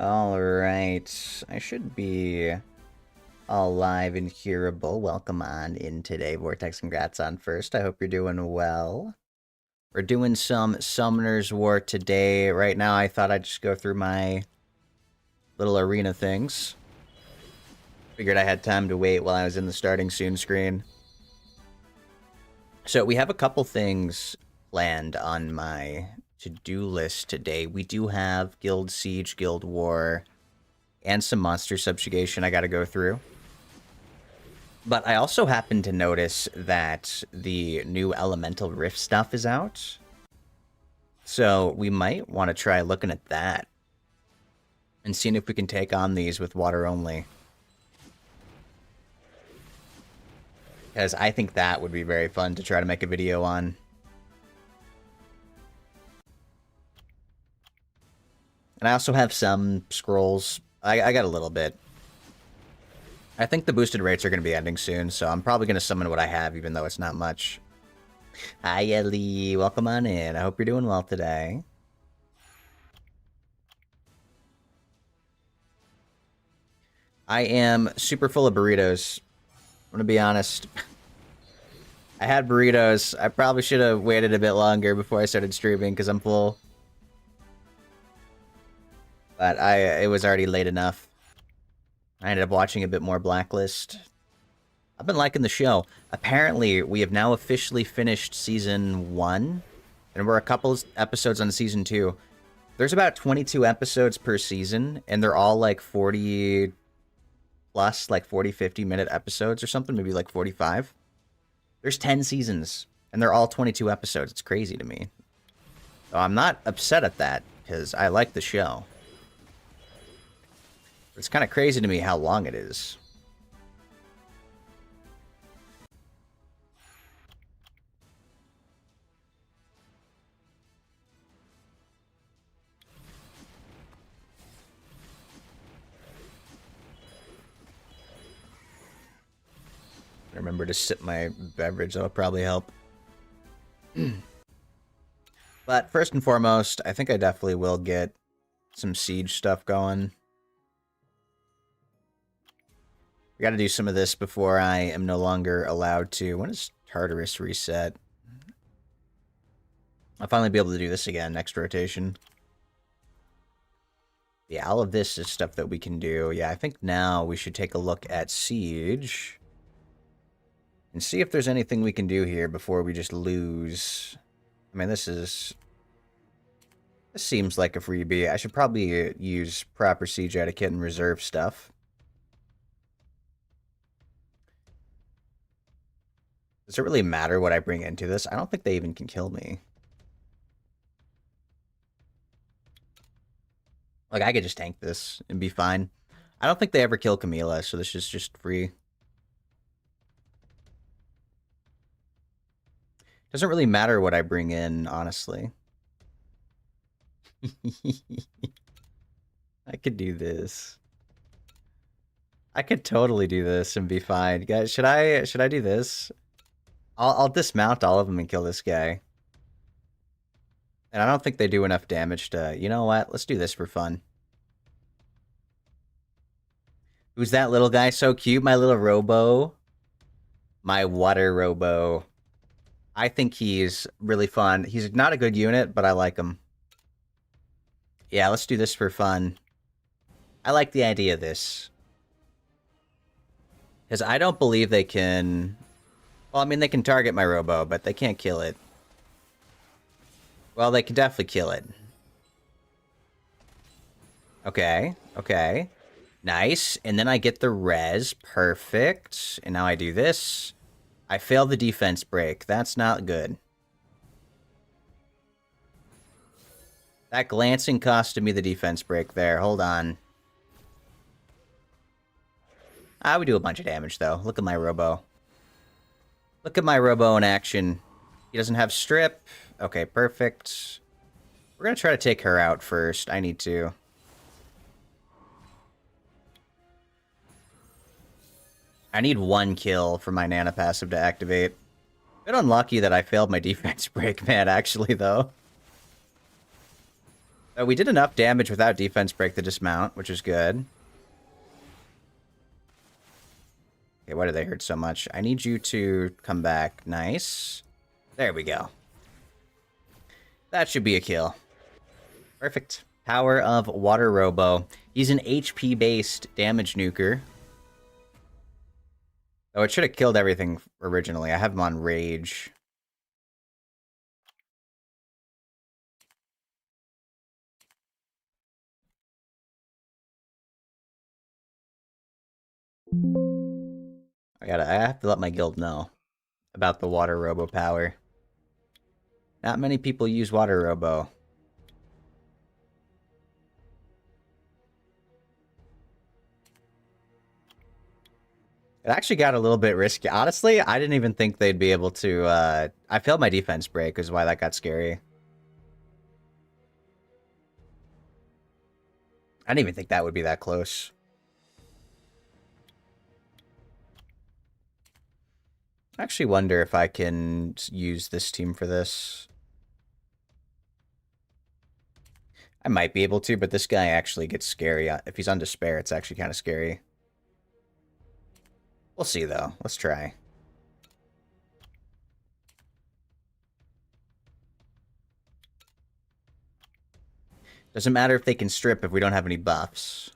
Alright, I should be alive and hearable. Welcome on in today. Vortex, congrats on first. I hope you're doing well. We're doing some Summoner's War today. Right now, I thought I'd just go through my little arena things. Figured I had time to wait while I was in the starting soon screen. So we have a couple things planned on my to-do list today. We do have Guild Siege, Guild War, and some monster subjugation I gotta go through. But I also happened to notice that the new Elemental Rift stuff is out. So we might want to try looking at that. And seeing if we can take on these with water only. Because I think that would be very fun to try to make a video on. And I also have some scrolls. I got a little bit. I think the boosted rates are going to be ending soon, so I'm probably going to summon what I have, even though it's not much. Hi, Ellie. Welcome on in. I hope you're doing well today. I am super full of burritos. I'm going to be honest. I had burritos. I probably should have waited a bit longer before I started streaming because I'm full. But it was already late enough. I ended up watching a bit more Blacklist. I've been liking the show. Apparently, we have now officially finished Season 1. And we're a couple episodes on Season 2. There's about 22 episodes per season. And they're all like 40 plus, like 40, 50-minute episodes or something. Maybe like 45. There's 10 seasons. And they're all 22 episodes. It's crazy to me. So I'm not upset at that. Because I like the show. It's kind of crazy to me how long it is. Remember to sip my beverage. That'll probably help. But first and foremost, I think I definitely will get some siege stuff going. We gotta do some of this before I am no longer allowed to. When does Tartarus reset? I'll finally be able to do this again next rotation. Yeah, all of this is stuff that we can do. Yeah, I think now we should take a look at Siege. And see if there's anything we can do here before we just lose. I mean, this seems like a freebie. I should probably use proper Siege etiquette and reserve stuff. Does it really matter what I bring into this? I don't think they even can kill me. Like, I could just tank this and be fine. I don't think they ever kill Camila, so this is just free. Doesn't really matter what I bring in, honestly. I could do this. I could totally do this and be fine. Guys, should I do this? I'll dismount all of them and kill this guy. And I don't think they do enough damage to... You know what? Let's do this for fun. Who's that little guy? So cute. My little Robo. My water Robo. I think he's really fun. He's not a good unit, but I like him. Yeah, let's do this for fun. I like the idea of this. Because I don't believe they can... Well, I mean, they can target my Robo, but they can't kill it. Well, they can definitely kill it. Okay, okay. Nice. And then I get the res. Perfect. And now I do this. I fail the defense break. That's not good. That glancing costed me the defense break there. Hold on. I would do a bunch of damage, though. Look at my Robo. Look at my Robo in action. He doesn't have strip. Okay, perfect. We're going to try to take her out first. I need to. I need one kill for my Nana passive to activate. Bit unlucky that I failed my defense break, man, actually, though. We did enough damage without defense break to dismount, which is good. Okay, why do they hurt so much? I need you to come back. Nice. There we go. That should be a kill. Perfect. Power of Water Robo. He's an HP-based damage nuker. Oh, it should have killed everything originally. I have him on Rage. I have to let my guild know about the Water Robo power. Not many people use Water Robo. It actually got a little bit risky. Honestly, I didn't even think they'd be able to, I failed my defense break, is why that got scary. I didn't even think that would be that close. I actually wonder if I can use this team for this. I might be able to, but this guy actually gets scary. If he's on Despair, it's actually kind of scary. We'll see, though. Let's try. Doesn't matter if they can strip if we don't have any buffs.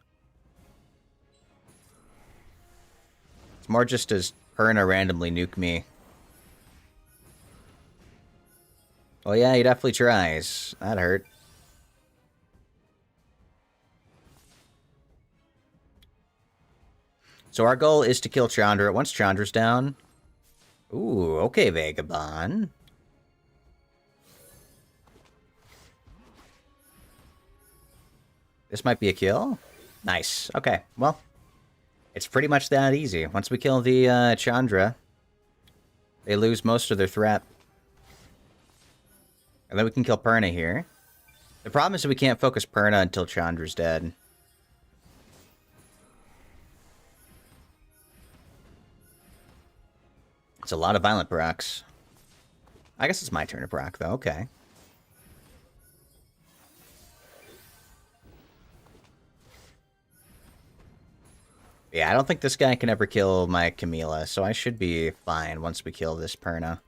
It's more just as Perna randomly nuke me. Oh yeah, he definitely tries. That hurt. So our goal is to kill Chandra. Once Chandra's down... Ooh, okay, Vagabond. This might be a kill. Nice. Okay, well... It's pretty much that easy. Once we kill the Chandra, they lose most of their threat. And then we can kill Perna here. The problem is that we can't focus Perna until Chandra's dead. It's a lot of violent procs. I guess it's my turn to proc, though. Okay. Yeah, I don't think this guy can ever kill my Camilla, so I should be fine once we kill this Perna.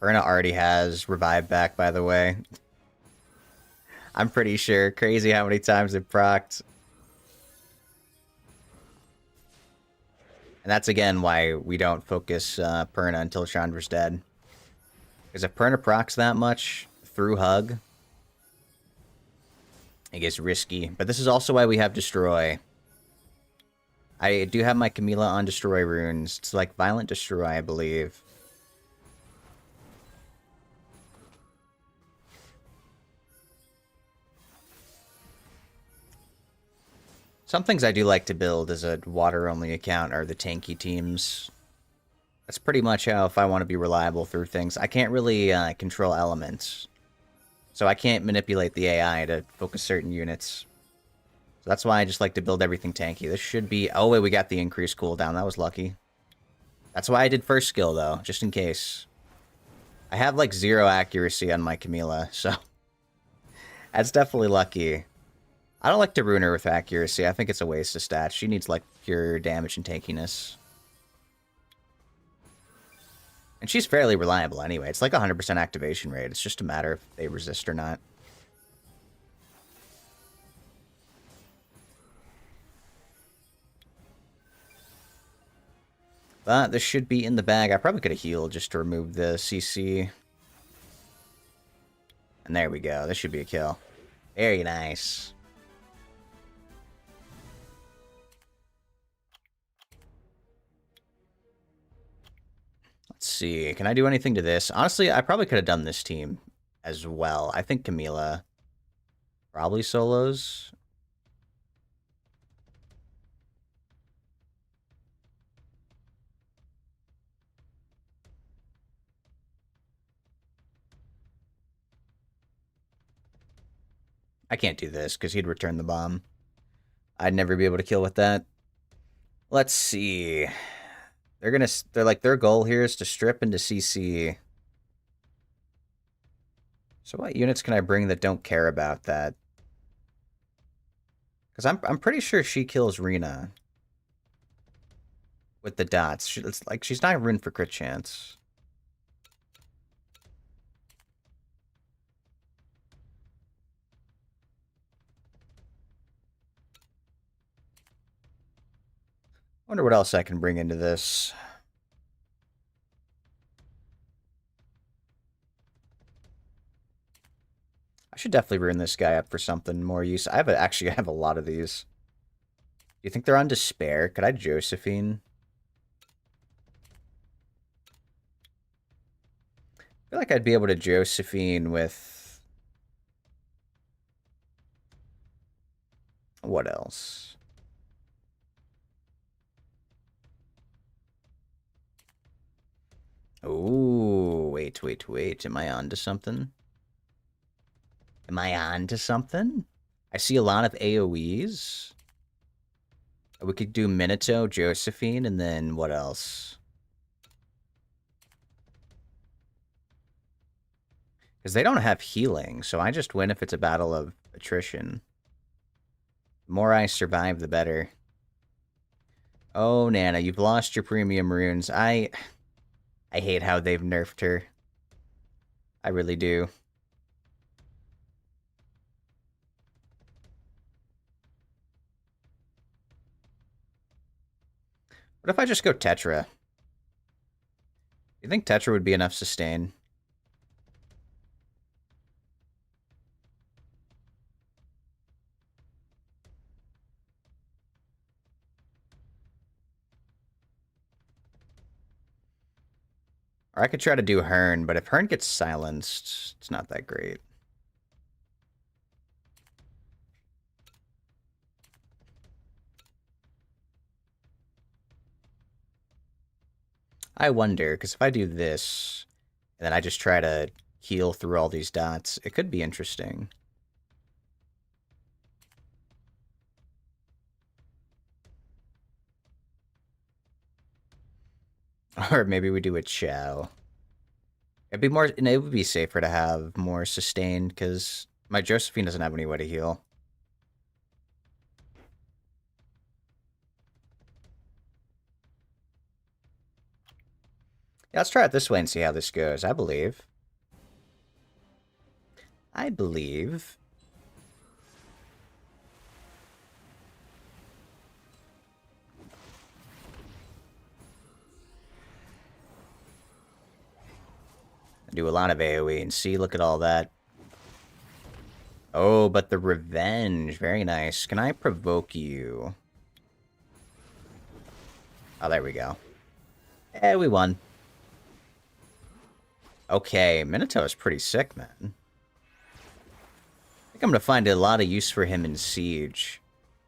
Perna already has Revive back, by the way. I'm pretty sure. Crazy how many times it procced. And that's, again, why we don't focus Perna until Chandra's dead. Because if Perna procs that much through Hug, it gets risky. But this is also why we have Destroy. I do have my Camilla on Destroy runes. It's like Violent Destroy, I believe. Some things I do like to build as a water-only account are the tanky teams. That's pretty much how, if I want to be reliable through things. I can't really control elements. So I can't manipulate the AI to focus certain units. So that's why I just like to build everything tanky. This should be... Oh, wait, we got the increased cooldown. That was lucky. That's why I did first skill, though, just in case. I have, like, 0 accuracy on my Camilla, so... That's definitely lucky. I don't like to ruin her with accuracy. I think it's a waste of stats. She needs, like, pure damage and tankiness. And she's fairly reliable anyway. It's like 100% activation rate. It's just a matter if they resist or not. But this should be in the bag. I probably could have healed just to remove the CC. And there we go. This should be a kill. Very nice. Let's see. Can I do anything to this? Honestly, I probably could have done this team as well. I think Camilla probably solos. I can't do this because he'd return the bomb. I'd never be able to kill with that. Let's see. They're like, their goal here is to strip into CC. So what units can I bring that don't care about that? Because I'm pretty sure she kills Rena with the dots. It's like she's not ruined for crit chance. Wonder what else I can bring into this. I should definitely ruin this guy up for something more use. Actually I have a lot of these. Do you think they're on despair? Could I Josephine? I feel like I'd be able to Josephine with... What else? Ooh, wait. Am I on to something? Am I on to something? I see a lot of AoEs. We could do Minato, Josephine, and then what else? Because they don't have healing, so I just win if it's a battle of attrition. The more I survive, the better. Oh, Nana, you've lost your premium runes. I hate how they've nerfed her. I really do. What if I just go Tetra? You think Tetra would be enough sustain? Or I could try to do Hearn, but if Hearn gets silenced, it's not that great. I wonder, because if I do this, and then I just try to heal through all these dots, it could be interesting. Or maybe we do a Chow. It'd be more, and it would be safer to have more sustained, because my Josephine doesn't have any way to heal. Yeah, let's try it this way and see how this goes. I believe. I do a lot of AoE, and see, look at all that. Oh, but the revenge. Very nice. Can I provoke you? Oh, there we go. Eh, we won. Okay, Minato is pretty sick, man. I think I'm gonna find a lot of use for him in Siege.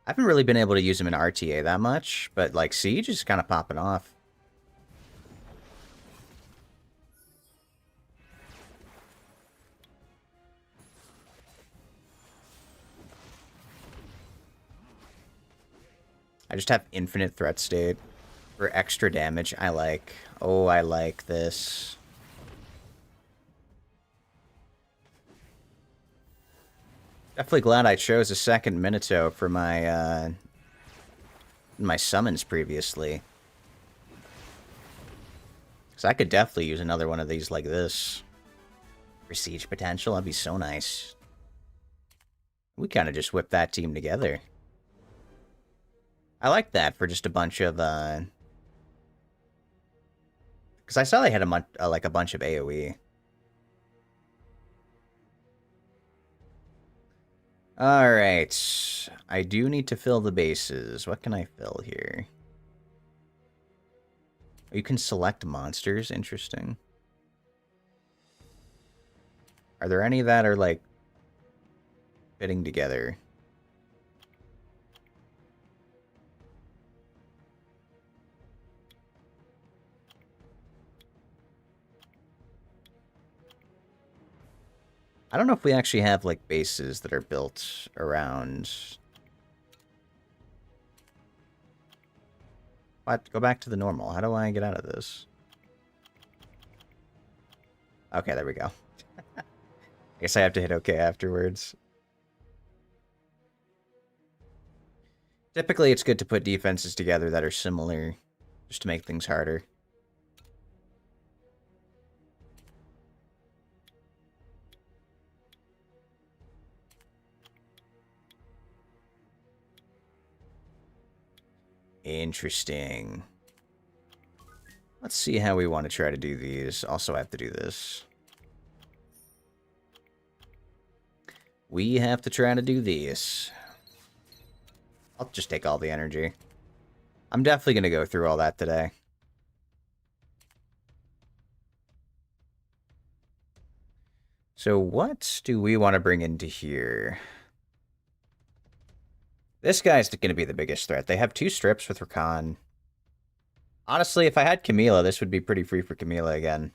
I haven't really been able to use him in RTA that much, but, like, Siege is kind of popping off. I just have infinite threat state for extra damage. I like. Oh, I like this. Definitely glad I chose a second Minato for my my summons previously. Because I could definitely use another one of these like this. For siege potential, that'd be so nice. We kind of just whipped that team together. I like that for just a bunch of, because I saw they had like a bunch of AoE. Alright. I do need to fill the bases. What can I fill here? You can select monsters. Interesting. Are there any that are, like, fitting together? I don't know if we actually have, like, bases that are built around... What? Go back to the normal. How do I get out of this? Okay, there we go. I guess I have to hit OK afterwards. Typically, it's good to put defenses together that are similar, just to make things harder. Interesting. Let's see how we want to try to do these. Also, I have to do this. We have to try to do these. I'll just take all the energy. I'm definitely going to go through all that today. So what do we want to bring into here? This guy's going to be the biggest threat. They have 2 strips with Rakan. Honestly, if I had Camila, this would be pretty free for Camila again.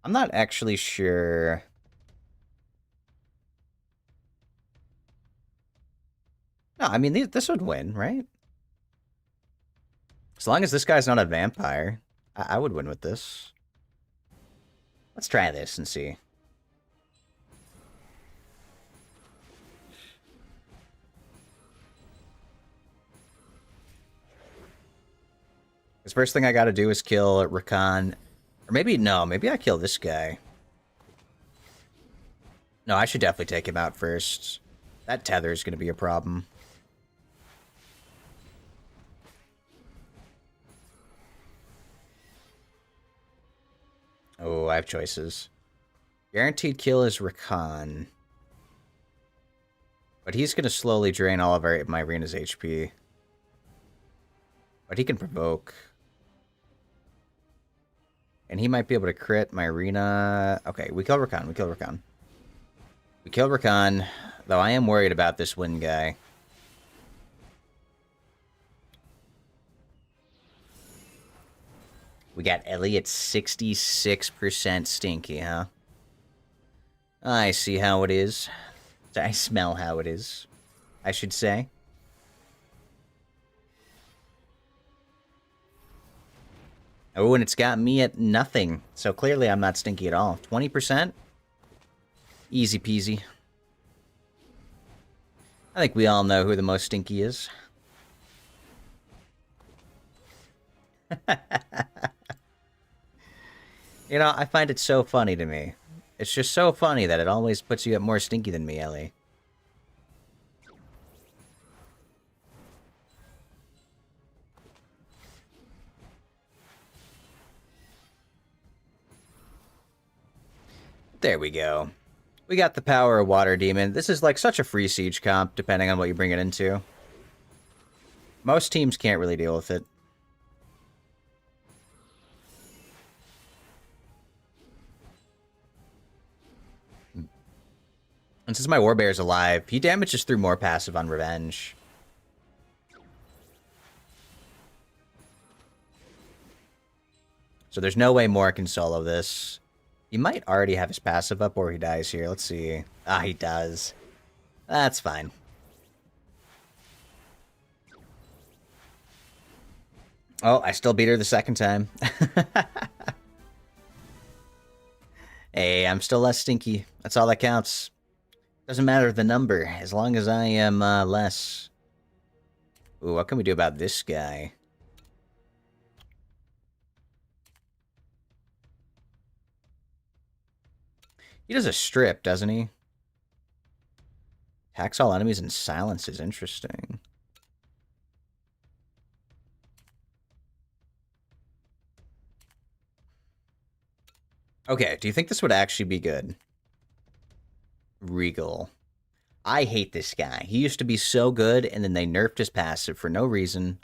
I'm not actually sure. No, I mean, this would win, right? As long as this guy's not a vampire, I would win with this. Let's try this and see. Because first thing I gotta do is kill Rakan. Or maybe, no, maybe I kill this guy. No, I should definitely take him out first. That tether is gonna be a problem. Oh, I have choices. Guaranteed kill is Rakan. But he's going to slowly drain all of my Rina's HP. But he can provoke. And he might be able to crit my Rina. Okay, we kill Rakan. We kill Rakan. We kill Rakan. Though I am worried about this Wind guy. We got Ellie at 66% stinky, huh? I see how it is. I smell how it is, I should say. Oh, and it's got me at nothing. So clearly I'm not stinky at all. 20%? Easy peasy. I think we all know who the most stinky is. You know, I find it so funny to me. It's just so funny that it always puts you at more stinky than me, Ellie. There we go. We got the power of Water Demon. This is like such a free siege comp, depending on what you bring it into. Most teams can't really deal with it. And since my Warbear's alive, he damages through more passive on Revenge. So there's no way Moore can solo this. He might already have his passive up or he dies here. Let's see. Ah, he does. That's fine. Oh, I still beat her the second time. Hey, I'm still less stinky. That's all that counts. Doesn't matter the number, as long as I am less. Ooh, what can we do about this guy? He does a strip, doesn't he? Attacks all enemies and silence is interesting. Okay, do you think this would actually be good? Regal. I hate this guy. He used to be so good, and then they nerfed his passive for no reason.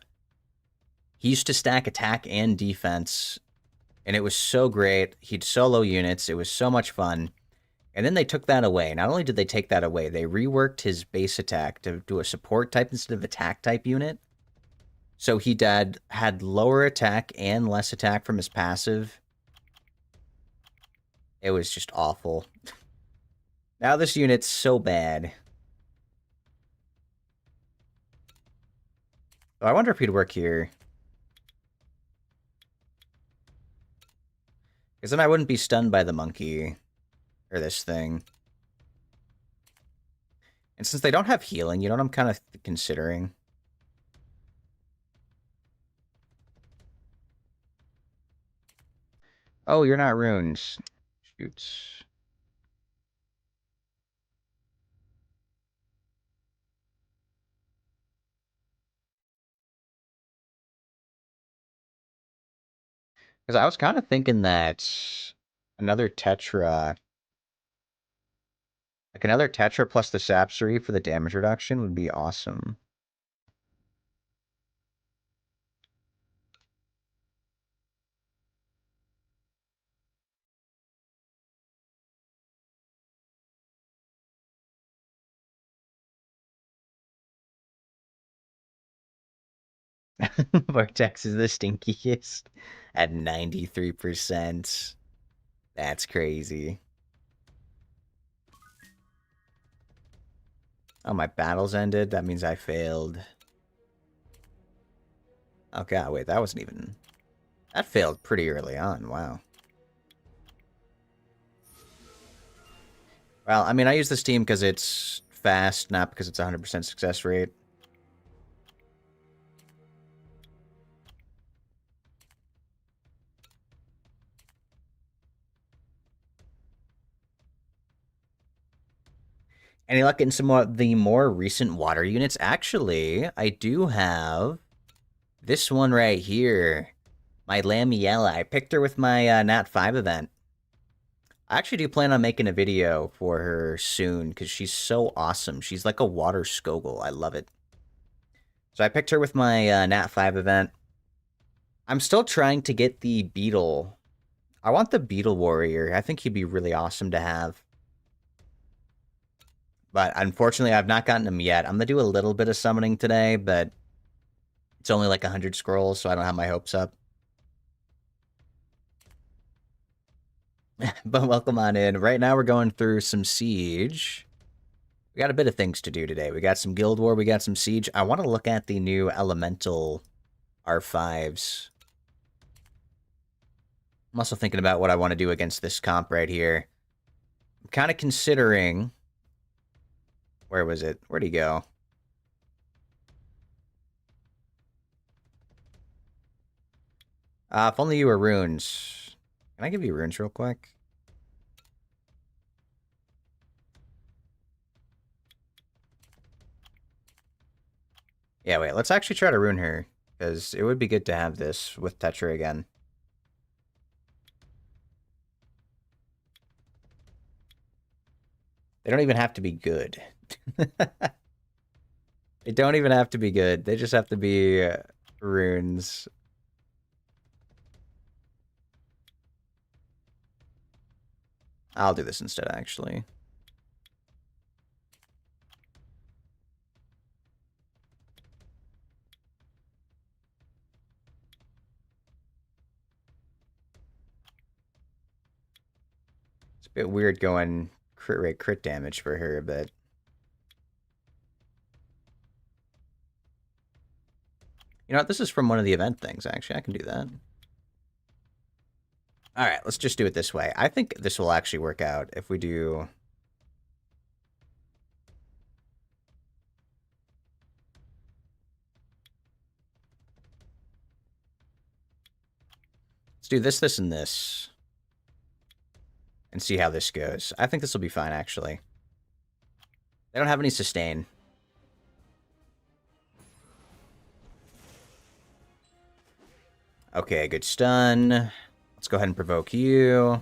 He used to stack attack and defense, and it was so great. He'd solo units. It was so much fun. And then they took that away. Not only did they take that away, they reworked his base attack to do a support type instead of attack type unit. So he had lower attack and less attack from his passive. It was just awful. Now this unit's so bad. Oh, I wonder if he'd work here. Because then I wouldn't be stunned by the monkey. Or this thing. And since they don't have healing, you know what I'm kind of considering? Oh, you're not runes. Shoots. Because I was kind of thinking that another Tetra, like another Tetra plus the Sapsery for the damage reduction would be awesome. Vortex is the stinkiest at 93%. That's crazy. Oh, my battle's ended? That means I failed. Oh god, wait, that wasn't even... That failed pretty early on, wow. Well, I mean, I use this team because it's fast, not because it's 100% success rate. Any luck in some of the more recent water units? Actually, I do have this one right here. My Lamiella. I picked her with my Nat 5 event. I actually do plan on making a video for her soon because she's so awesome. She's like a water Skogul. I love it. So I picked her with my Nat 5 event. I'm still trying to get the Beetle. I want the Beetle Warrior. I think he'd be really awesome to have. But unfortunately, I've not gotten him yet. I'm going to do a little bit of summoning today, but it's only like 100 scrolls, so I don't have my hopes up. But welcome on in. Right now, we're going through some Siege. We got a bit of things to do today. We got some Guild War, we got some Siege. I want to look at the new Elemental R5s. I'm also thinking about what I want to do against this comp right here. I'm kind of considering... Where was it? Where'd he go? If only you were runes. Can I give you runes real quick? Yeah, wait, let's actually try to rune her, because it would be good to have this with Tetra again. They don't even have to be good. They don't even have to be good. They just have to be runes. I'll do this instead, actually. It's a bit weird going crit rate, crit damage for her, but... You know what? This is from one of the event things, actually. I can do that. Alright, let's just do it this way. I think this will actually work out if we do... Let's do this, this, and this. And see how this goes. I think this will be fine, actually. They don't have any sustain. Okay, good stun. Let's go ahead and provoke you.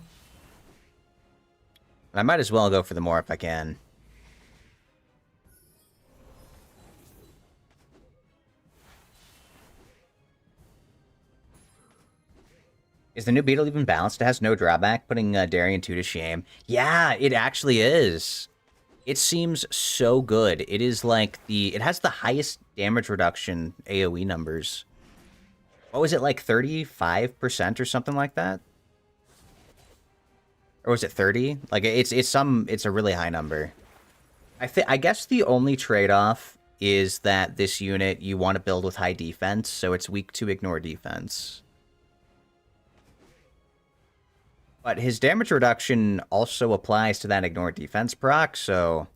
I might as well go for the more if I can. Is the new Beetle even balanced? It has no drawback, putting Darien 2 to shame. Yeah, it actually is. It seems so good. It is like the... It has the highest damage reduction AoE numbers. What was it, like 35% or something like that? Or was it 30? Like, it's a really high number. I guess the only trade-off is that this unit you want to build with high defense, so it's weak to ignore defense. But his damage reduction also applies to that ignore defense proc, so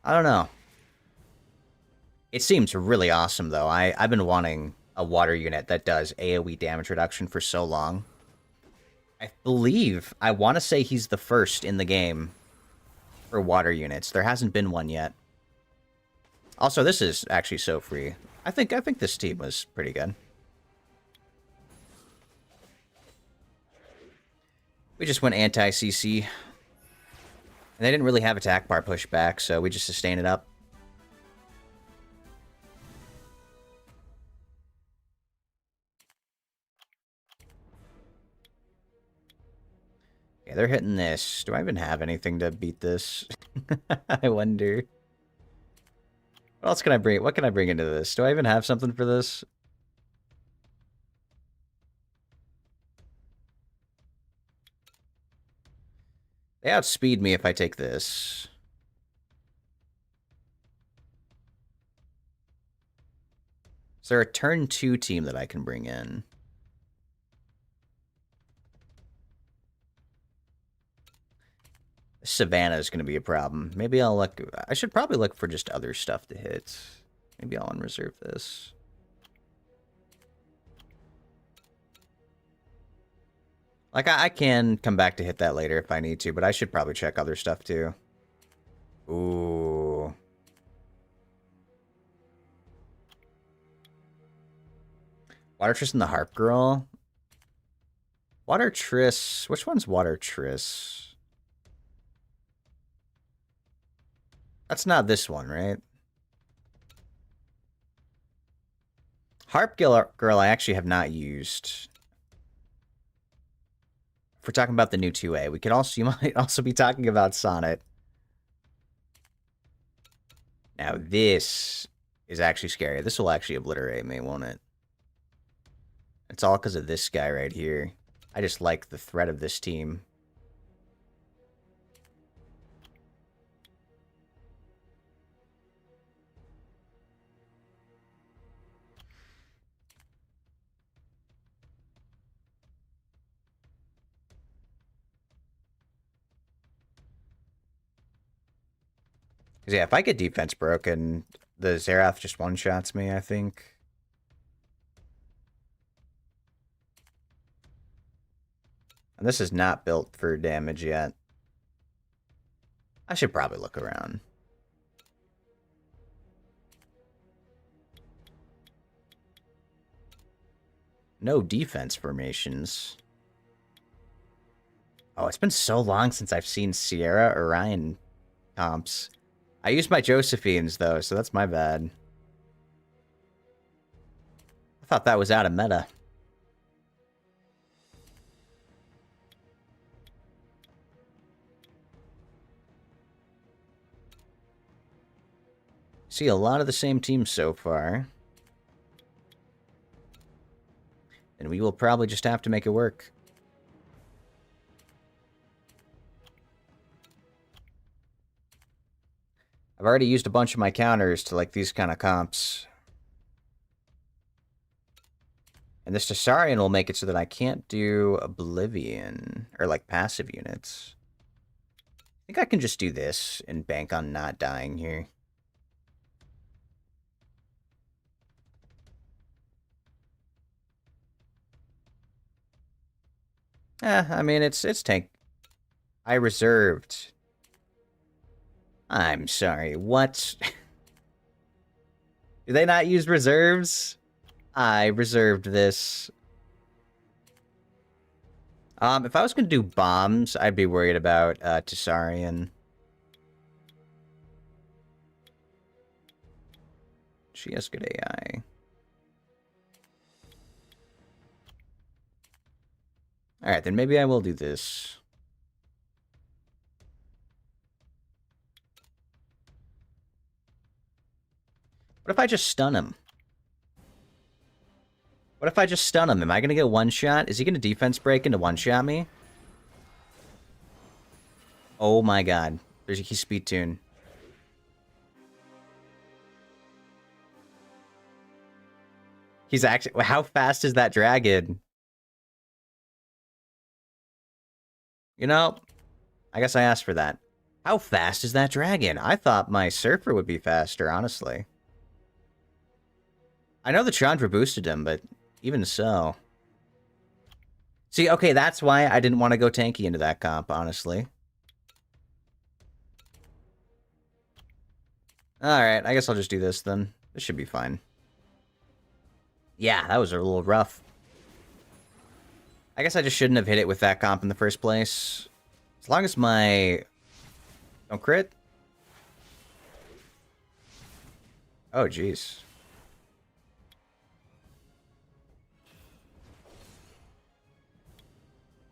I don't know. It seems really awesome though. I've been wanting a water unit that does AoE damage reduction for so long. I believe I want to say he's the first in the game for water units. There hasn't been one yet. Also, this is actually so free. I think this team was pretty good. We just went anti-CC. And they didn't really have attack bar pushback, so we just sustained it up. Yeah, they're hitting this. Do I even have anything to beat this? I wonder. What else can I bring? What can I bring into this? Do I even have something for this? They outspeed me if I take this. Is there a turn 2 team that I can bring in? Savannah is going to be a problem. Maybe I'll look... I should probably look for just other stuff to hit. Maybe I'll unreserve this. Like, I can come back to hit that later if I need to, but I should probably check other stuff too. Ooh. Water Triss and the Harp Girl? Water Triss... Which one's Water Triss? That's not this one, right? Harp Girl I actually have not used. If we're talking about the new 2A, we could also... You might also be talking about Sonnet. Now this is actually scary. This will actually obliterate me, won't it? It's all because of this guy right here. I just like the threat of this team. Because, yeah, if I get defense broken, the Xerath just one-shots me, I think. And this is not built for damage yet. I should probably look around. No defense formations. Oh, it's been so long since I've seen Sierra Orion comps. I used my Josephines, though, so that's my bad. I thought that was out of meta. See a lot of the same teams so far. And we will probably just have to make it work. I've already used a bunch of my counters to, like, these kind of comps. And this Tessarion will make it so that I can't do Oblivion, or, like, passive units. I think I can just do this and bank on not dying here. I mean, it's tank. I reserved. I'm sorry, what? Do they not use reserves? I reserved this. If I was going to do bombs, I'd be worried about Tessarion. She has good AI. Alright, then maybe I will do this. What if I just stun him? What if I just stun him? Am I going to get one shot? Is he going to defense break into one shot me? Oh my god. He's speed tune. He's actually... How fast is that dragon? You know, I guess I asked for that. How fast is that dragon? I thought my Surfer would be faster, honestly. I know the Chandra boosted him, but even so. See, okay, that's why I didn't want to go tanky into that comp, honestly. Alright, I guess I'll just do this then. This should be fine. Yeah, that was a little rough. I guess I just shouldn't have hit it with that comp in the first place. As long as my... Don't crit? Oh, jeez.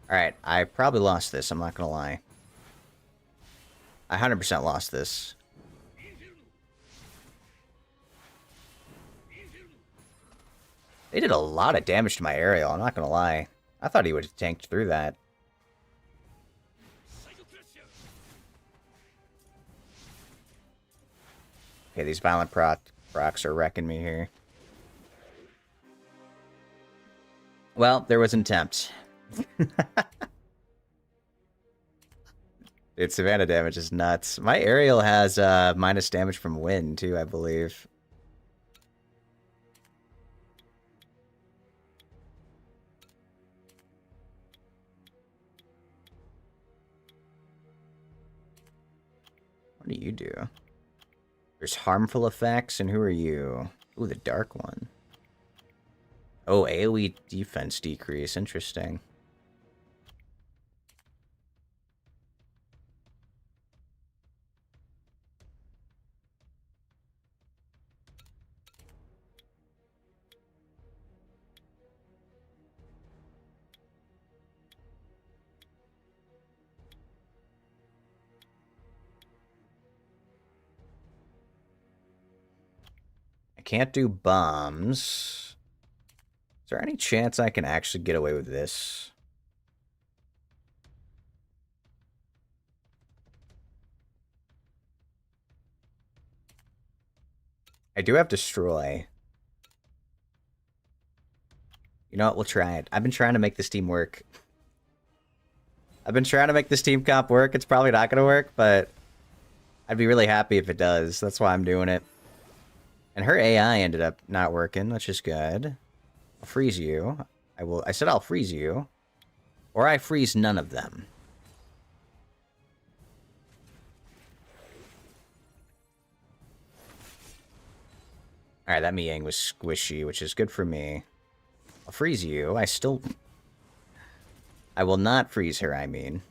Alright, I probably lost this, I'm not gonna lie. I 100% lost this. They did a lot of damage to my aerial, I'm not gonna lie. I thought he would have tanked through that. Okay, these violent procs are wrecking me here. Well, there was an attempt. Dude, Savannah damage is nuts. My aerial has minus damage from wind, too, I believe. What do you do? There's harmful effects, and who are you? Ooh, the dark one. Oh, AoE defense decrease. Interesting. I can't do bombs. Is there any chance I can actually get away with this? I do have Destroy. You know what? We'll try it. I've been trying to make this team work. I've been trying to make this team comp work. It's probably not going to work, but I'd be really happy if it does. That's why I'm doing it. And her AI ended up not working, which is good. I'll freeze you. I said I'll freeze you. Or I freeze none of them. Alright, that Miang was squishy, which is good for me. I'll freeze you. I will not freeze her, I mean.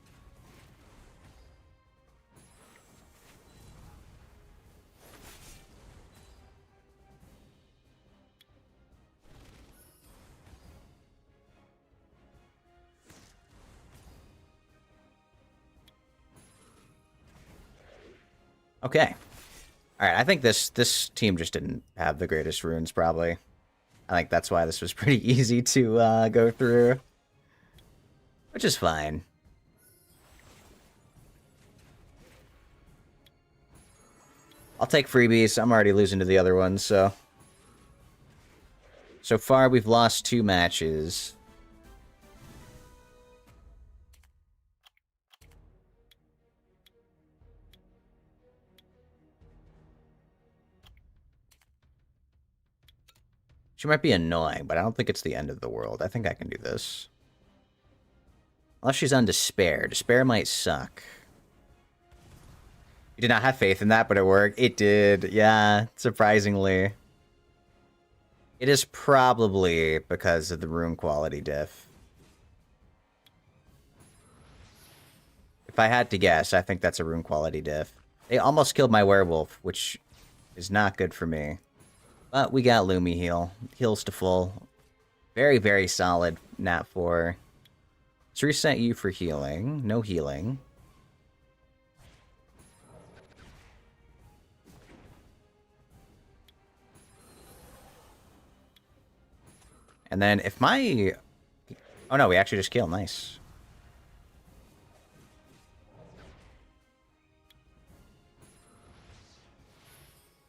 Okay. Alright, I think this team just didn't have the greatest runes, probably. I think that's why this was pretty easy to go through. Which is fine. I'll take freebies. I'm already losing to the other ones, so... So far, we've lost 2 matches. She might be annoying, but I don't think it's the end of the world. I think I can do this. Unless she's on Despair. Despair might suck. You did not have faith in that, but it worked. It did. Yeah, surprisingly. It is probably because of the rune quality diff. If I had to guess, I think that's a rune quality diff. They almost killed my werewolf, which is not good for me. But we got Lumi heal. Heals to full. Very, very solid Nat 4. Let's reset you for healing. No healing. And then if my... Oh no, we actually just killed. Nice.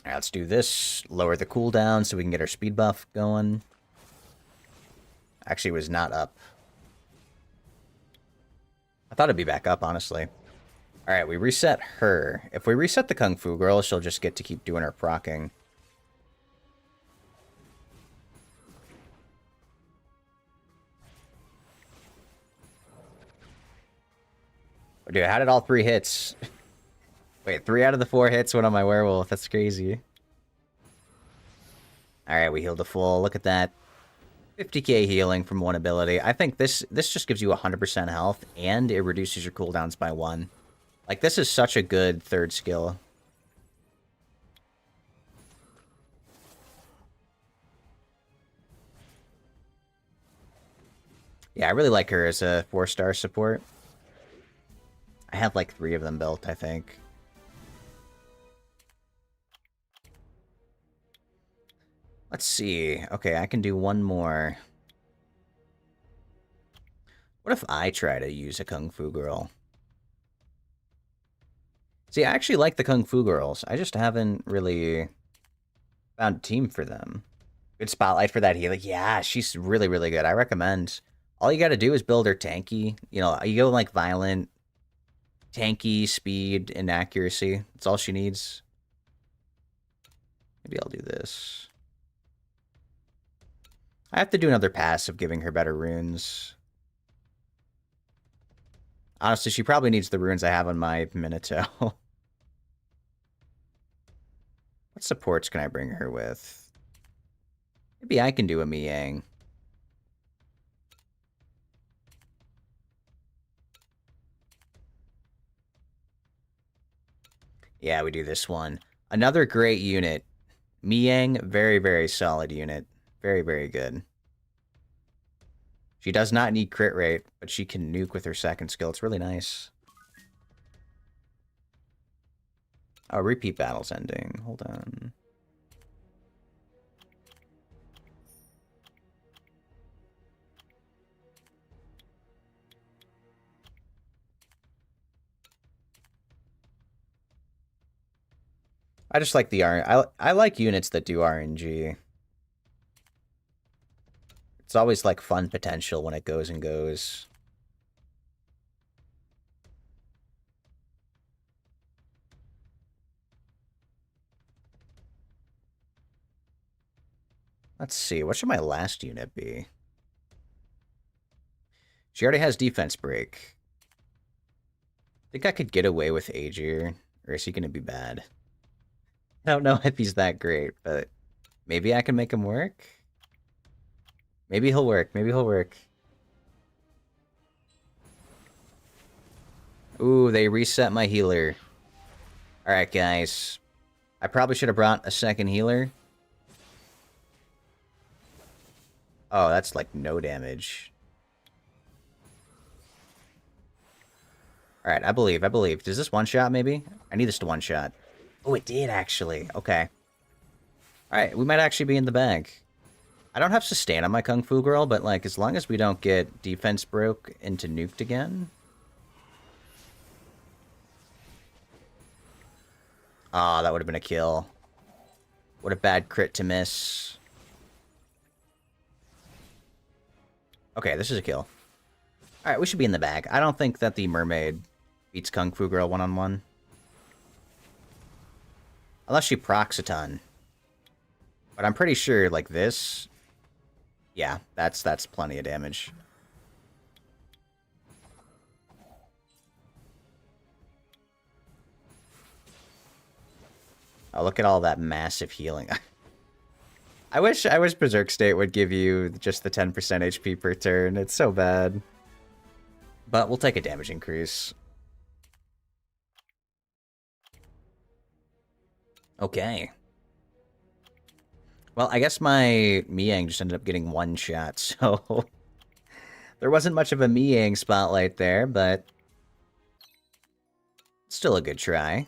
Alright, let's do this. Lower the cooldown so we can get our speed buff going. Actually, it was not up. I thought it'd be back up, honestly. Alright, we reset her. If we reset the Kung Fu Girl, she'll just get to keep doing her procking. Dude, how did all 3 hits? Wait, 3 out of the 4 hits went on my werewolf. That's crazy. Alright, we healed a full. Look at that. 50k healing from one ability. I think this just gives you 100% health, and it reduces your cooldowns by 1. Like, this is such a good third skill. Yeah, I really like her as a 4-star support. I have like 3 of them built, I think. Let's see. Okay, I can do one more. What if I try to use a Kung Fu Girl? See, I actually like the Kung Fu Girls. I just haven't really found a team for them. Good spotlight for that healing. Yeah, she's really, really good. I recommend. All you gotta do is build her tanky. You know, you go like violent, tanky, speed, and accuracy. That's all she needs. Maybe I'll do this. I have to do another pass of giving her better runes. Honestly, she probably needs the runes I have on my Minato. What supports can I bring her with? Maybe I can do a Miang. Yeah, we do this one. Another great unit. Miang, very, very solid unit. Very, very good. She does not need crit rate, but she can nuke with her second skill. It's really nice. Oh, repeat battle's ending. Hold on. I just like the I like units that do RNG. It's always like fun potential when it goes and goes. Let's see. What should my last unit be? She already has defense break. I think I could get away with Aegir, or is he going to be bad? I don't know if he's that great, but maybe I can make him work. Maybe he'll work. Maybe he'll work. Ooh, they reset my healer. Alright, guys. I probably should have brought a second healer. Oh, that's like no damage. Alright, I believe. Does this one-shot, maybe? I need this to one-shot. Oh, it did, actually. Okay. Alright, we might actually be in the bag. I don't have sustain on my Kung Fu Girl, but, like, as long as we don't get defense broke into nuked again... Ah, that would have been a kill. What a bad crit to miss. Okay, this is a kill. Alright, we should be in the bag. I don't think that the mermaid beats Kung Fu Girl one-on-one. Unless she procs a ton. But I'm pretty sure, like, this... Yeah, that's plenty of damage. Oh, look at all that massive healing. I wish Berserk State would give you just the 10% HP per turn. It's so bad. But we'll take a damage increase. Okay. Well, I guess my Miang just ended up getting one shot, so... there wasn't much of a Miang spotlight there, but... still a good try.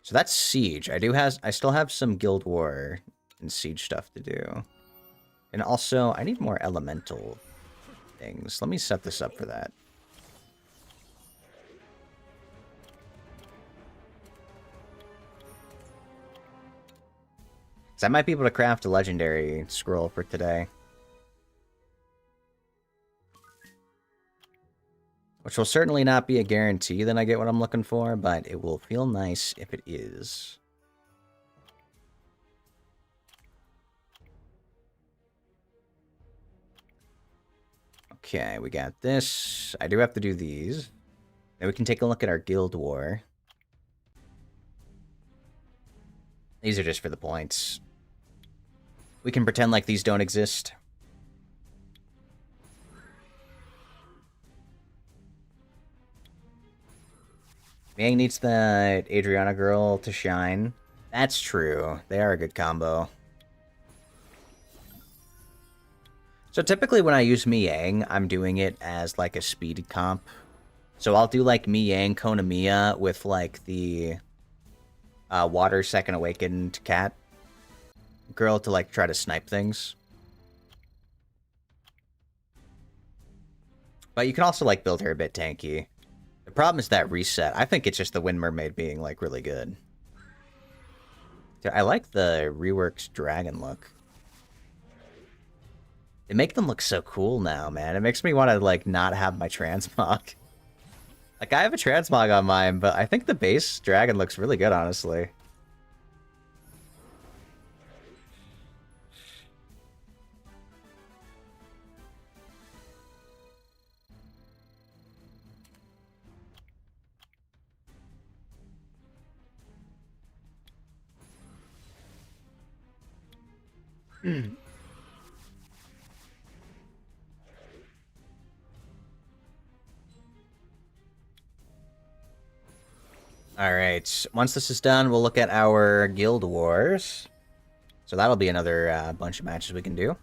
So that's Siege. I still have some Guild War and Siege stuff to do. And also, I need more elemental things. Let me set this up for that. So I might be able to craft a legendary scroll for today. Which will certainly not be a guarantee that I get what I'm looking for, but it will feel nice if it is. Okay, we got this. I do have to do these. Then we can take a look at our Guild War. These are just for the points. We can pretend like these don't exist. Yang needs the Adriana girl to shine. That's true. They are a good combo. So typically when I use Mi Yang, I'm doing it as like a speed comp. So I'll do like Mi Yang Konamiya with like the Water Second Awakened cat girl to like try to snipe things. But you can also like build her a bit tanky. The problem is that reset. I think it's just the Wind Mermaid being like really good. I like the reworks dragon look. They make them look so cool now, man. It makes me want to like not have my transmog. Like I have a transmog on mine, but I think the base dragon looks really good, honestly. Alright, once this is done, we'll look at our Guild Wars. So that'll be another bunch of matches we can do.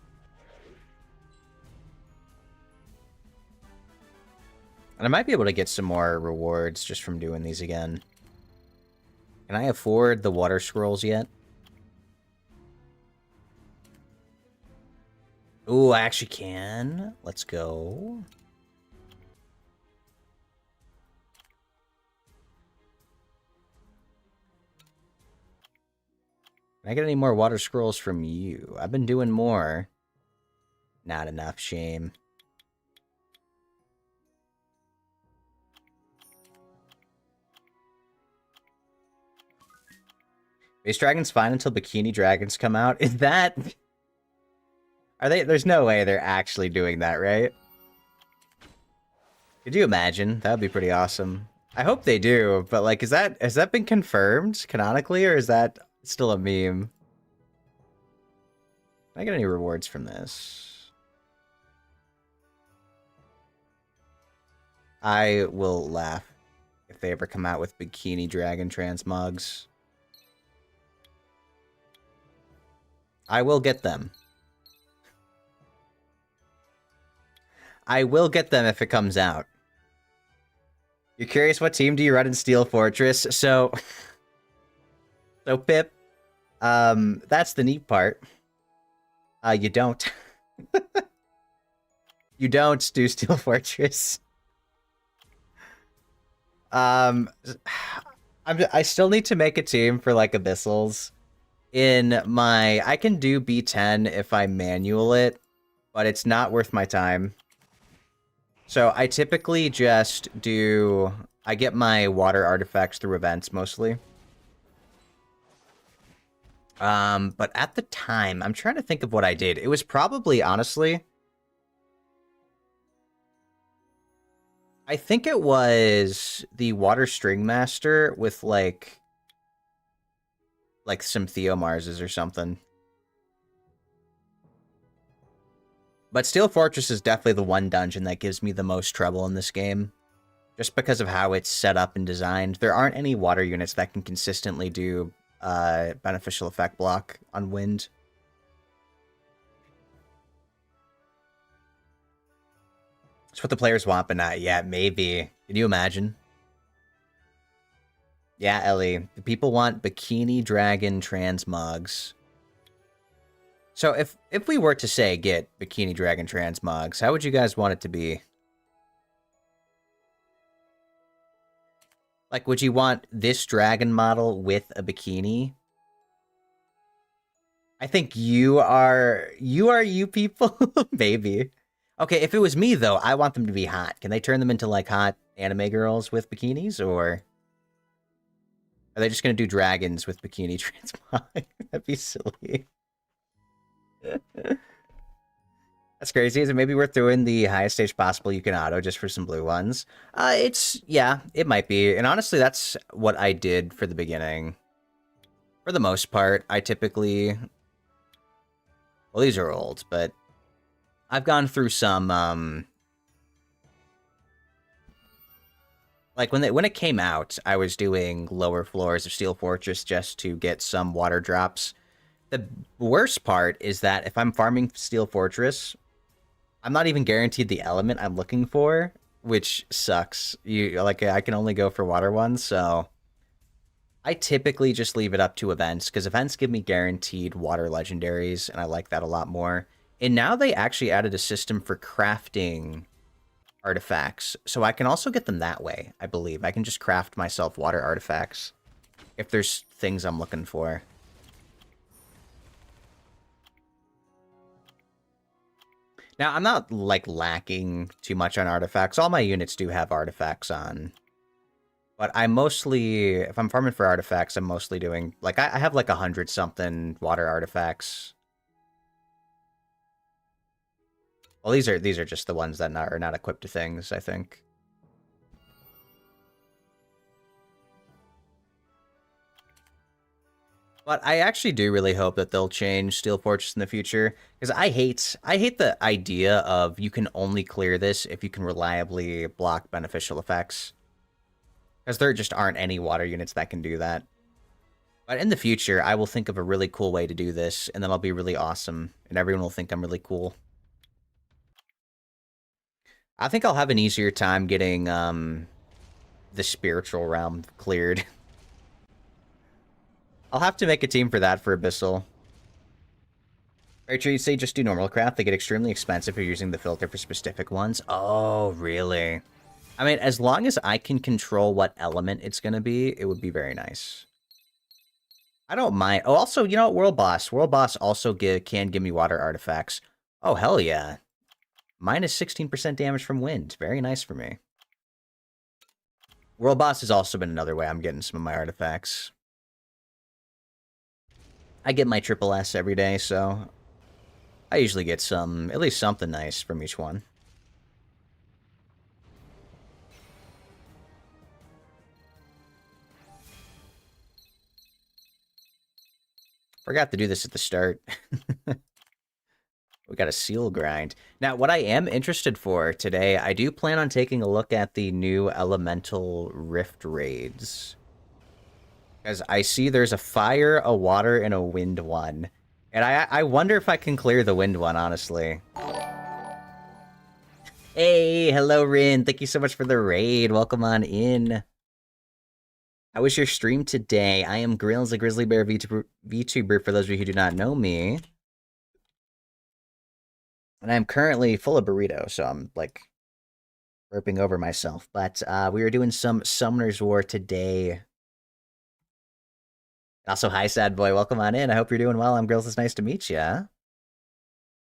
And I might be able to get some more rewards just from doing these again. Can I afford the water scrolls yet? Ooh, I actually can. Let's go. Can I get any more water scrolls from you? I've been doing more. Not enough, shame. Base Dragon's fine until Bikini Dragons come out. Is that... Are they... There's no way they're actually doing that, right? Could you imagine? That would be pretty awesome. I hope they do, but like, has that been confirmed canonically, or is that still a meme? Can I get any rewards from this? I will laugh if they ever come out with Bikini Dragon transmogs. I will get them. I will get them if it comes out. You're curious what team do you run in Steel Fortress? So Pip, that's the neat part. You don't. You don't do Steel Fortress. I still need to make a team for like Abyssals. I can do B10 if I manual it, but it's not worth my time. So I typically just do... I get my water artifacts through events, mostly. But at the time, I'm trying to think of what I did. It was probably, honestly... I think it was the Water String Master with, like some Theomarses or something. But Steel Fortress is definitely the one dungeon that gives me the most trouble in this game. Just because of how it's set up and designed. There aren't any water units that can consistently do beneficial effect block on wind. It's what the players want, but not yet. Maybe. Can you imagine? Yeah, Ellie. The people want Bikini Dragon transmogs. So if we were to say get Bikini Dragon transmogs, how would you guys want it to be? Like, would you want this dragon model with a bikini? I think you are you people. Maybe. Okay, if it was me, though, I want them to be hot. Can they turn them into, like, hot anime girls with bikinis, or are they just gonna do dragons with bikini transmog? That'd be silly. That's crazy. Is it maybe worth doing the highest stage possible you can auto just for some blue ones? Yeah, it might be. And honestly, that's what I did for the beginning. For the most part, I typically... Well, these are old, but I've gone through some, like, when it came out, I was doing lower floors of Steel Fortress just to get some water drops. The worst part is that if I'm farming Steel Fortress, I'm not even guaranteed the element I'm looking for, which sucks. I can only go for water ones, so I typically just leave it up to events, because events give me guaranteed water legendaries, and I like that a lot more. And now they actually added a system for crafting artifacts, so I can also get them that way, I believe. I can just craft myself water artifacts if there's things I'm looking for. Now, I'm not, like, lacking too much on artifacts. All my units do have artifacts on. But I mostly, if I'm farming for artifacts, I'm mostly doing, like, I have like 100-something water artifacts. Well, these are just the ones that are not equipped to things, I think. But I actually do really hope that they'll change Steel Fortress in the future, because I hate the idea of you can only clear this if you can reliably block beneficial effects. Because there just aren't any water units that can do that. But in the future, I will think of a really cool way to do this, and then I'll be really awesome, and everyone will think I'm really cool. I think I'll have an easier time getting the spiritual realm cleared. I'll have to make a team for that for Abyssal. Very true, you say just do normal craft. They get extremely expensive if you're using the filter for specific ones. Oh, really? I mean, as long as I can control what element it's going to be, it would be very nice. I don't mind. Oh, also, you know what? World Boss. World Boss also can give me water artifacts. Oh, hell yeah. Minus 16% damage from wind. Very nice for me. World Boss has also been another way I'm getting some of my artifacts. I get my triple S every day, so I usually get at least something nice from each one. Forgot to do this at the start. We got a seal grind. Now, what I am interested for today, I do plan on taking a look at the new Elemental Rift raids. Because I see there's a fire, a water, and a wind one. And I wonder if I can clear the wind one, honestly. Hey, hello, Rin. Thank you so much for the raid. Welcome on in. How was your stream today? I am Grills, a Grizzly Bear VTuber, for those of you who do not know me. And I'm currently full of burrito, so I'm, like, burping over myself. But we were doing some Summoner's War today. Also, hi, Sad Boy. Welcome on in. I hope you're doing well. I'm Grills. It's nice to meet you.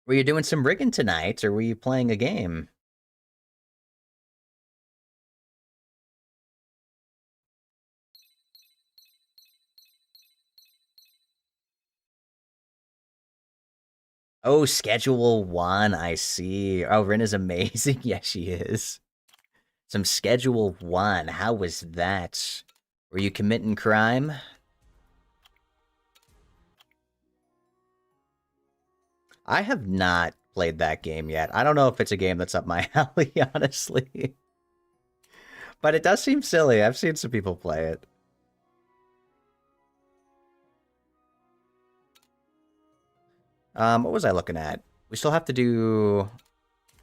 Were you doing some rigging tonight, or were you playing a game? Oh, Schedule 1, I see. Oh, Rin is amazing. Yes, she is. Some Schedule 1. How was that? Were you committing crime? I have not played that game yet. I don't know if it's a game that's up my alley, honestly. But it does seem silly. I've seen some people play it. What was I looking at? We still have to do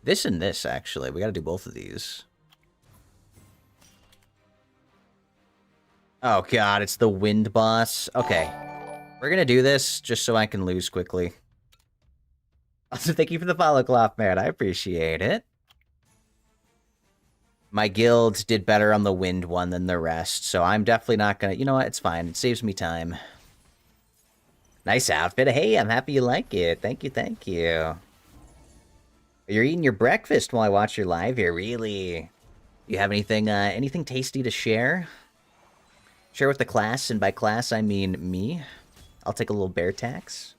this and this, actually. We gotta do both of these. Oh, God, it's the wind boss. Okay. We're gonna do this just so I can lose quickly. Also, thank you for the follow, Cloth Man. I appreciate it. My guild did better on the wind one than the rest, so I'm definitely not gonna... You know what? It's fine. It saves me time. Nice outfit. Hey, I'm happy you like it. Thank you, thank you. You're eating your breakfast while I watch your live here. Really? You have anything tasty to share? Share with the class, and by class I mean me. I'll take a little bear tax.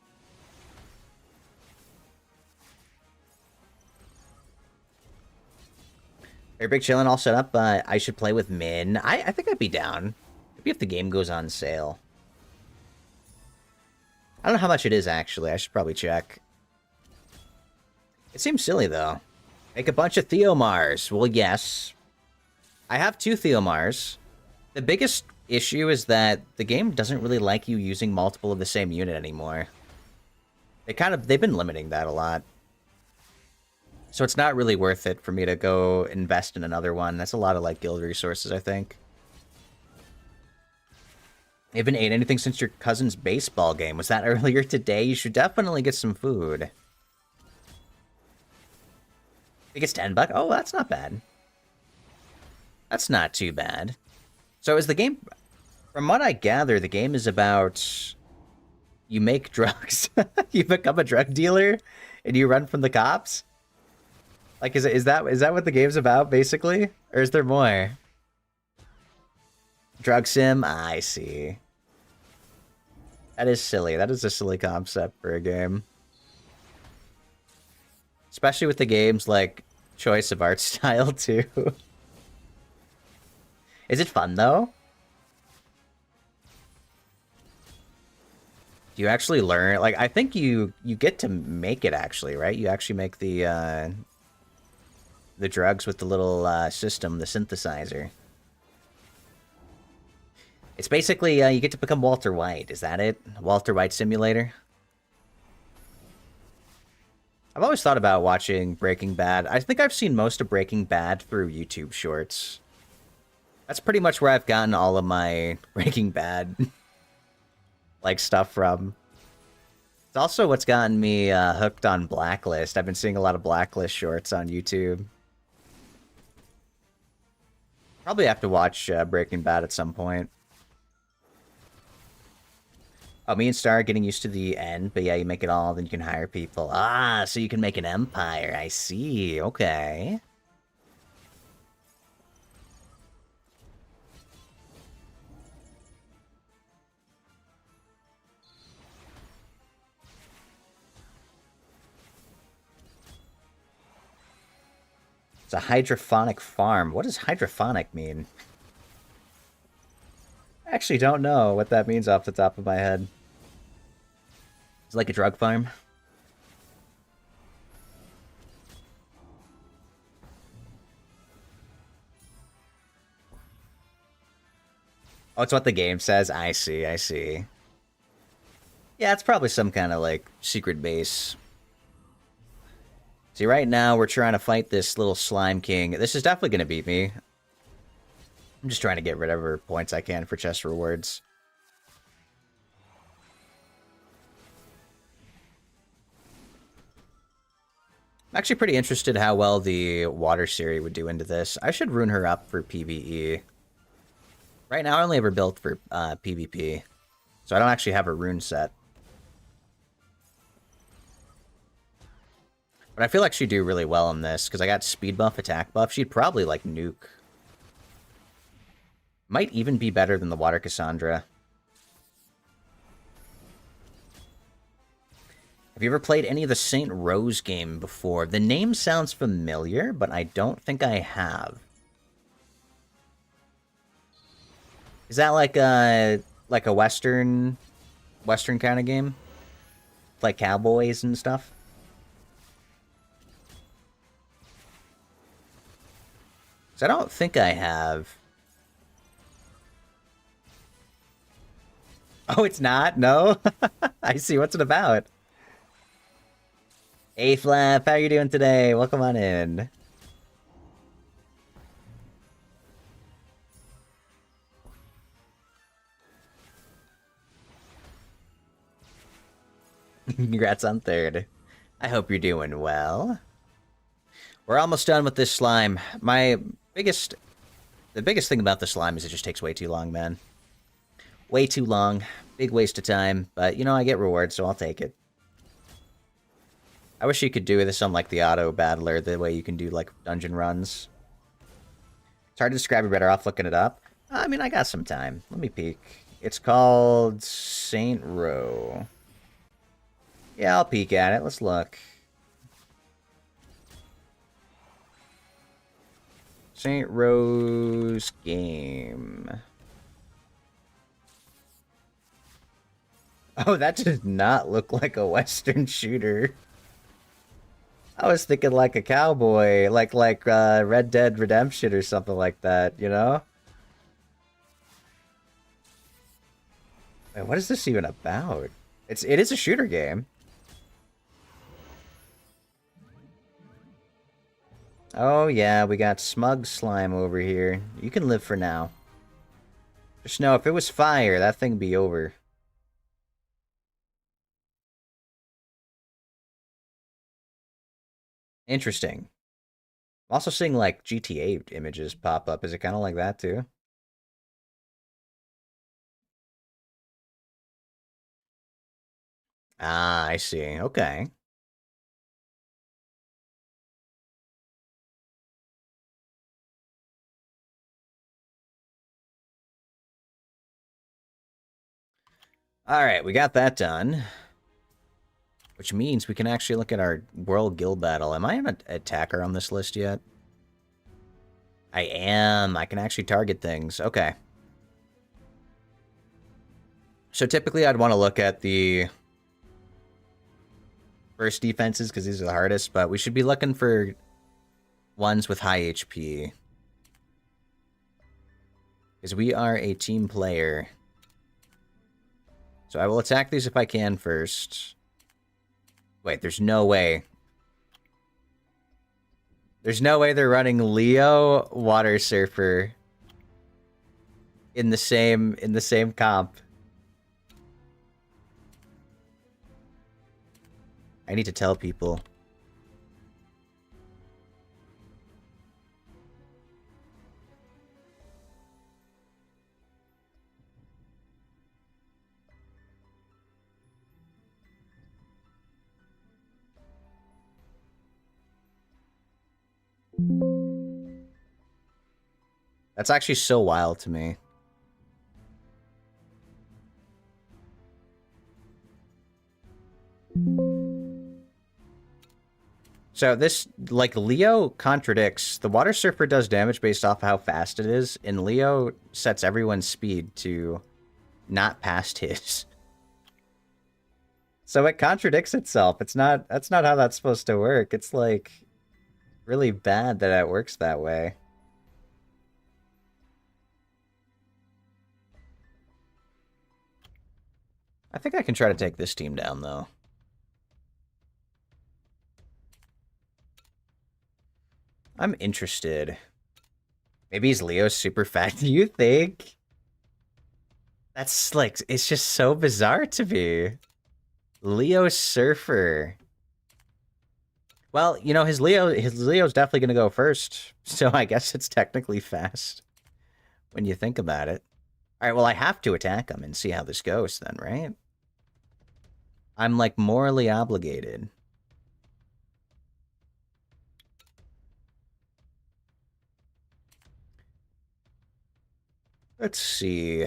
Hey, Big Chillin' all set up. I should play with Min. I think I'd be down. Maybe if the game goes on sale. I don't know how much it is, actually. I should probably check. It seems silly, though. Make a bunch of Theomars. Well, yes. I have 2 Theomars. The biggest issue is that the game doesn't really like you using multiple of the same unit anymore. They've been limiting that a lot. So it's not really worth it for me to go invest in another one. That's a lot of, like, guild resources, I think. You haven't ate anything since your cousin's baseball game. Was that earlier today? You should definitely get some food. I think it's $10. Oh, that's not bad. That's not too bad. So is the game... From what I gather, the game is about... You make drugs. You become a drug dealer, and you run from the cops? Like, is that what the game's about, basically? Or is there more? Drug sim? I see. That is silly. That is a silly concept for a game. Especially with the game's, like, choice of art style, too. Is it fun, though? Do you actually learn? Like, I think you get to make it, actually, right? You actually make the drugs with the little system, the synthesizer. It's basically, you get to become Walter White. Is that it? Walter White Simulator? I've always thought about watching Breaking Bad. I think I've seen most of Breaking Bad through YouTube Shorts. That's pretty much where I've gotten all of my Breaking Bad like stuff from. It's also what's gotten me hooked on Blacklist. I've been seeing a lot of Blacklist shorts on YouTube. Probably have to watch Breaking Bad at some point. Oh, me and Star are getting used to the end, but yeah, you make it all, then you can hire people. Ah, so you can make an empire. I see. Okay. It's a hydroponic farm. What does hydroponic mean? I actually don't know what that means off the top of my head. It's like a drug farm. Oh, it's what the game says? I see, I see. Yeah, it's probably some kind of, like, secret base. See, right now, we're trying to fight this little Slime King. This is definitely going to beat me. I'm just trying to get rid of whatever points I can for chest rewards. I'm actually pretty interested how well the Water Siri would do into this. I should rune her up for PvE. Right now, I only ever built for PvP. So I don't actually have a rune set. But I feel like she'd do really well in this, because I got speed buff, attack buff. She'd probably, like, nuke. Might even be better than the Water Cassandra. Have you ever played any of the Saint Rose game before? The name sounds familiar, but I don't think I have. Is that like a Western kind of game? Like cowboys and stuff? So I don't think I have. Oh, it's not? No? I see. What's it about? Hey, Flap, how you doing today? Welcome on in. Congrats on third. I hope you're doing well. We're almost done with this slime. The biggest thing about the slime is it just takes way too long, man. Way too long. Big waste of time. But, you know, I get rewards, so I'll take it. I wish you could do this on like the auto battler, the way you can do like dungeon runs. It's hard to describe. You're better off looking it up. I mean, I got some time. Let me peek. It's called Saint Row. Yeah, I'll peek at it. Let's look. Saint Rose game. Oh, that does not look like a Western shooter. I was thinking like a cowboy, like Red Dead Redemption or something like that, you know? Wait, what is this even about? It is a shooter game. Oh yeah, we got smug slime over here. You can live for now. Just know if it was fire, that thing'd be over. Interesting. I'm also seeing like GTA images pop up. Is it kind of like that too? Ah, I see. Okay. All right, we got that done. Which means we can actually look at our World Guild Battle. Am I an attacker on this list yet? I am. I can actually target things. Okay. So typically I'd want to look at the first defenses because these are the hardest, but we should be looking for ones with high HP. Because we are a team player. So I will attack these if I can first. Wait, there's no way. There's no way they're running Leo Water Surfer in the same comp. I need to tell people. That's actually so wild to me. So this, like, Leo contradicts. The Water Surfer does damage based off how fast it is, and Leo sets everyone's speed to not past his. So it contradicts itself. That's not how that's supposed to work. It's, like, really bad that it works that way. I think I can try to take this team down, though. I'm interested. Maybe he's Leo's super fat. Do you think? That's like, it's just so bizarre to me. Leo Surfer. Well, you know, his Leo's definitely gonna go first. So I guess it's technically fast when you think about it. Alright, well I have to attack him and see how this goes then, right? I'm like morally obligated. Let's see.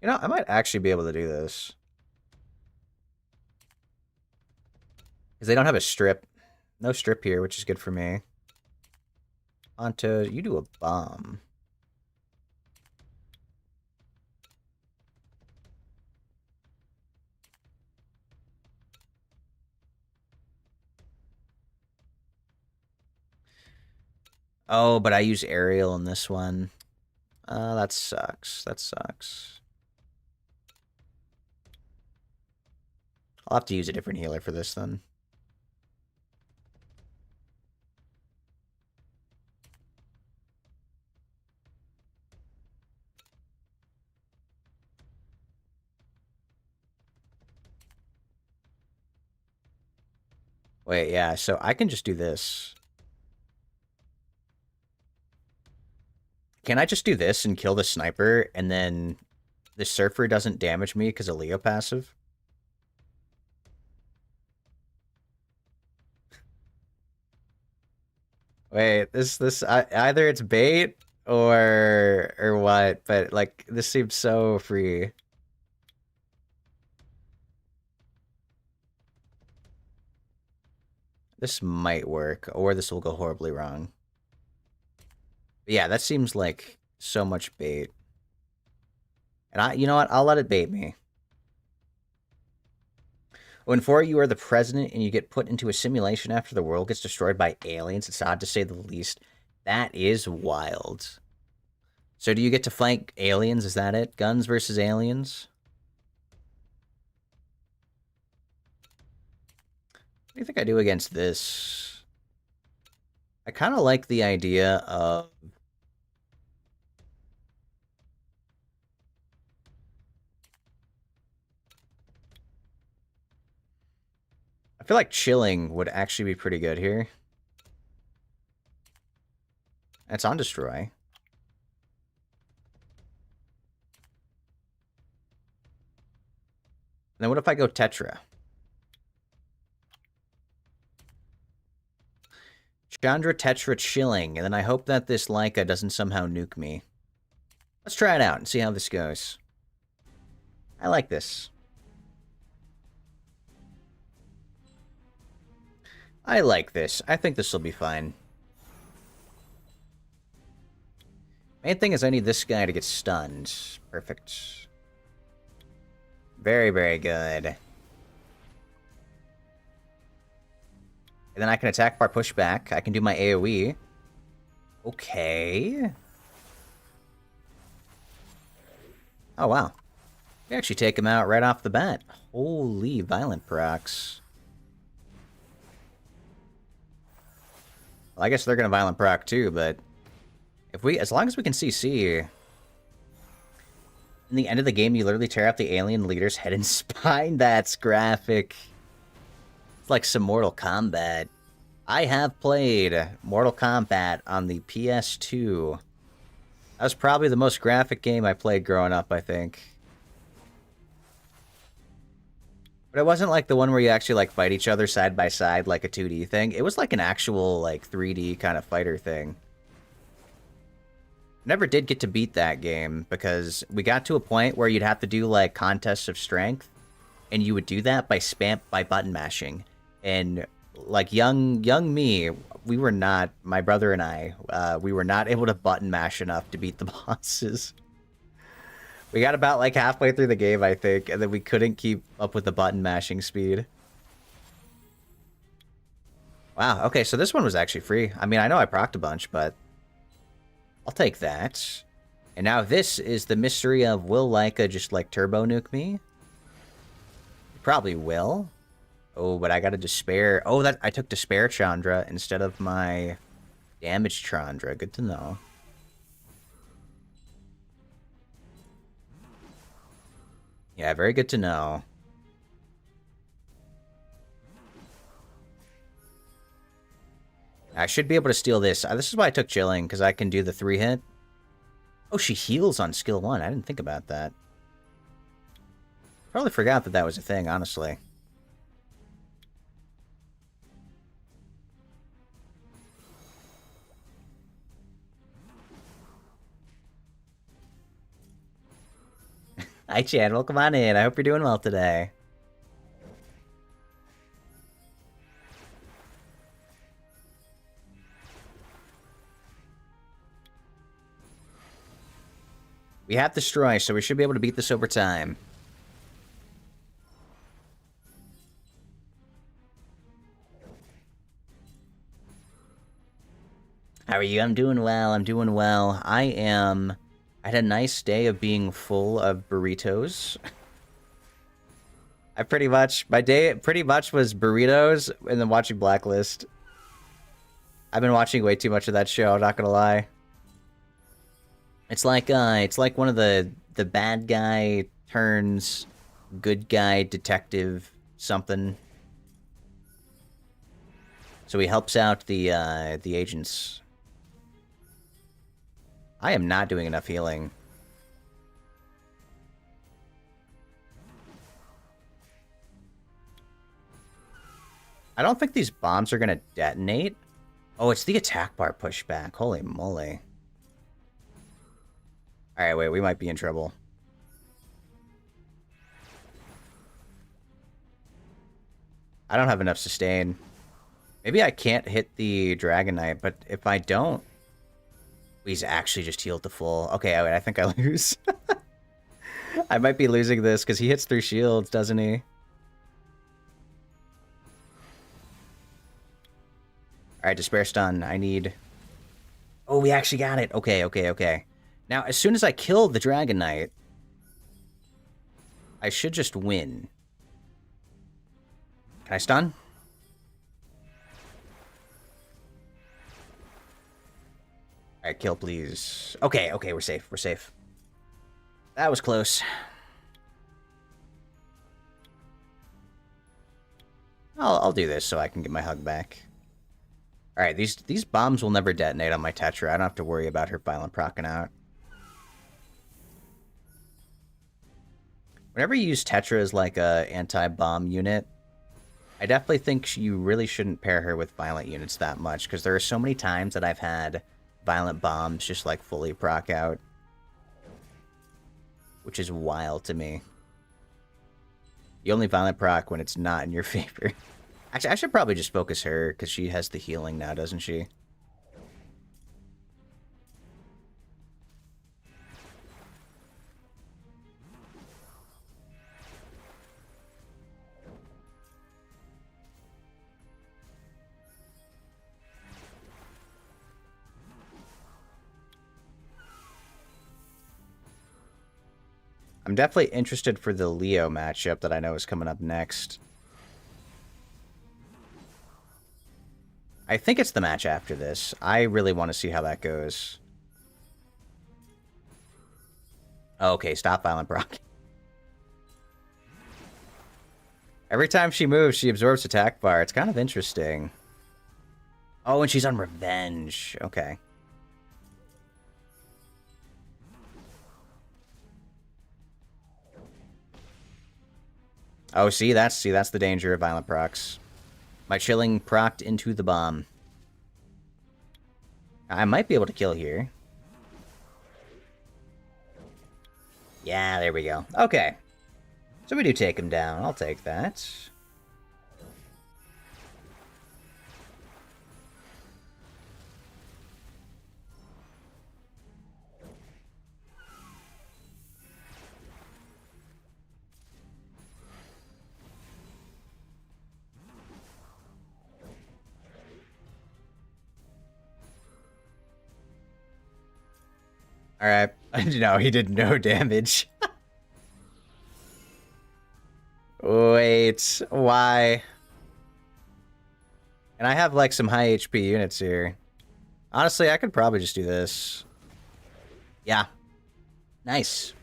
You know, I might actually be able to do this. Because they don't have a strip. No strip here, which is good for me. Onto, you do a bomb. Oh, but I use aerial in this one. That sucks. That sucks. I'll have to use a different healer for this then. Wait, yeah, so I can just do this. Can I just do this and kill the sniper, and then the surfer doesn't damage me because of Leo passive? Wait, either it's bait or what, but like this seems so free. This might work, or this will go horribly wrong. But yeah, that seems like so much bait. And you know what? I'll let it bait me. When 4 you are the president and you get put into a simulation after the world gets destroyed by aliens, it's odd to say the least. That is wild. So do you get to flank aliens? Is that it? Guns versus aliens? What do you think I do against this? I kind of like the idea of... I feel like chilling would actually be pretty good here. It's on destroy. And then what if I go Tetra? Chandra, Tetra, chilling, and then I hope that this Leica doesn't somehow nuke me. Let's try it out and see how this goes. I like this. I like this. I think this will be fine. Main thing is I need this guy to get stunned. Perfect. Very, very good. And then I can attack bar pushback. I can do my AoE. Okay. Oh, wow. We actually take him out right off the bat. Holy violent procs. Well, I guess they're gonna violent proc too, but as long as we can CC, in the end of the game, you literally tear out the alien leader's head and spine. That's graphic. It's like some Mortal Kombat. I have played Mortal Kombat on the PS2. That was probably the most graphic game I played growing up, I think. But it wasn't like the one where you actually like fight each other side by side like a 2D thing. It was like an actual like 3D kind of fighter thing. Never did get to beat that game because we got to a point where you'd have to do like contests of strength, and you would do that by button mashing. And like young me, we were not, my brother and I, we were not able to button mash enough to beat the bosses. We got about like halfway through the game, I think, and then we couldn't keep up with the button mashing speed. Wow, okay, so this one was actually free. I mean, I know I procced a bunch, but I'll take that. And now this is the mystery of, will Leica just like turbo nuke me? Probably will. Oh, but I got a despair. Oh, I took despair Chandra instead of my damage Chandra. Good to know. Yeah, very good to know. I should be able to steal this. This is why I took chilling, because I can do the 3-hit. Oh, she heals on skill 1. I didn't think about that. Probably forgot that that was a thing, honestly. Hi, Chan. Welcome on in. I hope you're doing well today. We have Destroy, so we should be able to beat this over time. How are you? I'm doing well. I'm doing well. I had a nice day of being full of burritos. My day pretty much was burritos and then watching Blacklist. I've been watching way too much of that show, I'm not gonna lie. It's like one of the bad guy turns good guy detective something. So he helps out the agents. I am not doing enough healing. I don't think these bombs are going to detonate. Oh, it's the attack bar pushback. Holy moly. Alright, wait, we might be in trouble. I don't have enough sustain. Maybe I can't hit the Dragon Knight, but if I don't... He's actually just healed to full. Okay, wait, I think I lose. I might be losing this, because he hits 3 shields, doesn't he? Alright, Despair Stun. I need... Oh, we actually got it. Okay, okay, okay. Now, as soon as I kill the Dragon Knight, I should just win. Can I stun? Alright, kill, please. Okay, okay, we're safe. We're safe. That was close. I'll do this so I can get my hug back. Alright, these bombs will never detonate on my Tetra. I don't have to worry about her violent procking out. Whenever you use Tetra as like a anti-bomb unit, I definitely think you really shouldn't pair her with violent units that much, because there are so many times that I've had violent bombs just like fully proc out. Which is wild to me. You only violent proc when it's not in your favor. Actually, I should probably just focus her, because she has the healing now, doesn't she? I'm definitely interested for the Leo matchup that I know is coming up next. I think it's the match after this. I really want to see how that goes. Okay, stop violent proc. Every time she moves, she absorbs attack bar. It's kind of interesting. Oh, and she's on revenge. Okay. Oh, see that's the danger of violent procs. My chilling procced into the bomb. I might be able to kill here. Yeah, there we go. Okay. So we do take him down. I'll take that. Alright. No, he did no damage. Wait, why? And I have like some high HP units here. Honestly, I could probably just do this. Yeah. Nice.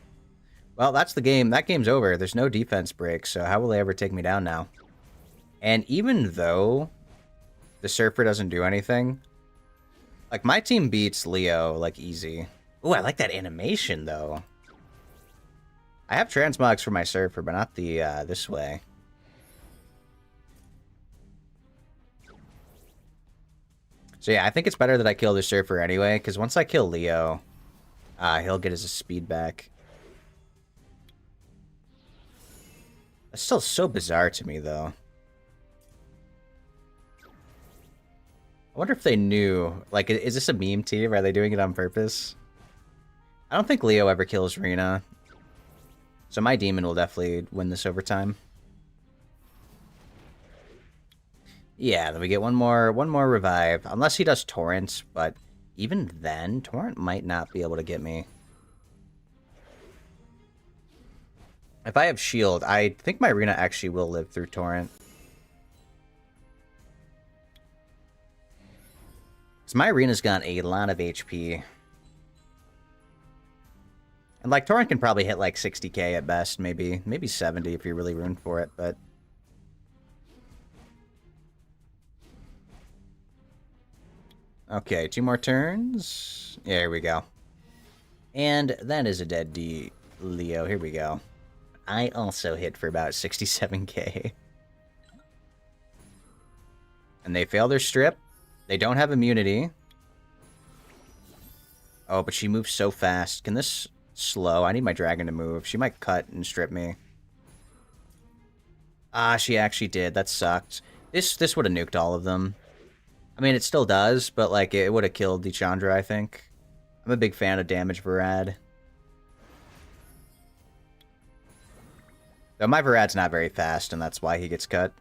Well, that's the game. That game's over. There's no defense break, so how will they ever take me down now? And even though the Surfer doesn't do anything, like my team beats Leo, like easy. Ooh, I like that animation though. I have transmogs for my Surfer, but not the this way. So yeah, I think it's better that I kill the Surfer anyway, because once I kill Leo, he'll get his speed back. That's still so bizarre to me, though. I wonder if they knew. Like, is this a meme team? Are they doing it on purpose? I don't think Leo ever kills Rina. So my demon will definitely win this over time. Yeah, then we get one more revive. Unless he does Torrent, but even then, Torrent might not be able to get me. If I have shield, I think my Rina actually will live through Torrent. Because my Rina's got a lot of HP. And like Torrent can probably hit like 60k at best, maybe 70 if you're really ruined for it, but Okay, 2 more turns. Yeah, here we go. And that is a dead D Leo. Here we go. I also hit for about 67k. And they fail their strip. They don't have immunity. Oh, but she moves so fast. Can this slow? I need my dragon to move. She might cut and strip me. Ah, she actually did. That sucked. This would have nuked all of them. I mean, it still does, but like it would have killed Dechandra, I think. I'm a big fan of damage Varad. Though my Varad's not very fast, and that's why he gets cut.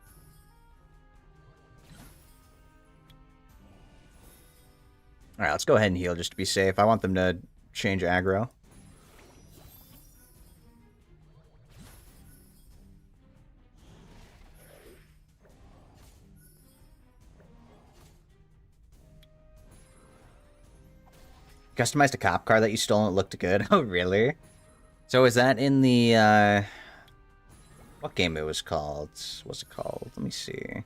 Alright, let's go ahead and heal just to be safe. I want them to change aggro. Customized a cop car that you stole and it looked good. Oh, really? So is that in the, what game it was called? What's it called? Let me see.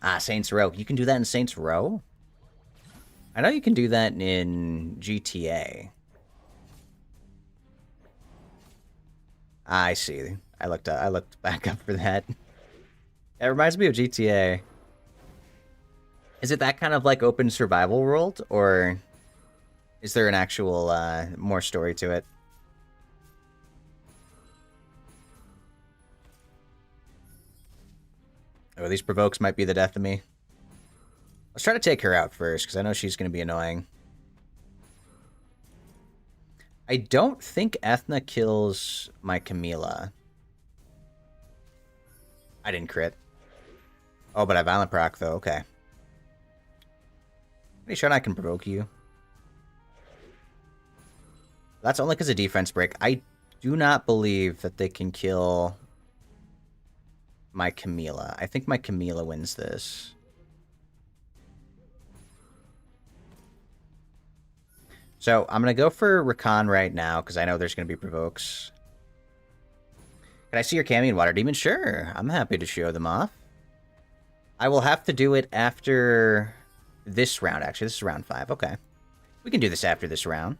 Ah, Saints Row. You can do that in Saints Row? I know you can do that in GTA. Ah, I see. I looked back up for that. It reminds me of GTA. Is it that kind of like open survival world, or is there an actual more story to it? Oh, these provokes might be the death of me. Let's try to take her out first, because I know she's going to be annoying. I don't think Ethna kills my Camilla. I didn't crit. Oh, but I violent proc, though. Okay. Pretty sure I can provoke you. That's only because of defense break. I do not believe that they can kill my Camilla. I think my Camilla wins this. So I'm going to go for Rakan right now, because I know there's going to be provokes. Can I see your Cami and Water Demon? Sure. I'm happy to show them off. I will have to do it after this round, actually. This is round 5. Okay. We can do this after this round.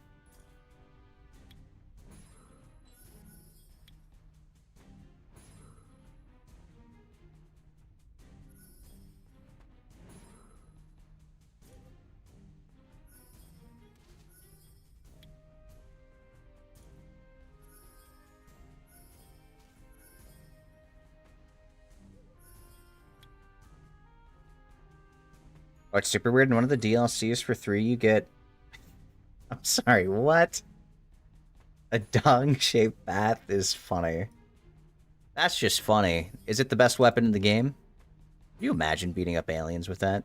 Oh, it's super weird. In one of the DLCs for 3, you get... I'm sorry, what? A dong-shaped bath is funny. That's just funny. Is it the best weapon in the game? Can you imagine beating up aliens with that?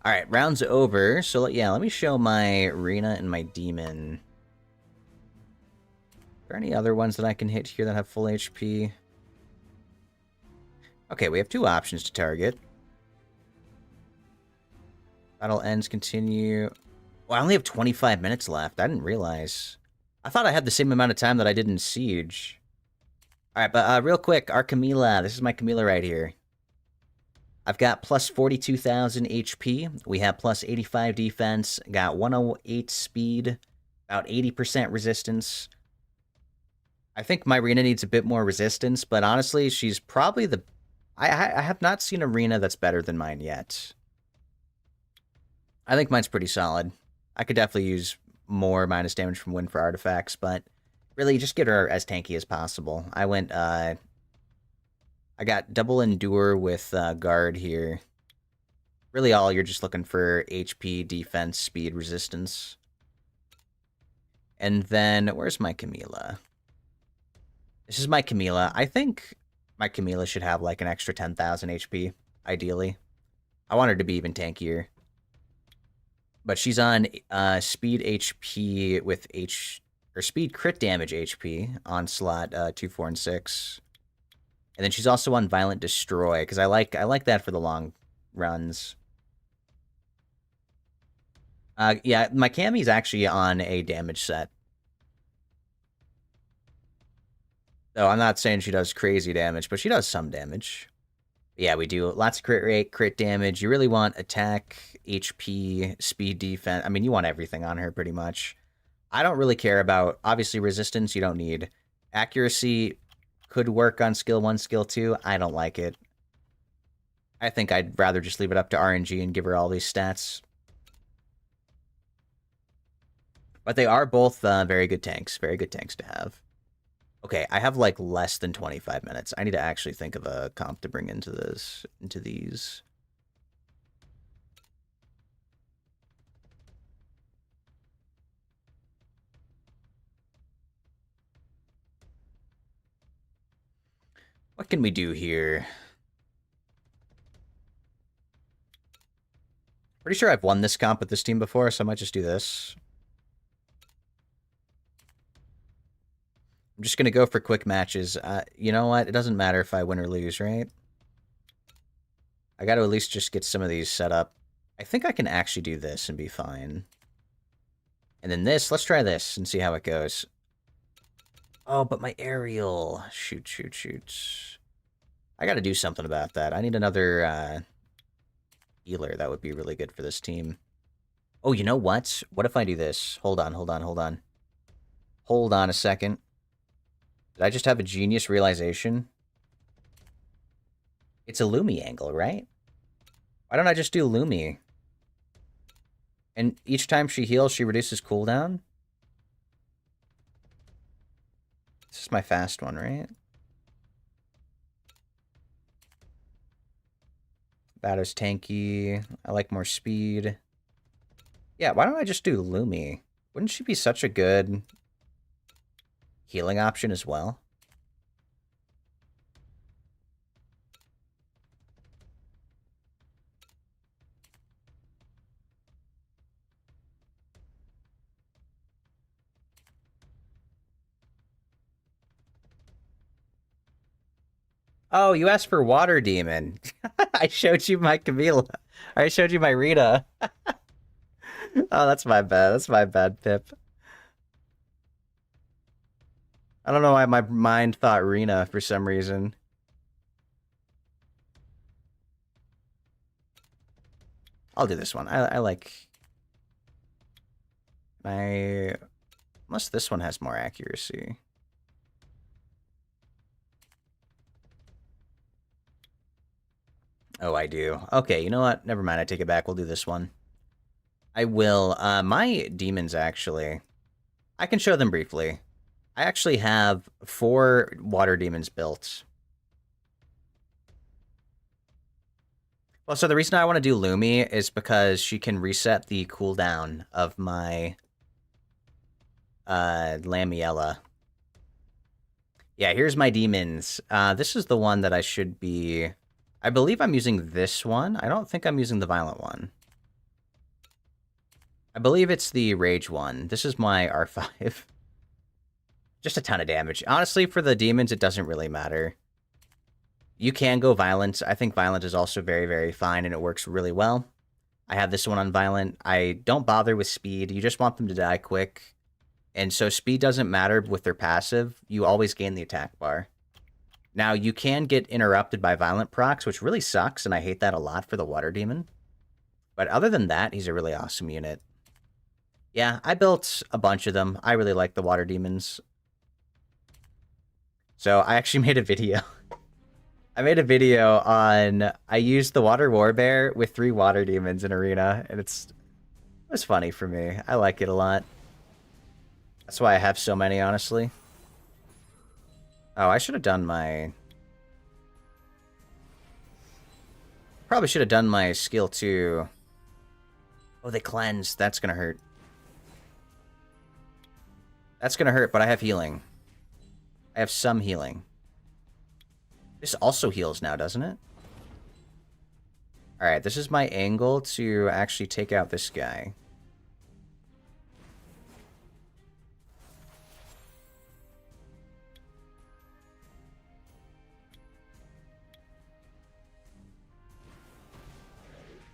Alright, round's over. So, yeah, let me show my Rena and my Demon. Are there any other ones that I can hit here that have full HP? Okay, we have 2 options to target. Battle ends, continue. Well, I only have 25 minutes left. I didn't realize. I thought I had the same amount of time that I did in Siege. Alright, but real quick, our Camilla. This is my Camilla right here. I've got plus 42,000 HP. We have plus 85 defense. Got 108 speed. About 80% resistance. I think my Rena needs a bit more resistance, but honestly, she's probably the... I have not seen a Rena that's better than mine yet. I think mine's pretty solid. I could definitely use more minus damage from Wind for artifacts, but really just get her as tanky as possible. I went, I got double endure with guard here. Really all you're just looking for HP, defense, speed, resistance. And then, where's my Camilla? This is my Camilla. I think my Camilla should have like an extra 10,000 HP, ideally. I want her to be even tankier. But she's on speed HP with speed crit damage HP on slot 2, 4, and 6. And then she's also on Violent Destroy, because I like that for the long runs. Yeah, my Cammy's actually on a damage set. So I'm not saying she does crazy damage, but she does some damage. Yeah, we do lots of crit rate, crit damage. You really want attack, HP, speed, defense. I mean, you want everything on her pretty much. I don't really care about, obviously, resistance you don't need. Accuracy could work on skill 1, skill 2. I don't like it. I think I'd rather just leave it up to RNG and give her all these stats. But they are both very good tanks. Very good tanks to have. Okay, I have like less than 25 minutes. I need to actually think of a comp to bring into these. What can we do here? Pretty sure I've won this comp with this team before, so I might just do this. I'm just going to go for quick matches. You know what? It doesn't matter if I win or lose, right? I got to at least just get some of these set up. I think I can actually do this and be fine. And then this, let's try this and see how it goes. Oh, but my aerial. Shoot. I got to do something about that. I need another healer. That would be really good for this team. Oh, you know what? What if I do this? Hold on. Hold on a second. Did I just have a genius realization? It's a Lumi angle, right? Why don't I just do Lumi? And each time she heals, she reduces cooldown? This is my fast one, right? Batter's tanky. I like more speed. Yeah, why don't I just do Lumi? Wouldn't she be such a good healing option as well? Oh, you asked for Water Demon. I showed you my Camila. I showed you my Rita. Oh, that's my bad. That's my bad, Pip. I don't know why my mind thought Rena for some reason. I'll do this one. I like... Unless this one has more accuracy. Oh, I do. Okay, you know what? Never mind. I take it back. We'll do this one. I will. My demons, actually. I can show them briefly. I actually have 4 water demons built. Well, so the reason I want to do Lumi is because she can reset the cooldown of my Lamiella. Yeah, here's my demons. This is the one that I should be... I believe I'm using this one. I don't think I'm using the violent one. I believe it's the rage one. This is my R5. Just a ton of damage. Honestly, for the demons, it doesn't really matter. You can go violent. I think violent is also very, very fine, and it works really well. I have this one on violent. I don't bother with speed. You just want them to die quick. And so speed doesn't matter with their passive. You always gain the attack bar. Now, you can get interrupted by violent procs, which really sucks, and I hate that a lot for the water demon. But other than that, he's a really awesome unit. Yeah, I built a bunch of them. I really like the water demons. So I actually made a video. I made a video on... I used the water warbear with 3 water demons in arena, and it was funny for me. I like it a lot. That's why I have so many, honestly. Oh, I should have done my... Probably should have done my skill too. Oh, they cleanse. That's gonna hurt. That's gonna hurt, but I have healing. I have some healing. This also heals now, doesn't it? Alright, this is my angle to actually take out this guy.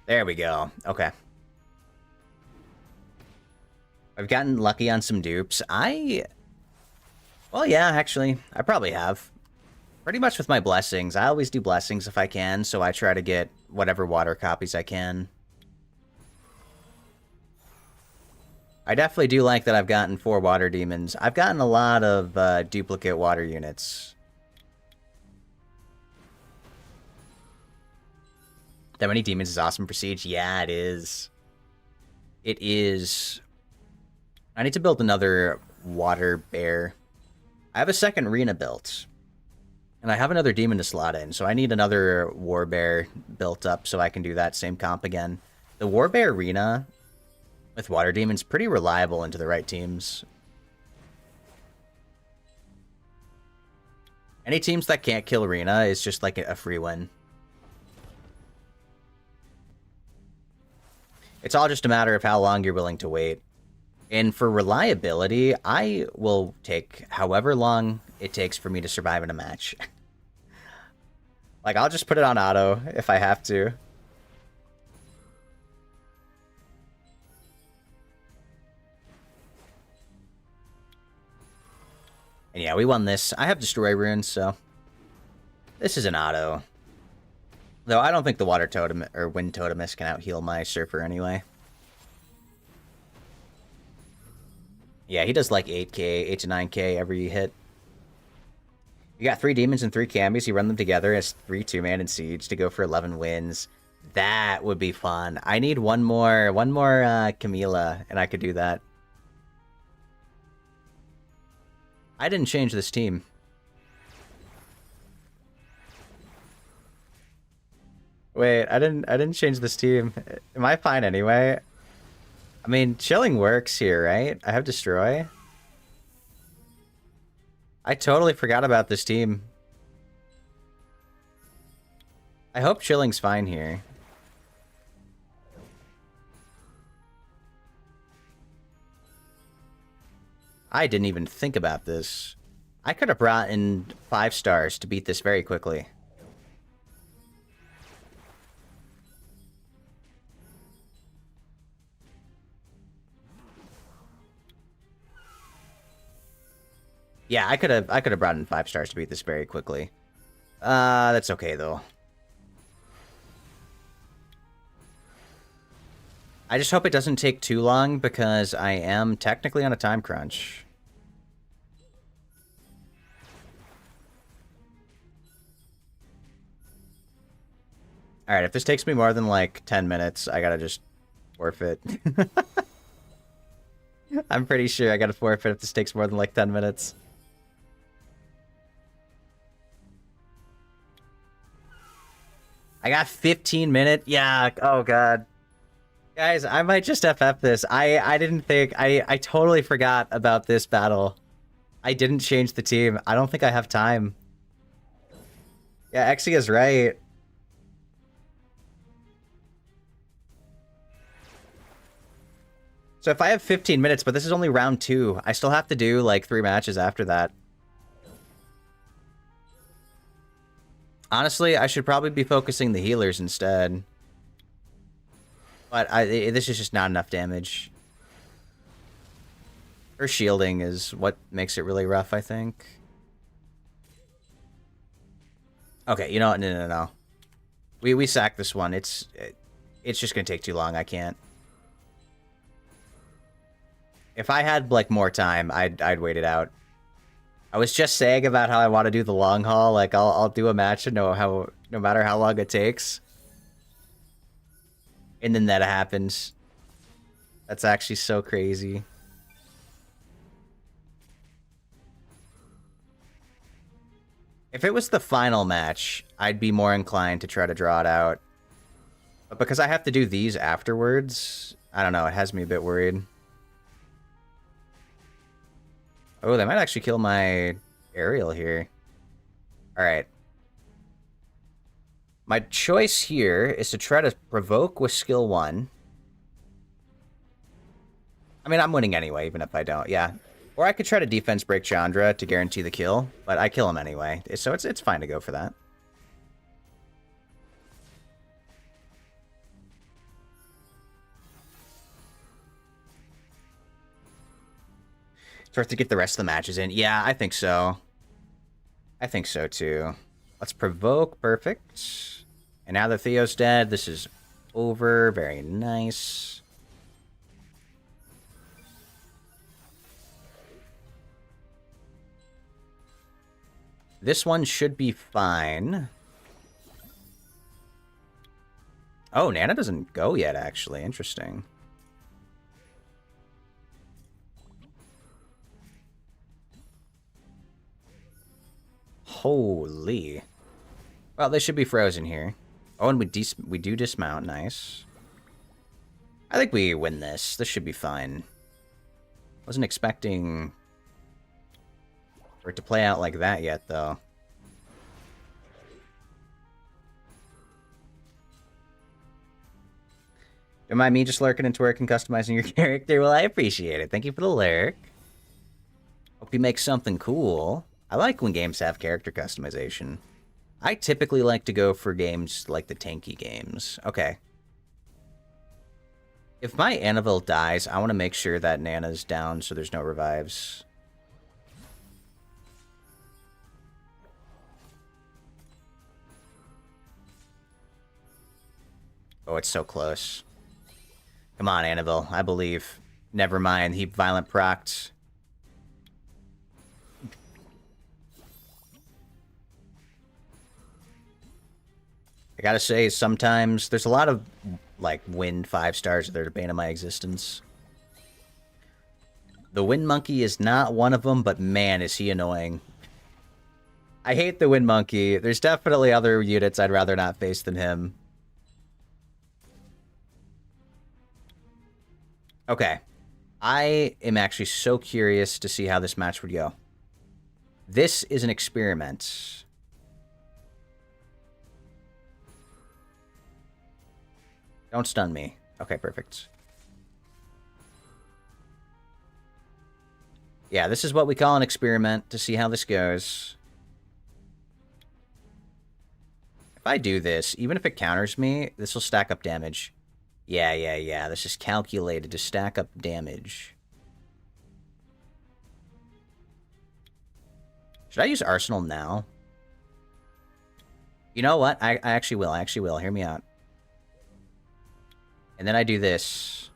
There we go. Okay. I've gotten lucky on some dupes. Well, yeah, actually, I probably have. Pretty much with my blessings. I always do blessings if I can, so I try to get whatever water copies I can. I definitely do like that I've gotten 4 water demons. I've gotten a lot of duplicate water units. That many demons is awesome for Siege? Yeah, it is. It is. I need to build another water bear. I have a second Rena built. And I have another demon to slot in, so I need another war bear built up so I can do that same comp again. The war bear Rena with water demons pretty reliable into the right teams. Any teams that can't kill Rena is just like a free win. It's all just a matter of how long you're willing to wait. And for reliability, I will take however long it takes for me to survive in a match. Like, I'll just put it on auto if I have to. And yeah, we won this. I have Destroy Runes, so this is an auto. Though I don't think the Water Totem or Wind Totemist can out-heal my Surfer anyway. Yeah, he does like 8k, 8 to 9k every hit. You got 3 demons and 3 Cambies. You run them together as 3 2-man in Siege to go for 11 wins. That would be fun. I need one more Camila, and I could do that. I didn't change this team. Wait, I didn't change this team. Am I fine anyway? I mean, chilling works here, right? I have Destroy. I totally forgot about this team. I hope chilling's fine here. I didn't even think about this. I could have brought in 5 stars to beat this very quickly. Yeah, I could have brought in 5 stars to beat this very quickly. That's okay though. I just hope it doesn't take too long because I am technically on a time crunch. Alright, if this takes me more than like 10 minutes, I gotta just forfeit. I'm pretty sure I gotta forfeit if this takes more than like 10 minutes. I got 15 minutes. Yeah, oh god. Guys, I might just FF this. I didn't think... I totally forgot about this battle. I didn't change the team. I don't think I have time. Yeah, Exi is right. So if I have 15 minutes, but this is only round 2, I still have to do like 3 matches after that. Honestly, I should probably be focusing the healers instead. But this is just not enough damage. Her shielding is what makes it really rough, I think. Okay, you know what? No. We sack this one. It's just gonna take too long. I can't. If I had like more time, I'd wait it out. I was just saying about how I want to do the long haul. Like I'll do a match and no matter how long it takes. And then that happens. That's actually so crazy. If it was the final match, I'd be more inclined to try to draw it out. But because I have to do these afterwards, I don't know, it has me a bit worried. Oh, they might actually kill my aerial here. Alright. My choice here is to try to provoke with skill 1. I mean, I'm winning anyway, even if I don't, yeah. Or I could try to defense break Chandra to guarantee the kill, but I kill him anyway, so it's fine to go for that. So I have to get the rest of the matches in. Yeah, I think so. I think so, too. Let's provoke. Perfect. And now that Theo's dead, this is over. Very nice. This one should be fine. Oh, Nana doesn't go yet, actually. Interesting. Holy. Well, they should be frozen here. Oh, and we do dismount. Nice. I think we win this. This should be fine. Wasn't expecting for it to play out like that yet, though. Don't mind me just lurking and twerking, customizing your character. Well, I appreciate it. Thank you for the lurk. Hope you make something cool. I like when games have character customization. I typically like to go for games like the tanky games. Okay. If my Annabelle dies, I want to make sure that Nana's down so there's no revives. Oh, it's so close. Come on, Annabelle. I believe. Never mind. He violent procced. I gotta say, sometimes there's a lot of, like, wind 5 stars that are the bane of my existence. The Wind Monkey is not one of them, but man, is he annoying. I hate the Wind Monkey. There's definitely other units I'd rather not face than him. Okay. I am actually so curious to see how this match would go. This is an experiment. Don't stun me. Okay, perfect. Yeah, this is what we call an experiment to see how this goes. If I do this, even if it counters me, this will stack up damage. Yeah. This is calculated to stack up damage. Should I use Arsenal now? You know what? I actually will. I actually will. Hear me out. And then I do this.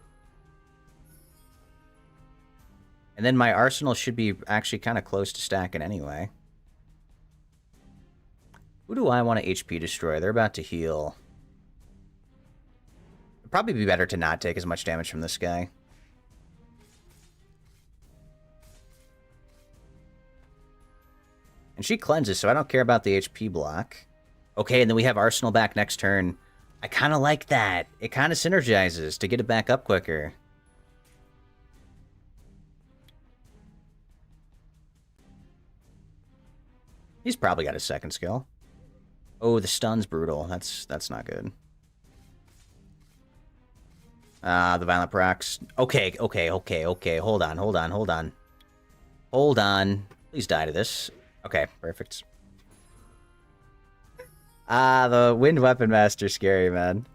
And then my Arsenal should be actually kind of close to stacking anyway. Who do I want to HP destroy? They're about to heal. It'd probably be better to not take as much damage from this guy. And she cleanses, so I don't care about the HP block. Okay, and then we have Arsenal back next turn. I kind of like that. It kind of synergizes to get it back up quicker. He's probably got his second skill. Oh, the stun's brutal. That's not good. The violent procs. Okay. Hold on. Hold on. Please die to this. Okay, perfect. The Wind Weapon Master's scary, man.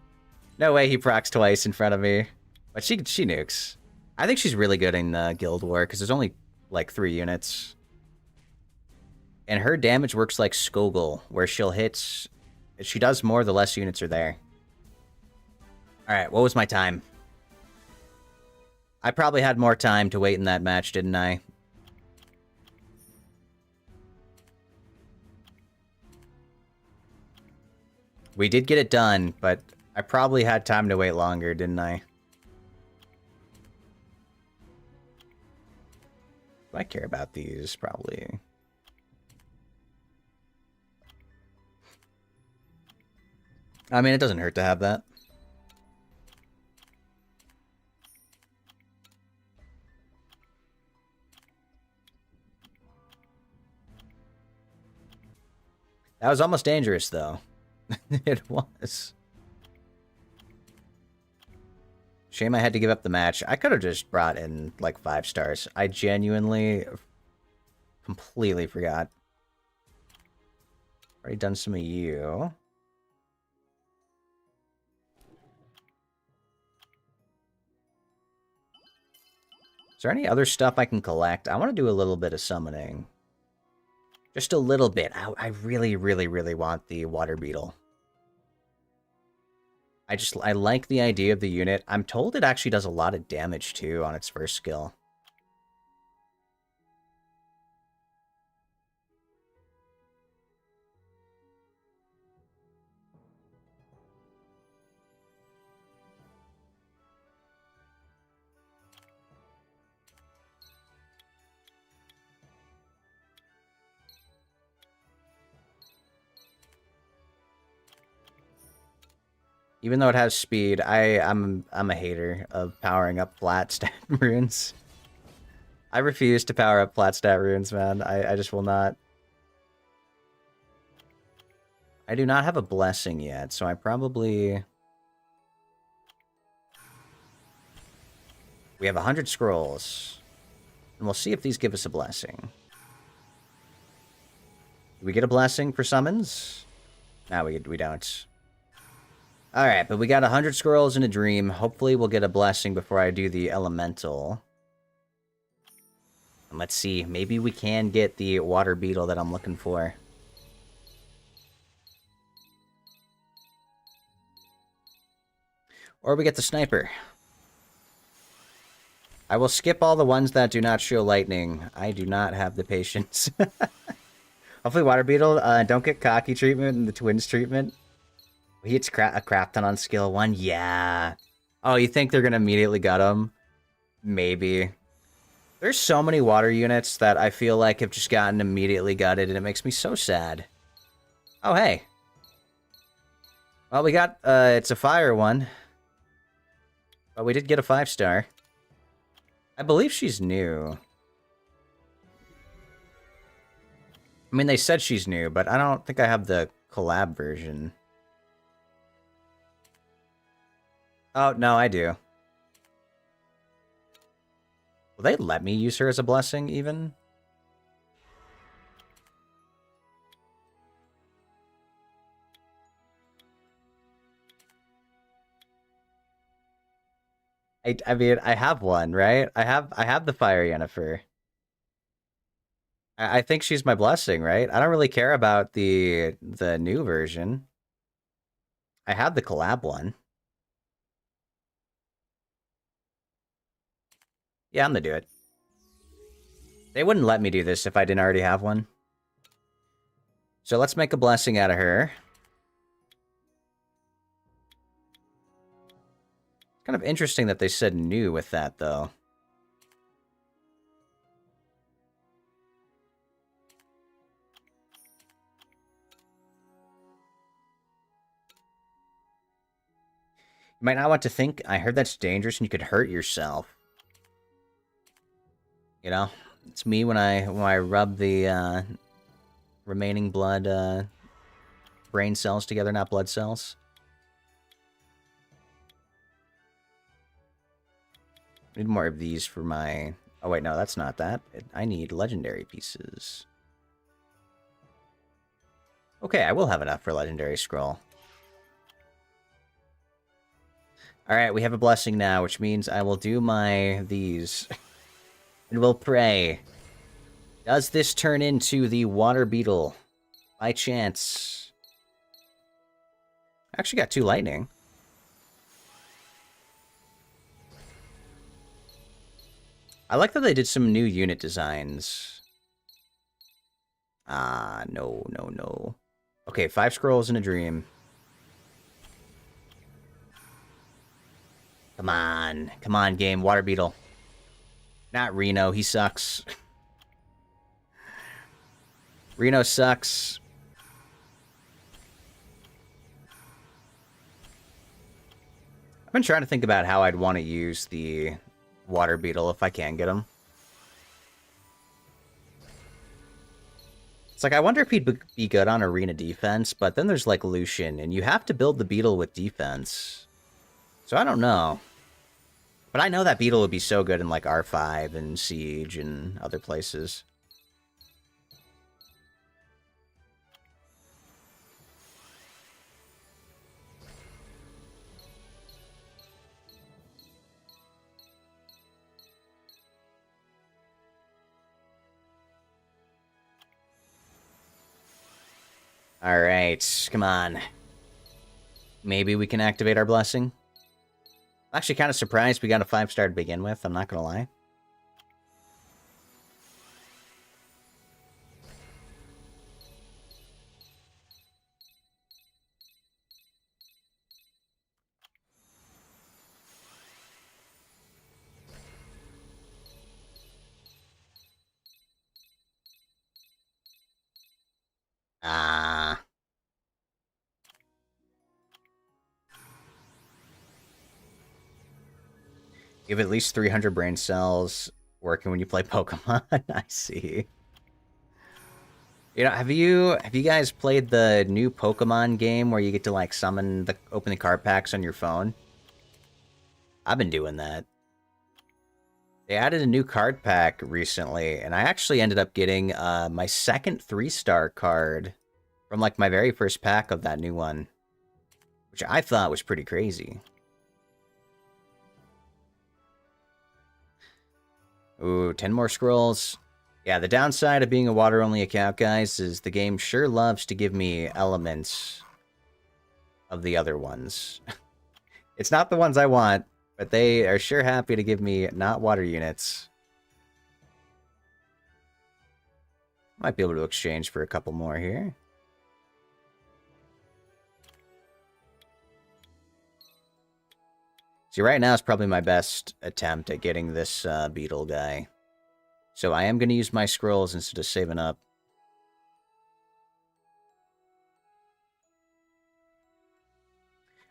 No way he procs twice in front of me. But she nukes. I think she's really good in Guild War, because there's only, like, 3 units. And her damage works like Skogul, where she'll hit... She does more the less units are there. Alright, what was my time? I probably had more time to wait in that match, didn't I? We did get it done, but I probably had time to wait longer, didn't I? Do I care about these? Probably. I mean, it doesn't hurt to have that. That was almost dangerous, though. It was. Shame I had to give up the match. I could have just brought in, like, 5 stars. I genuinely completely forgot. Already done some of you. there any other stuff I can collect? I want to do a little bit of summoning. Just a little bit. I really, really, really want the water beetle. I like the idea of the unit. I'm told it actually does a lot of damage, too, on its first skill. Even though it has speed, I'm a hater of powering up flat stat runes. I refuse to power up flat stat runes, man. I just will not. I do not have a blessing yet, so I probably... We have 100 scrolls. And we'll see if these give us a blessing. Do we get a blessing for summons? No, we don't. Alright, but we got 100 scrolls in a dream. Hopefully we'll get a blessing before I do the elemental. And let's see, maybe we can get the water beetle that I'm looking for. Or we get the sniper. I will skip all the ones that do not show lightning. I do not have the patience. Hopefully water beetle, don't get cocky treatment and the twins treatment. He hits a Crafton on skill 1? Yeah. Oh, you think they're going to immediately gut him? Maybe. There's so many water units that I feel like have just gotten immediately gutted, and it makes me so sad. Oh, hey. Well, we got, it's a fire one. But we did get a 5-star. I believe she's new. I mean, they said she's new, but I don't think I have the collab version. Oh, no, I do. Will they let me use her as a blessing, even? I mean, I have one, right? I have the Fire Yennefer. I think she's my blessing, right? I don't really care about the new version. I have the collab one. Yeah, I'm gonna do it. They wouldn't let me do this if I didn't already have one. So let's make a blessing out of her. It's kind of interesting that they said new with that, though. You might not want to think, I heard that's dangerous and you could hurt yourself. You know? It's me when I rub the remaining blood brain cells together, not blood cells. I need more of these for my... Oh wait, no, that's not that. I need legendary pieces. Okay, I will have enough for legendary scroll. Alright, we have a blessing now, which means I will do these. And we'll pray. Does this turn into the water beetle? By chance. I actually got 2 lightning. I like that they did some new unit designs. Ah, no, no, no. Okay, 5 scrolls in a dream. Come on. Come on, game. Water beetle. Not Reno. He sucks. Reno sucks. I've been trying to think about how I'd want to use the water beetle if I can get him. It's like, I wonder if he'd be good on arena defense, but then there's like Lucian, and you have to build the beetle with defense. So I don't know. But I know that beetle would be so good in like R5 and Siege and other places. Alright, come on. Maybe we can activate our blessing. I'm actually kind of surprised we got a 5-star to begin with, I'm not gonna lie. Ah. You have at least 300 brain cells working when you play Pokemon. I see. You know, have you guys played the new Pokemon game where you get to like open the card packs on your phone? I've been doing that. They added a new card pack recently, and I actually ended up getting my second 3-star card from like my very first pack of that new one, which I thought was pretty crazy. Ooh, 10 more scrolls. Yeah, the downside of being a water-only account, guys, is the game sure loves to give me elements of the other ones. It's not the ones I want, but they are sure happy to give me not water units. Might be able to exchange for a couple more here. See, right now is probably my best attempt at getting this beetle guy. So I am going to use my scrolls instead of saving up.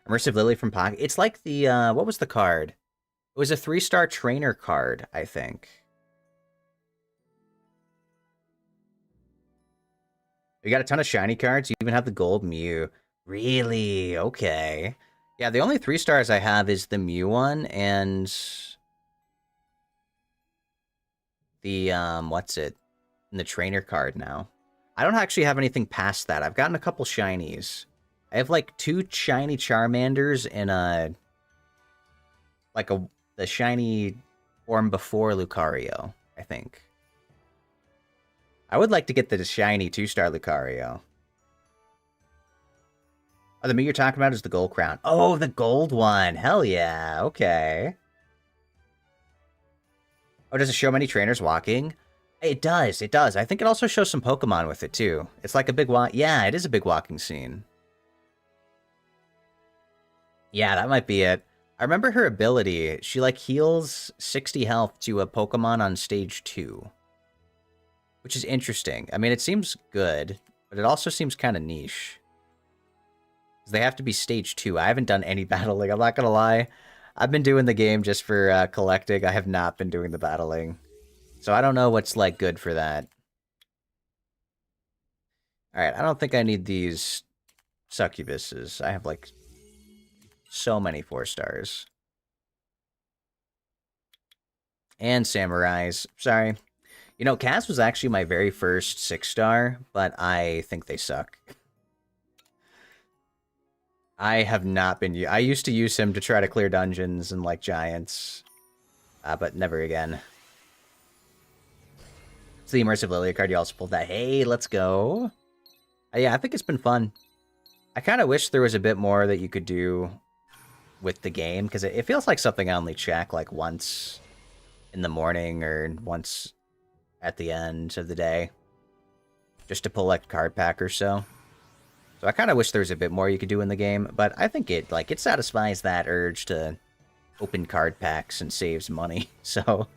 Immersive Lily from Pocket. It's like the, what was the card? It was a 3-star trainer card, I think. We got a ton of shiny cards. You even have the gold Mew. Really? Okay. Yeah, the only 3-stars I have is the Mew one and the, what's it? And the trainer card now. I don't actually have anything past that. I've gotten a couple shinies. I have like 2 shiny Charmanders and the shiny form before Lucario, I think. I would like to get the shiny 2-star Lucario. Oh, the Mew you're talking about is the Gold Crown. Oh, the gold one. Hell yeah. Okay. Oh, does it show many trainers walking? It does. It does. I think it also shows some Pokemon with it, too. It's like a big walk. Yeah, it is a big walking scene. Yeah, that might be it. I remember her ability. She, like, heals 60 health to a Pokemon on stage 2. Which is interesting. I mean, it seems good, but it also seems kind of niche. They have to be stage 2. I haven't done any battling, I'm not gonna lie. I've been doing the game just for collecting. I have not been doing the battling. So I don't know what's, like, good for that. Alright, I don't think I need these succubuses. I have, like, so many 4-stars. And samurais. Sorry. You know, Kaz was actually my very first 6-star, but I think they suck. I have not been... I used to use him to try to clear dungeons and, like, giants. But never again. It's the Immersive Lily card. You also pulled that. Hey, let's go. Yeah, I think it's been fun. I kind of wish there was a bit more that you could do with the game, because it feels like something I only check, like, once in the morning or once at the end of the day. Just to pull, like, a card pack or so. So I kind of wish there was a bit more you could do in the game, but I think it satisfies that urge to open card packs and saves money, so...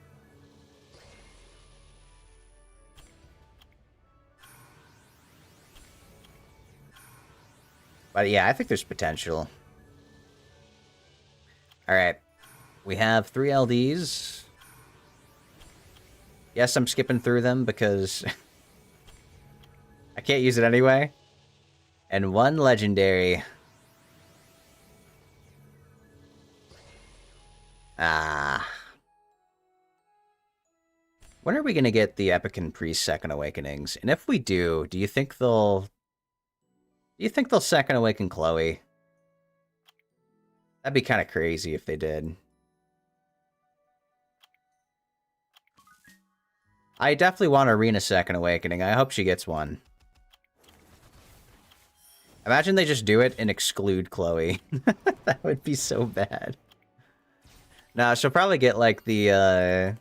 But yeah, I think there's potential. Alright. We have 3 LDs. Yes, I'm skipping through them because... I can't use it anyway. And 1 legendary. Ah. When are we going to get the Epic and Priest Second Awakenings? And if we do you think they'll... Second Awaken Chloe? That'd be kind of crazy if they did. I definitely want Arena Second Awakening. I hope she gets one. Imagine they just do it and exclude Chloe. That would be so bad. No, she'll probably get like the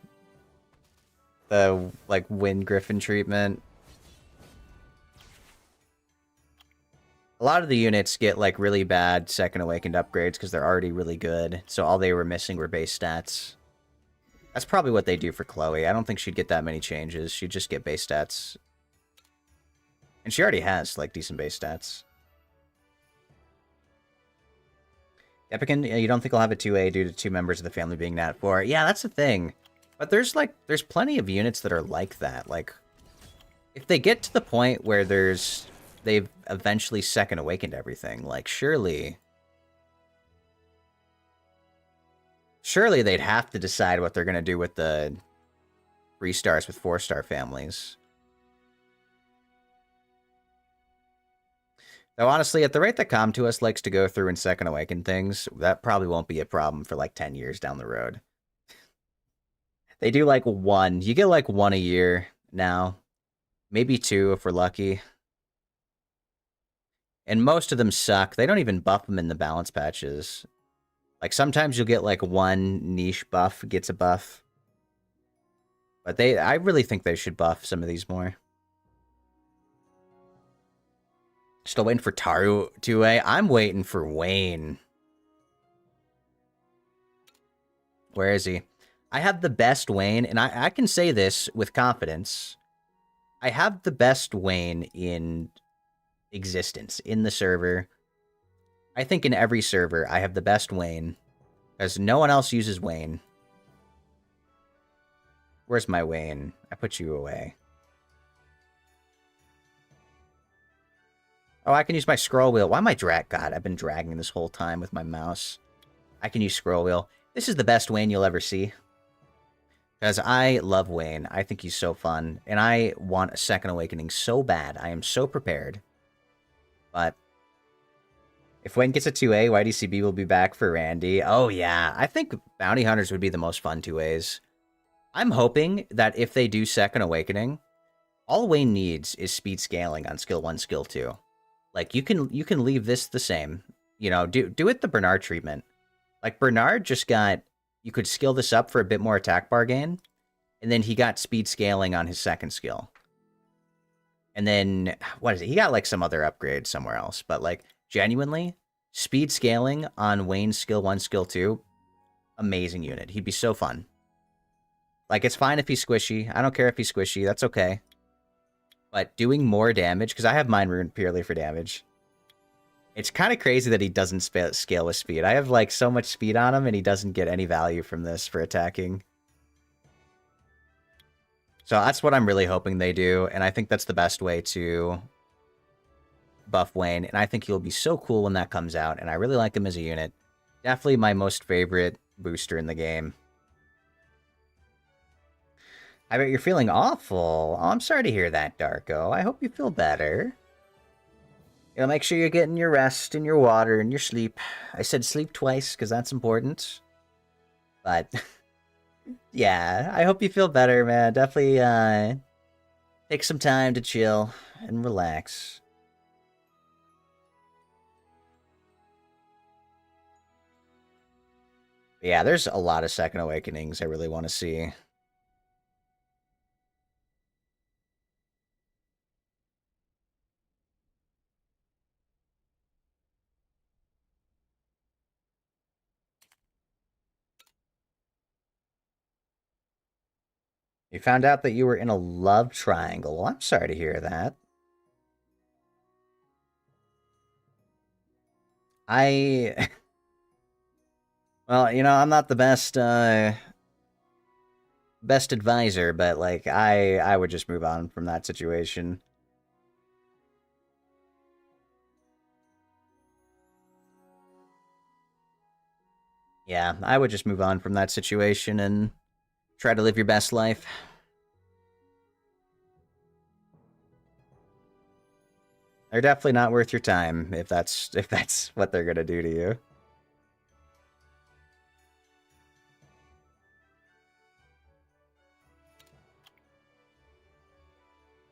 like Wind Griffin treatment. A lot of the units get like really bad Second Awakened upgrades because they're already really good. So all they were missing were base stats. That's probably what they do for Chloe. I don't think she'd get that many changes. She'd just get base stats. And she already has like decent base stats. Epican, you don't think I'll have a 2A due to 2 members of the family being Nat 4? Yeah, that's the thing. But there's plenty of units that are like that. Like, if they get to the point where they've eventually Second Awakened everything, like, surely they'd have to decide what they're going to do with the 3 stars with 4-star families. Though honestly, at the rate that Com2uS likes to go through and Second Awaken things, that probably won't be a problem for like 10 years down the road. They do like 1. You get like 1 a year now. Maybe 2 if we're lucky. And most of them suck. They don't even buff them in the balance patches. Like sometimes you'll get like 1 niche buff gets a buff. But I really think they should buff some of these more. Still waiting for Taru 2A. I'm waiting for Wayne. Where is he? I have the best Wayne, and I can say this with confidence. I have the best Wayne in existence, in the server. I think in every server, I have the best Wayne, because no one else uses Wayne. Where's my Wayne? I put you away. Oh, I can use my scroll wheel. Why am I God, I've been dragging this whole time with my mouse. I can use scroll wheel. This is the best Wayne you'll ever see. Because I love Wayne. I think he's so fun. And I want a Second Awakening so bad. I am so prepared. But if Wayne gets a 2A, YDCB will be back for Randy. Oh, yeah. I think Bounty Hunters would be the most fun 2As. I'm hoping that if they do Second Awakening, all Wayne needs is speed scaling on skill 1, skill 2. Like, you can leave this the same. You know, do it the Bernard treatment. Like, Bernard just got... You could skill this up for a bit more attack bar gain. And then he got speed scaling on his second skill. And then, what is it? He got, like, some other upgrade somewhere else. But, like, genuinely, speed scaling on Wayne's skill 1, skill 2, amazing unit. He'd be so fun. Like, it's fine if he's squishy. I don't care if he's squishy. That's okay. But doing more damage, because I have mine ruined purely for damage. It's kind of crazy that he doesn't scale with speed. I have like so much speed on him and he doesn't get any value from this for attacking. So that's what I'm really hoping they do. And I think that's the best way to buff Wayne. And I think he'll be so cool when that comes out. And I really like him as a unit. Definitely my most favorite booster in the game. I bet you're feeling awful. Oh, I'm sorry to hear that, Darko. I hope you feel better. You know, make sure you're getting your rest and your water and your sleep. I said sleep twice because that's important. But, yeah, I hope you feel better, man. Definitely take some time to chill and relax. But yeah, there's a lot of Second Awakenings I really want to see. You found out that you were in a love triangle. Well, I'm sorry to hear that. Well, you know, I'm not the best advisor, but like I would just move on from that situation. Yeah, I would just move on from that situation and try to live your best life. They're definitely not worth your time if that's what they're gonna do to you.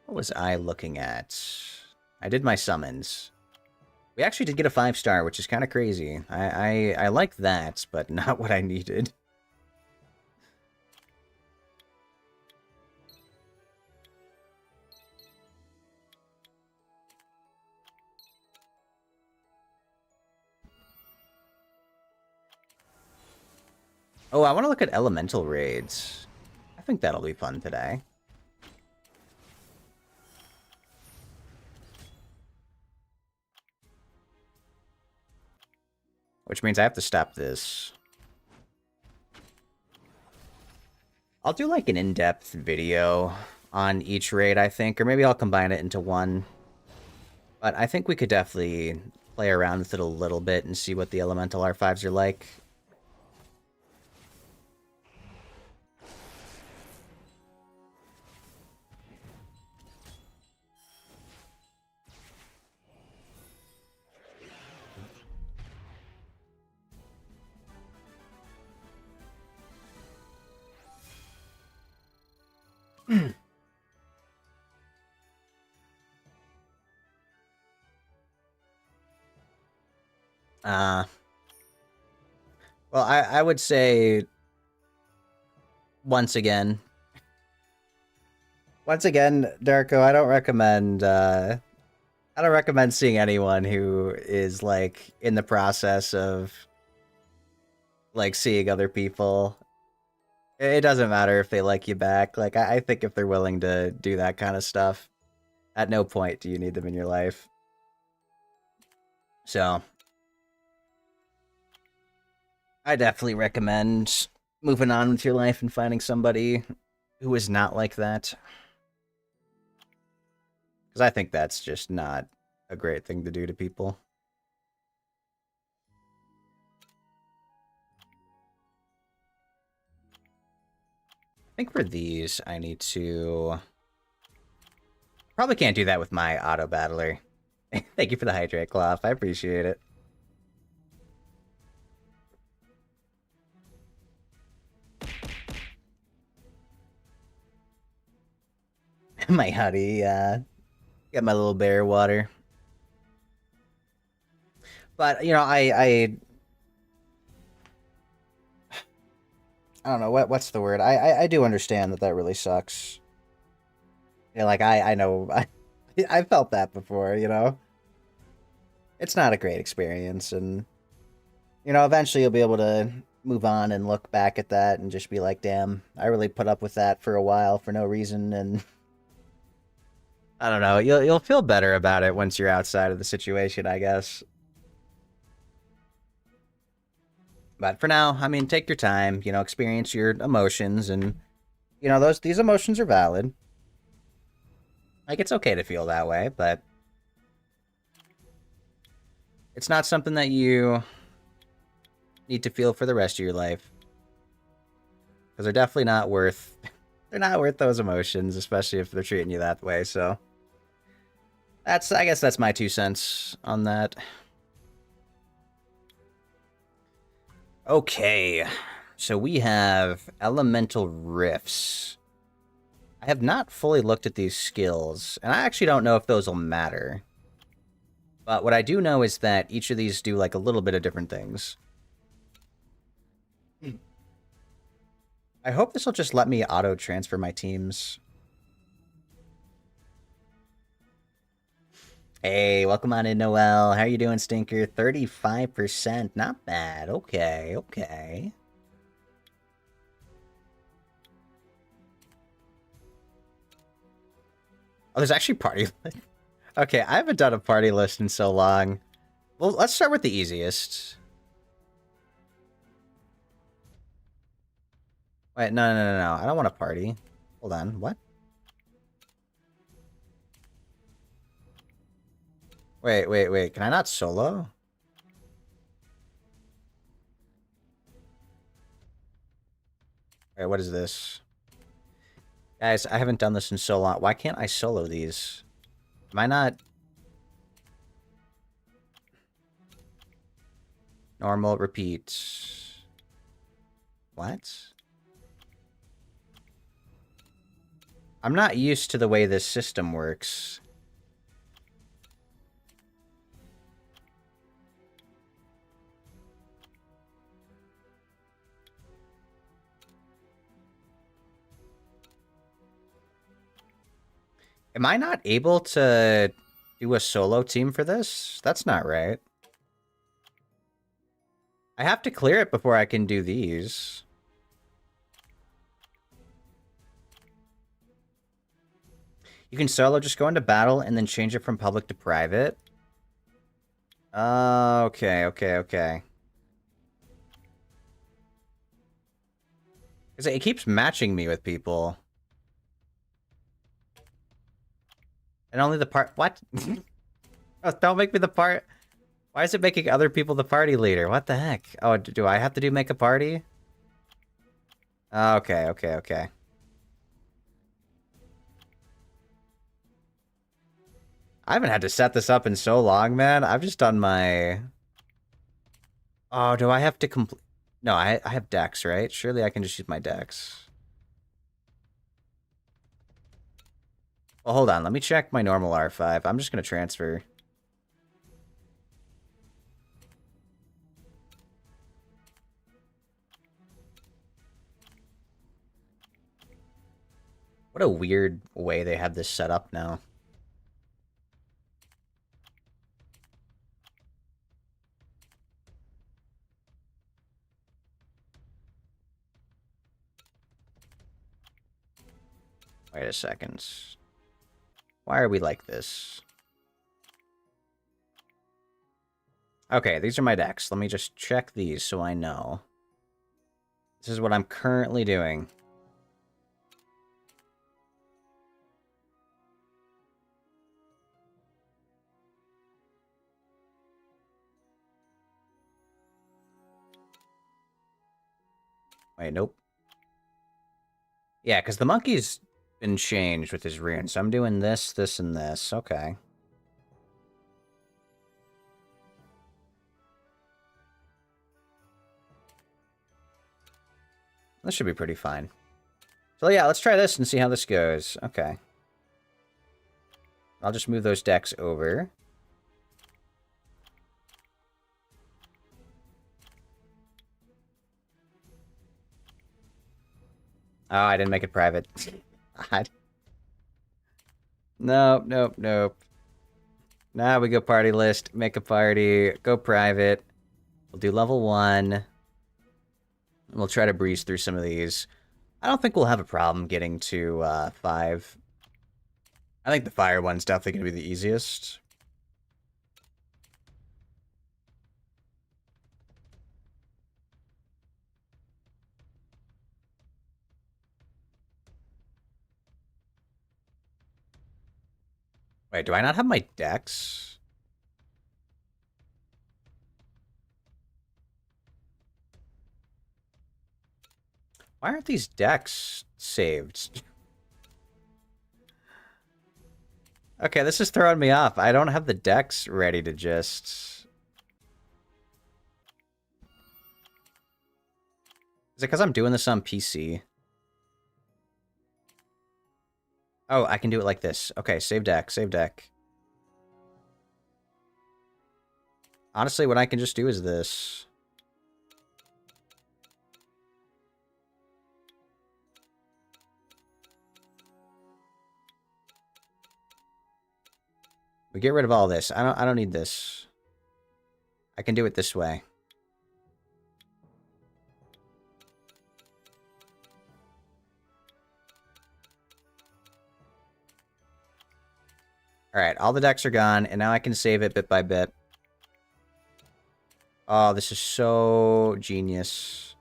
What was I looking at? I did my summons. We actually did get a 5-star, which is kind of crazy. I like that, but not what I needed. Oh, I want to look at elemental raids. I think that'll be fun today. Which means I have to stop this. I'll do like an in-depth video on each raid, I think, or maybe I'll combine it into one. But I think we could definitely play around with it a little bit and see what the elemental R5s are like. uh, well, I would say once again, Darko, I don't recommend seeing anyone who is like in the process of like seeing other people. It doesn't matter if they like you back. Like I think if they're willing to do that kind of stuff, at no point do you need them in your life. So I definitely recommend moving on with your life and finding somebody who is not like that. Because I think that's just not a great thing to do to people. I think for these, I need to... Probably can't do that with my auto battler. Thank you for the hydrate, Cloth. I appreciate it. My honey, got my little bear water. But, you know, I don't know, what's the word? I do understand that that really sucks. You know, like, I know, I felt that before, you know? It's not a great experience, and, you know, eventually you'll be able to move on and look back at that and just be like, damn, I really put up with that for a while for no reason, and... I don't know, you'll feel better about it once you're outside of the situation, I guess. But for now, I mean, take your time, you know, experience your emotions, and, you know, these emotions are valid. Like, it's okay to feel that way, but it's not something that you need to feel for the rest of your life. Because they're definitely not worth... They're not worth those emotions, especially if they're treating you that way, so... I guess that's my 2 cents on that. Okay, so we have Elemental Rifts. I have not fully looked at these skills, and I actually don't know if those will matter. But what I do know is that each of these do like a little bit of different things. I hope this will just let me auto-transfer my teams. Hey, welcome on in, Noel. How are you doing, Stinker? 35%. Not bad. Okay, okay. Oh, there's actually party list. Okay, I haven't done a party list in so long. Well, let's start with the easiest. Wait, no. I don't want a party. Hold on, what? Wait. Can I not solo? Wait, what is this? Guys, I haven't done this in so long. Why can't I solo these? Am I not... Normal, repeat. What? I'm not used to the way this system works. Am I not able to do a solo team for this? That's not right. I have to clear it before I can do these. You can solo, just go into battle and then change it from public to private. Okay. Because it keeps matching me with people. And only the part... What? Oh, don't make me the part... Why is it making other people the party leader? What the heck? Oh, do I have to make a party? Okay. I haven't had to set this up in so long, man. I've just done my... Oh, do I have to complete... No, I have decks, right? Surely I can just use my decks. Well, hold on. Let me check my normal R5. I'm just going to transfer. What a weird way they have this set up now. Wait a second. Why are we like this? Okay, these are my decks. Let me just check these so I know. This is what I'm currently doing. Wait, nope. Yeah, because the monkey's been changed with his rune, so I'm doing this, this, and this. Okay. This should be pretty fine. So yeah, let's try this and see how this goes. Okay. I'll just move those decks over. Oh, I didn't make it private. Nope. Now we go party list, make a party, go private. We'll do level 1. And we'll try to breeze through some of these. I don't think we'll have a problem getting to 5. I think the fire one's definitely going to be the easiest. Wait, do I not have my decks? Why aren't these decks saved? Okay, this is throwing me off. I don't have the decks ready to just... Is it because I'm doing this on PC? Oh, I can do it like this. Okay, save deck, save deck. Honestly, what I can just do is this. We get rid of all this. I don't need this. I can do it this way. Alright, all the decks are gone, and now I can save it bit by bit. Oh, this is so genius.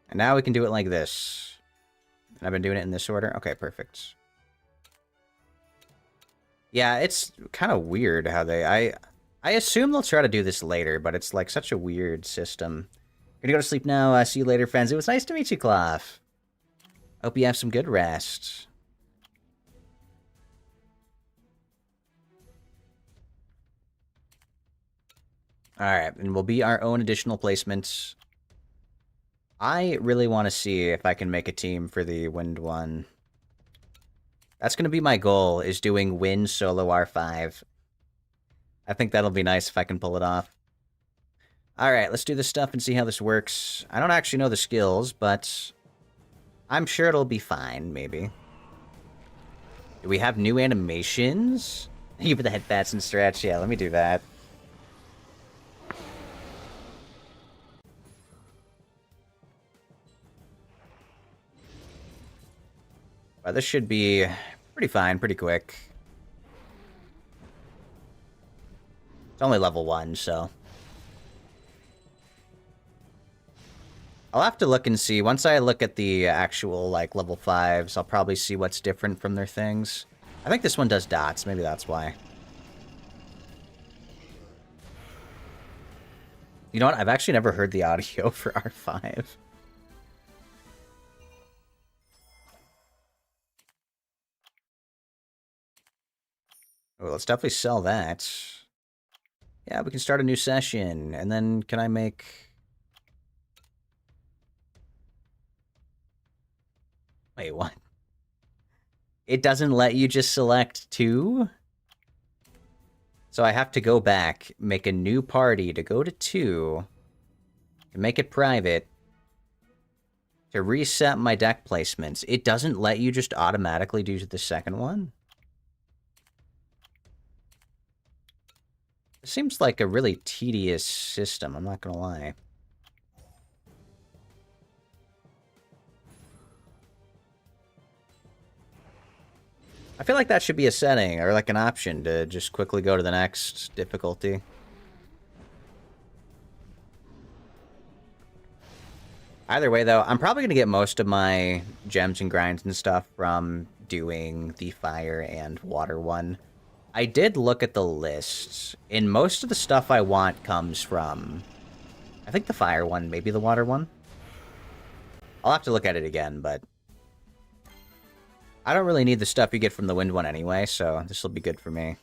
And now we can do it like this. And I've been doing it in this order. Okay, perfect. Yeah, it's kind of weird how they... I assume they'll try to do this later, but it's like such a weird system. Gonna go to sleep now. See you later, friends. It was nice to meet you, Cloth. Hope you have some good rest. Alright, and we'll be our own additional placements. I really want to see if I can make a team for the Wind one. That's going to be my goal, is doing Wind solo R5. I think that'll be nice if I can pull it off. Alright, let's do this stuff and see how this works. I don't actually know the skills, but I'm sure it'll be fine, maybe. Do we have new animations? Thank you for the headbats and stretch. Yeah, let me do that. Well, this should be pretty fine, pretty quick. It's only level 1, so... I'll have to look and see. Once I look at the actual, like, level 5s, I'll probably see what's different from their things. I think this one does dots. Maybe that's why. You know what? I've actually never heard the audio for R5. Oh, let's definitely sell that. Yeah, we can start a new session. And then can I make... Wait, what? It doesn't let you just select 2? So I have to go back, make a new party to go to 2, to make it private, to reset my deck placements. It doesn't let you just automatically do the second one? It seems like a really tedious system, I'm not gonna lie. I feel like that should be a setting, or like an option, to just quickly go to the next difficulty. Either way, though, I'm probably going to get most of my gems and grinds and stuff from doing the fire and water one. I did look at the list, and most of the stuff I want comes from, I think, the fire one, maybe the water one. I'll have to look at it again, but I don't really need the stuff you get from the wind one anyway, so this will be good for me.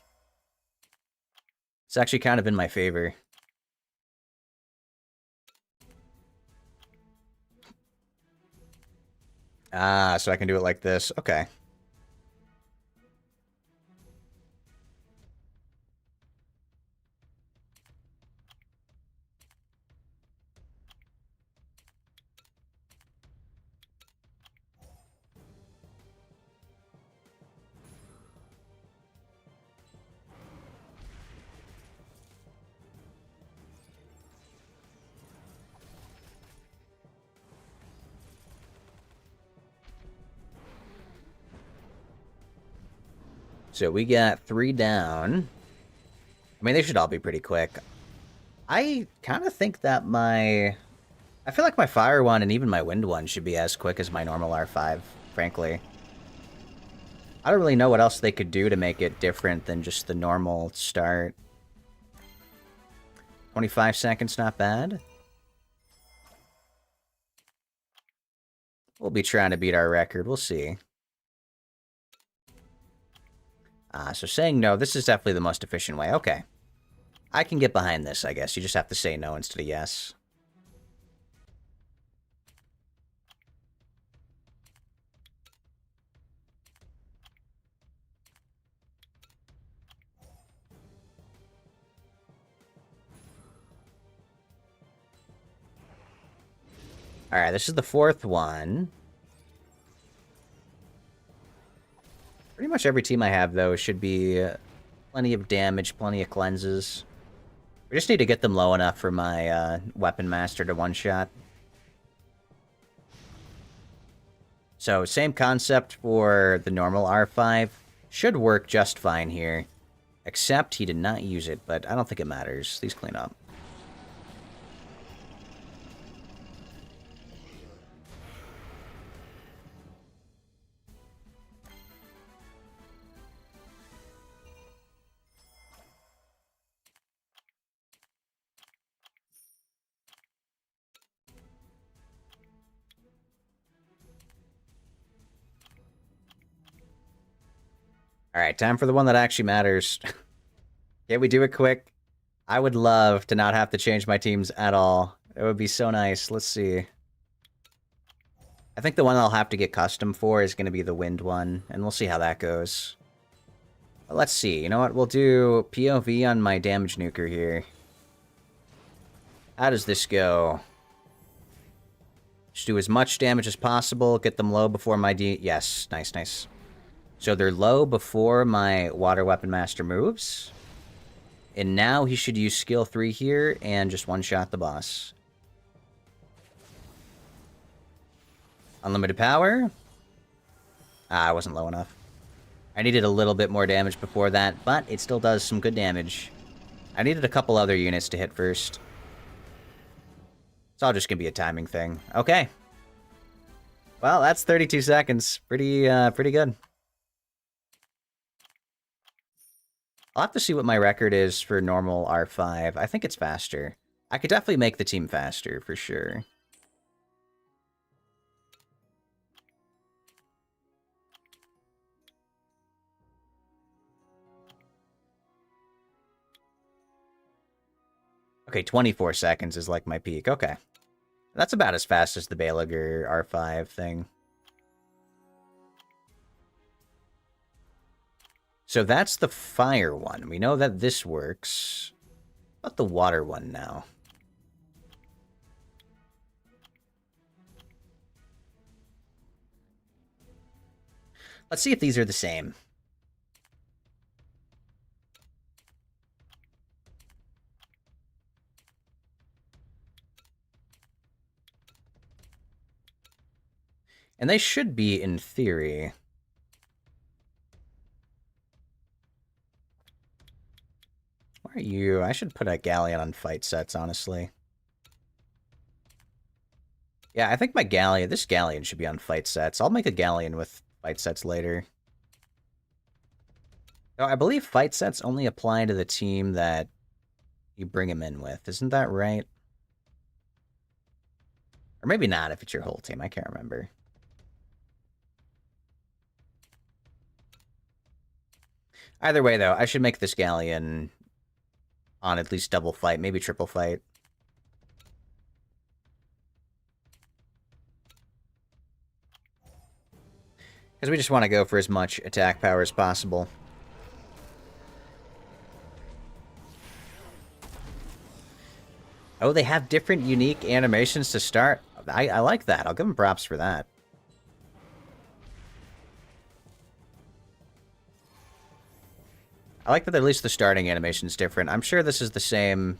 It's actually kind of in my favor. Ah, so I can do it like this. Okay. So we got 3 down. I mean, they should all be pretty quick. I kind of think that my... I feel like my fire one and even my wind one should be as quick as my normal R5, frankly. I don't really know what else they could do to make it different than just the normal start. 25 seconds, not bad. We'll be trying to beat our record. We'll see. So saying no, this is definitely the most efficient way. Okay. I can get behind this, I guess. You just have to say no instead of yes. Alright, this is the 4th one. Pretty much every team I have, though, should be plenty of damage, plenty of cleanses. We just need to get them low enough for my Weapon Master to one-shot. So, same concept for the normal R5. Should work just fine here. Except he did not use it, but I don't think it matters. These clean up. Alright, time for the one that actually matters. Can we do it quick? I would love to not have to change my teams at all. It would be so nice. Let's see. I think the one I'll have to get custom for is going to be the wind one, and we'll see how that goes. But let's see. You know what? We'll do POV on my damage nuker here. How does this go? Just do as much damage as possible, get them low before my yes, nice, nice. So they're low before my Water Weapon Master moves. And now he should use skill 3 here and just one-shot the boss. Unlimited power. I wasn't low enough. I needed a little bit more damage before that, but it still does some good damage. I needed a couple other units to hit first. It's all just gonna be a timing thing. Okay. Well, that's 32 seconds. Pretty good. I'll have to see what my record is for normal R5. I think it's faster. I could definitely make the team faster, for sure. Okay, 24 seconds is like my peak. Okay. That's about as fast as the Belager R5 thing. So that's the fire one. We know that this works. What about the water one now? Let's see if these are the same. And they should be, in theory. Where are you? I should put a Galleon on fight sets, honestly. Yeah, I think my Galleon, this Galleon should be on fight sets. I'll make a Galleon with fight sets later. So I believe fight sets only apply to the team that you bring him in with. Isn't that right? Or maybe not if it's your whole team. I can't remember. Either way, though, I should make this Galleon on at least double fight, maybe triple fight. Because we just want to go for as much attack power as possible. Oh, they have different unique animations to start. I like that. I'll give them props for that. I like that at least the starting animation is different. I'm sure this is the same.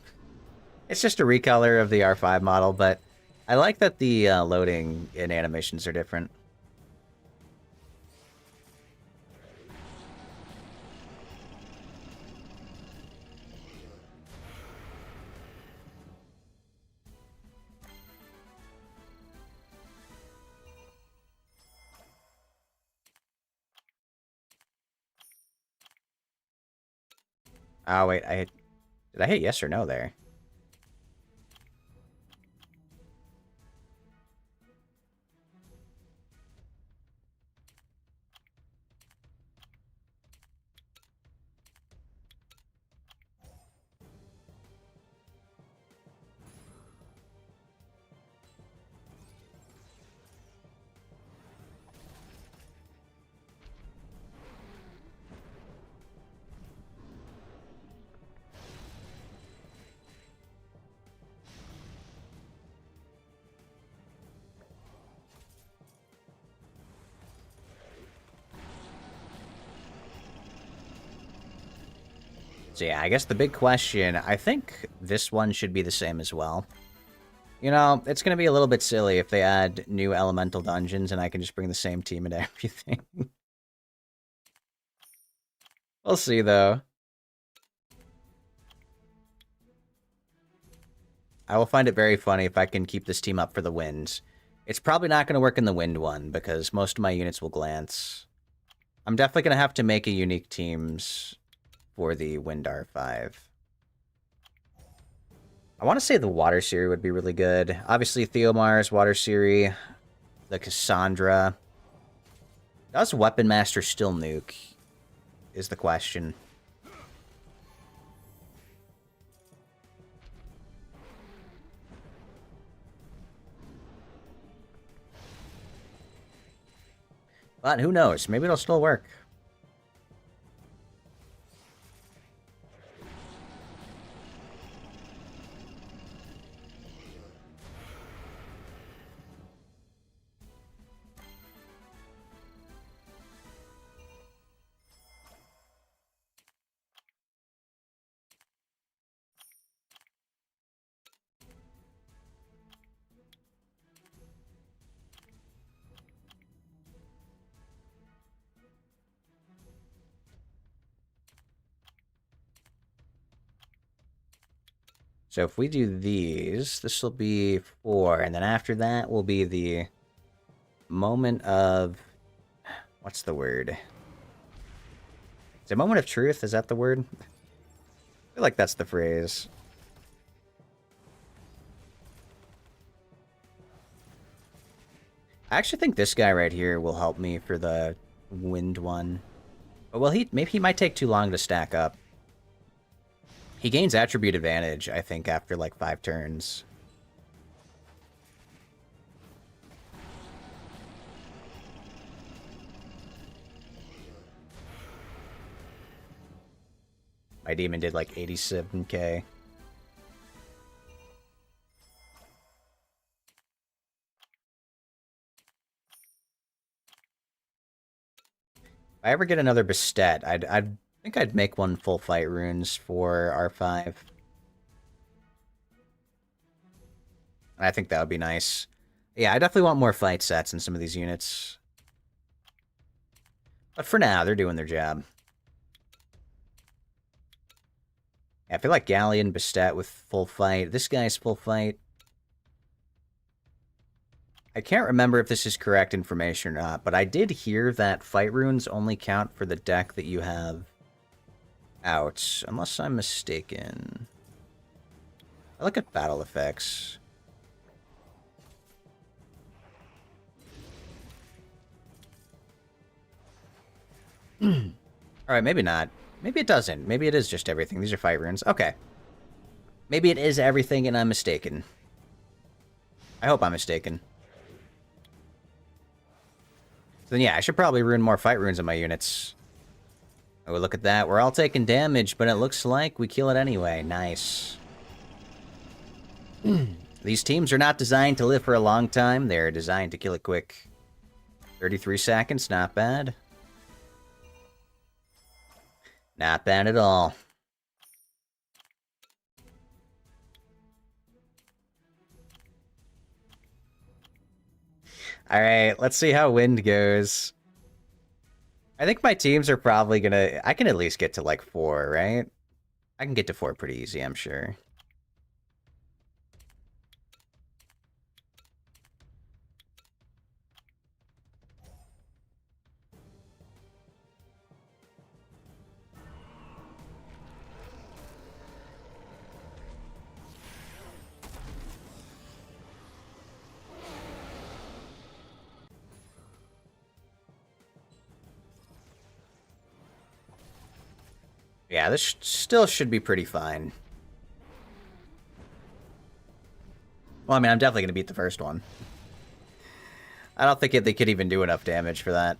It's just a recolor of the R5 model, but I like that the loading and animations are different. Oh, wait, did I hit yes or no there? So yeah, I guess the big question, I think this one should be the same as well. You know, it's going to be a little bit silly if they add new elemental dungeons and I can just bring the same team into everything. We'll see, though. I will find it very funny if I can keep this team up for the wind. It's probably not going to work in the wind one, because most of my units will glance. I'm definitely going to have to make a unique teams for the Wind R5. I want to say the Water Siri would be really good. Obviously, Theomar's Water Siri, the Cassandra. Does Weapon Master still nuke? Is the question. But who knows? Maybe it'll still work. So if we do these, this will be 4, and then after that will be the moment of... What's the word? Is it moment of truth? Is that the word? I feel like that's the phrase. I actually think this guy right here will help me for the wind one. But well, maybe he might take too long to stack up. He gains attribute advantage, I think, after like 5 turns. My demon did like 87k. If I ever get another Bastet, I think I'd make one full fight runes for R5. And I think that would be nice. Yeah, I definitely want more fight sets in some of these units. But for now, they're doing their job. Yeah, I feel like Galleon, Bastet with full fight. This guy's full fight. I can't remember if this is correct information or not, but I did hear that fight runes only count for the deck that you have out, unless I'm mistaken. I look at battle effects. Alright, maybe not. Maybe it doesn't. Maybe it is just everything. These are fight runes. Okay. Maybe it is everything and I'm mistaken. I hope I'm mistaken. So then, yeah, I should probably rune more fight runes in my units. Oh, look at that. We're all taking damage, but it looks like we kill it anyway. Nice. These teams are not designed to live for a long time. They're designed to kill it quick. 33 seconds, not bad. Not bad at all. Alright, let's see how wind goes. I think my teams are probably gonna... I can at least get to, like, 4, right? I can get to 4 pretty easy, I'm sure. Yeah, this still should be pretty fine. Well, I mean, I'm definitely going to beat the first one. I don't think they could even do enough damage for that.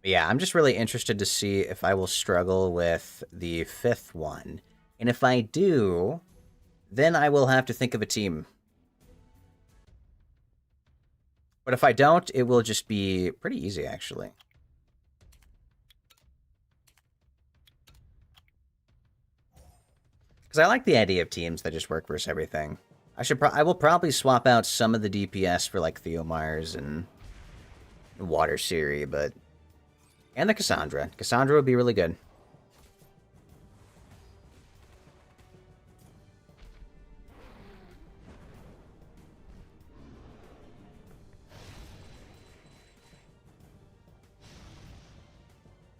Yeah, I'm just really interested to see if I will struggle with the 5th one. And if I do, then I will have to think of a team. But if I don't, it will just be pretty easy, actually. Because I like the idea of teams that just work versus everything. I will probably swap out some of the DPS for, like, Theomars and Water Siri, but... And the Cassandra. Cassandra would be really good.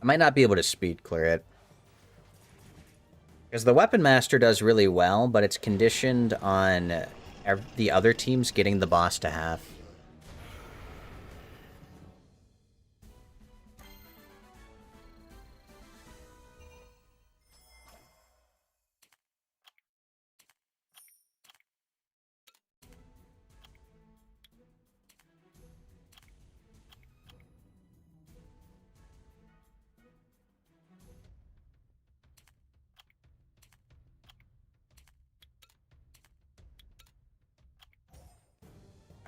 I might not be able to speed clear it. Because the Weapon Master does really well, but it's conditioned on the other teams getting the boss to half.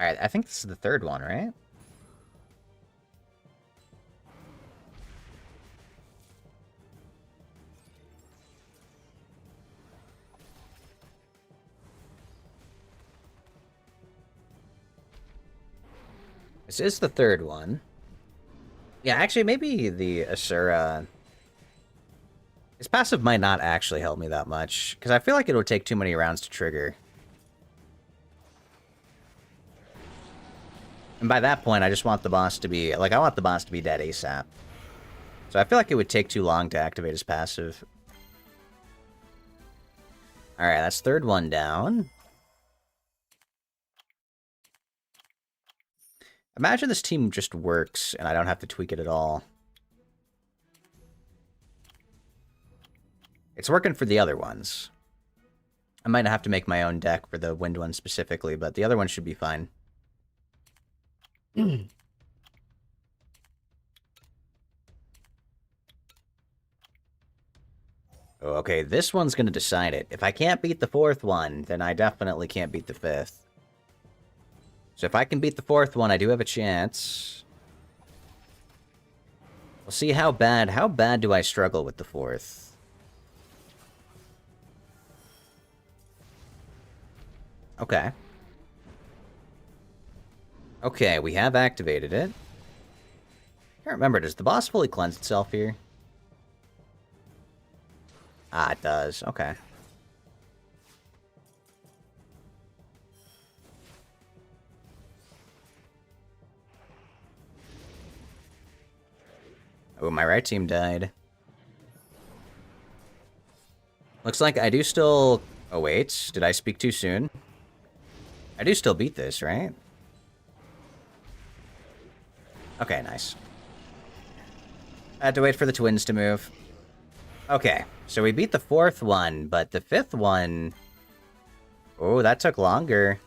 Alright, I think this is the 3rd one, right? This is the third one. Yeah, actually, maybe the Asura... His passive might not actually help me that much, because I feel like it would take too many rounds to trigger. And by that point, I just want the boss to be... Like, I want the boss to be dead ASAP. So I feel like it would take too long to activate his passive. Alright, that's third one down. Imagine this team just works, and I don't have to tweak it at all. It's working for the other ones. I might have to make my own deck for the wind one specifically, but the other one should be fine. Okay, this one's going to decide it. If I can't beat the fourth one, then I definitely can't beat the fifth. So if I can beat the fourth one, I do have a chance. We'll see how bad do I struggle with the fourth? Okay. Okay, we have activated it. I can't remember, does the boss fully cleanse itself here? Ah, it does. Okay. Oh, my right team died. Looks like I do still... Oh, wait. Did I speak too soon? I do still beat this, right? Okay, nice. I had to wait for the twins to move. Okay, so we beat the fourth one, but the fifth one... Oh, that took longer.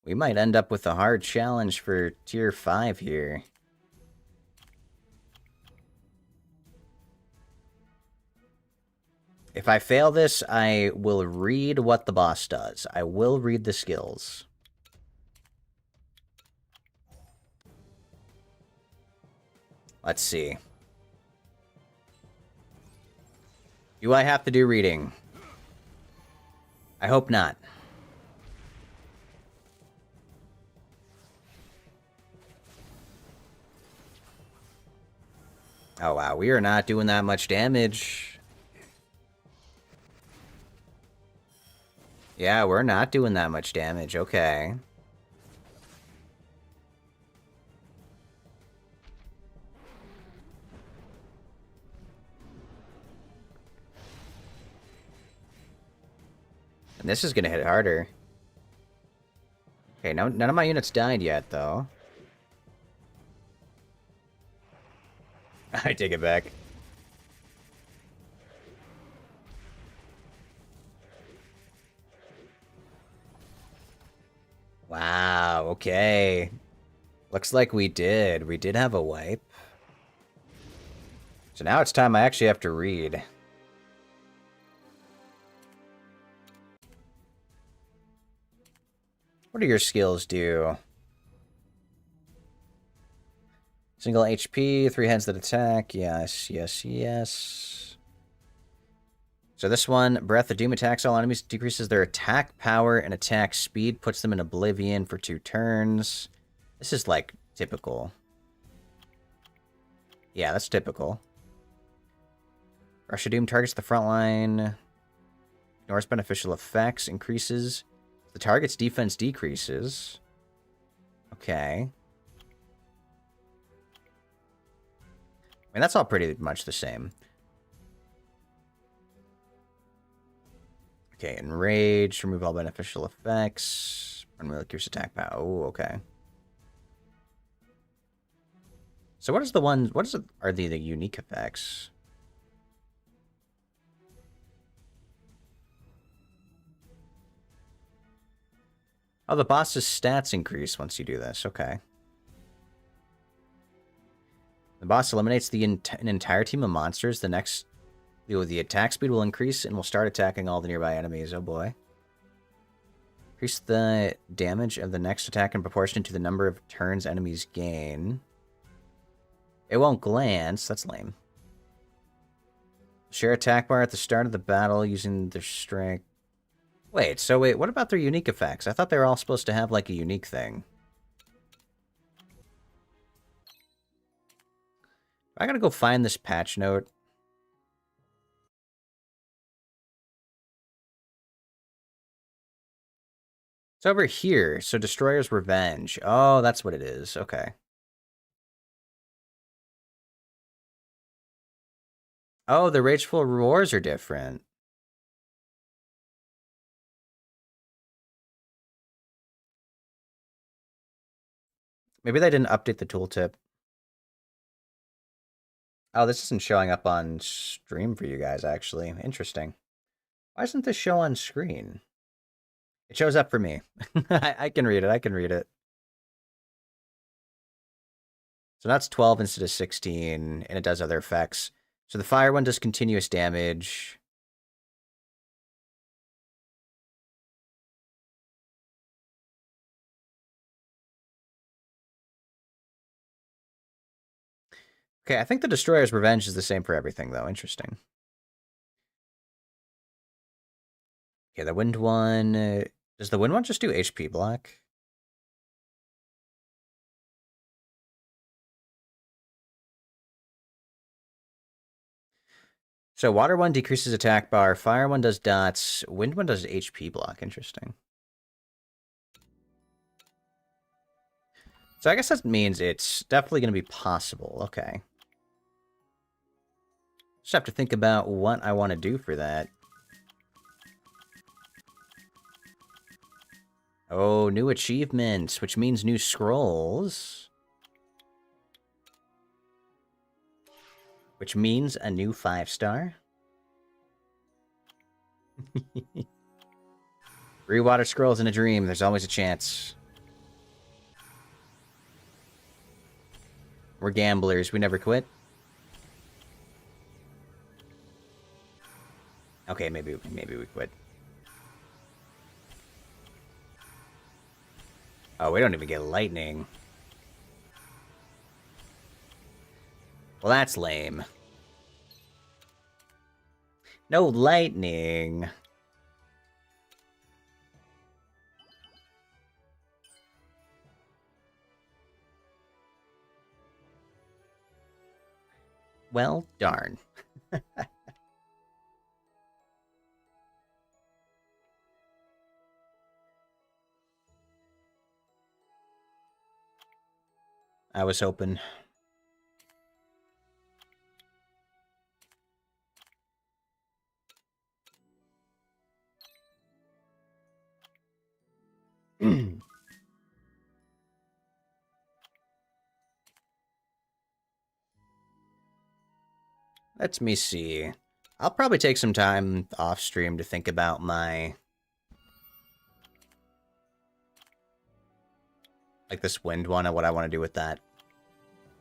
We might end up with a hard challenge for tier 5 here. If I fail this, I will read what the boss does. I will read the skills. Let's see. Do I have to do reading? I hope not. Oh wow, we are not doing that much damage. Yeah, we're not doing that much damage, okay. And this is gonna hit harder. Okay, none of my units died yet, though. I take it back. Wow, okay. Looks like we did. We did have a wipe. So now it's time I actually have to read. What do your skills do? Single HP, 3 hands that attack. Yes, yes, yes. So this one, Breath of Doom attacks all enemies, decreases their attack power and attack speed, puts them in oblivion for 2 turns. This is, like, typical. Yeah, that's typical. Rush of Doom targets the front line. Ignores beneficial effects, increases. The target's defense decreases. Okay. I mean, that's all pretty much the same. Okay, Enrage, remove all beneficial effects. Unreal-Curse attack power. Oh, okay. So what is the one... What is it, are the unique effects? Oh, the boss's stats increase once you do this. Okay. The boss eliminates an entire team of monsters. The attack speed will increase and will start attacking all the nearby enemies. Oh boy. Increase the damage of the next attack in proportion to the number of turns enemies gain. It won't glance. That's lame. Share attack bar at the start of the battle using their strength. Wait, what about their unique effects? I thought they were all supposed to have, like, a unique thing. I gotta go find this patch note. It's over here. So Destroyer's Revenge. Oh, that's what it is. Okay. Oh, the Rageful Roars are different. Maybe they didn't update the tooltip. Oh, this isn't showing up on stream for you guys, actually. Interesting. Why isn't this show on screen? It shows up for me. I can read it. I can read it. So that's 12 instead of 16, and it does other effects. So the fire one does continuous damage. Okay, I think the Destroyer's Revenge is the same for everything, though. Interesting. Okay, the wind one... does the wind one just do HP block? So water one decreases attack bar, fire one does dots, wind one does HP block. Interesting. So I guess that means it's definitely going to be possible. Okay. Just have to think about what I want to do for that. Oh, new achievements, which means new scrolls. Which means a new 5-star. 3 water scrolls in a dream. There's always a chance. We're gamblers. We never quit. Okay, maybe we quit. Oh, we don't even get lightning. Well, that's lame. No lightning. Well, darn. I was hoping. Let me see. I'll probably take some time off stream to think about my... like this wind one and what I want to do with that.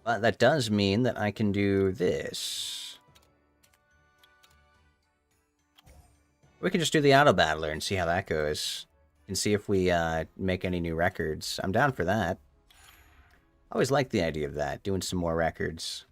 But that does mean that I can do this. We can just do the auto battler and see how that goes. And see if we make any new records. I'm down for that. I always like the idea of that, doing some more records.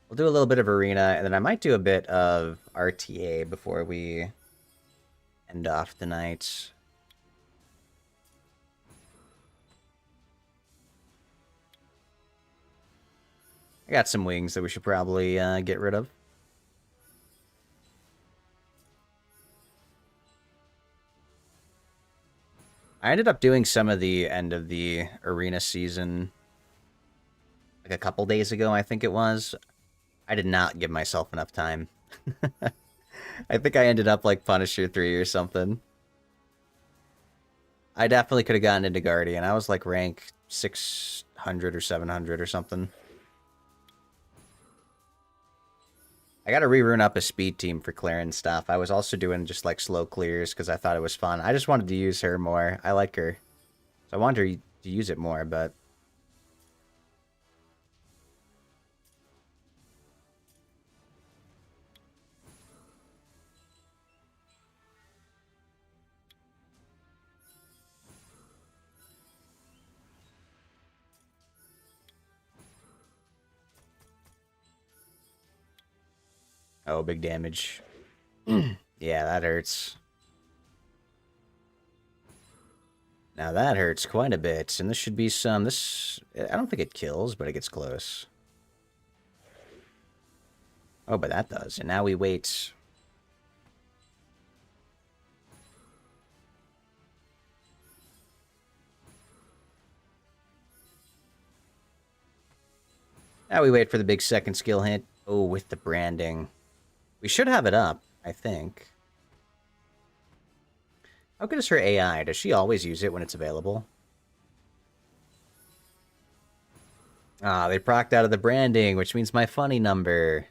We'll do a little bit of arena, and then I might do a bit of RTA before we end off the night. I got some wings that we should probably get rid of. I ended up doing some of the end of the arena season like a couple days ago, I think it was. I did not give myself enough time. I think I ended up like Punisher 3 or something. I definitely could have gotten into Guardian. I was like rank 600 or 700 or something. I gotta rerun up a speed team for clearing stuff. I was also doing just like slow clears because I thought it was fun. I just wanted to use her more. I like her. So I wanted to use it more, but... Oh, big damage. Yeah, that hurts. Now that hurts quite a bit, and this should be some... This... I don't think it kills, but it gets close. Oh, but that does. And now we wait... Now we wait for the big second skill hit. Oh, with the branding. We should have it up, I think. How good is her AI? Does she always use it when it's available? Ah, they procced out of the branding, which means my funny number.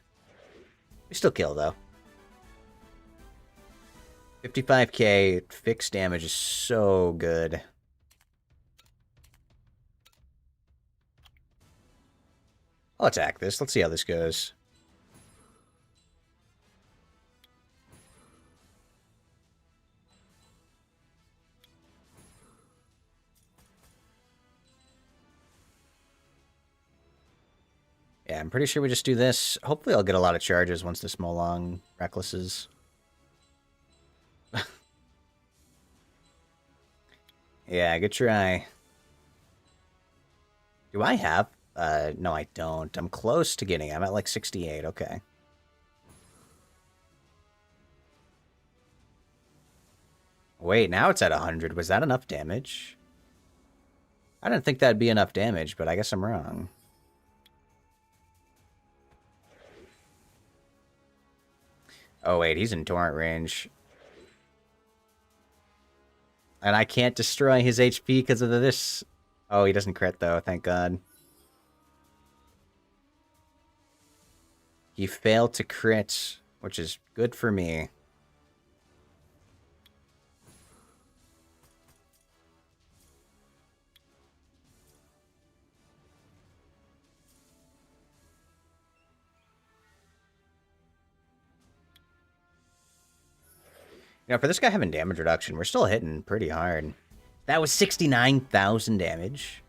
We still kill, though. 55k fixed damage is so good. I'll attack this. Let's see how this goes. Yeah, I'm pretty sure we just do this. Hopefully I'll get a lot of charges once this Molong recklesses. Yeah, good try. Do I have... no, I don't. I'm close to getting it. I'm at like 68. Okay. Wait, now it's at 100. Was that enough damage? I didn't think that'd be enough damage, but I guess I'm wrong. Oh, wait, he's in torrent range. And I can't destroy his HP because of this. Oh, he doesn't crit, though. Thank God. He failed to crit, which is good for me. You know, for this guy having damage reduction, we're still hitting pretty hard. That was 69,000 damage.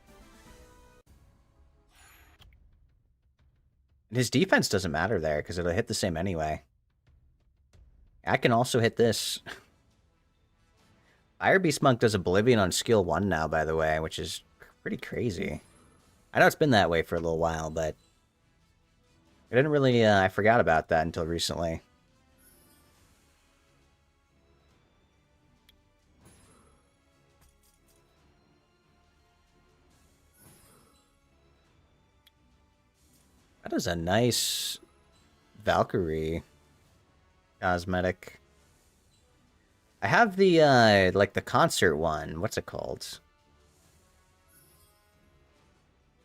And his defense doesn't matter there, because it'll hit the same anyway. I can also hit this. Fire Beast Monk does Oblivion on skill 1 now, by the way, which is pretty crazy. I know it's been that way for a little while, but... I didn't really, I forgot about that until recently. That is a nice Valkyrie cosmetic. I have the, like, the concert one. What's it called?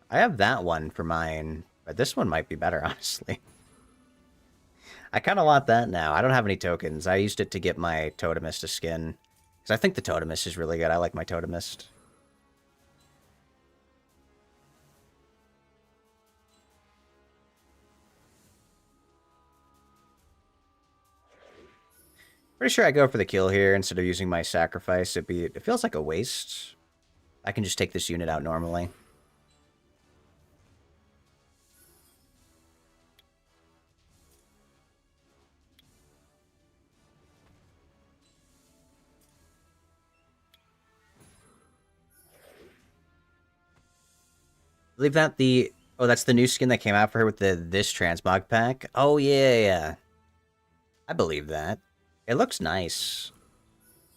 I have that one for mine, but this one might be better, honestly. I kind of want that now. I don't have any tokens. I used it to get my Totemist to skin. Because I think the Totemist is really good. I like my Totemist. Pretty sure I go for the kill here instead of using my sacrifice. It feels like a waste. I can just take this unit out normally. I believe that the... Oh, that's the new skin that came out for her with this transmog pack? Oh, yeah. I believe that. It looks nice.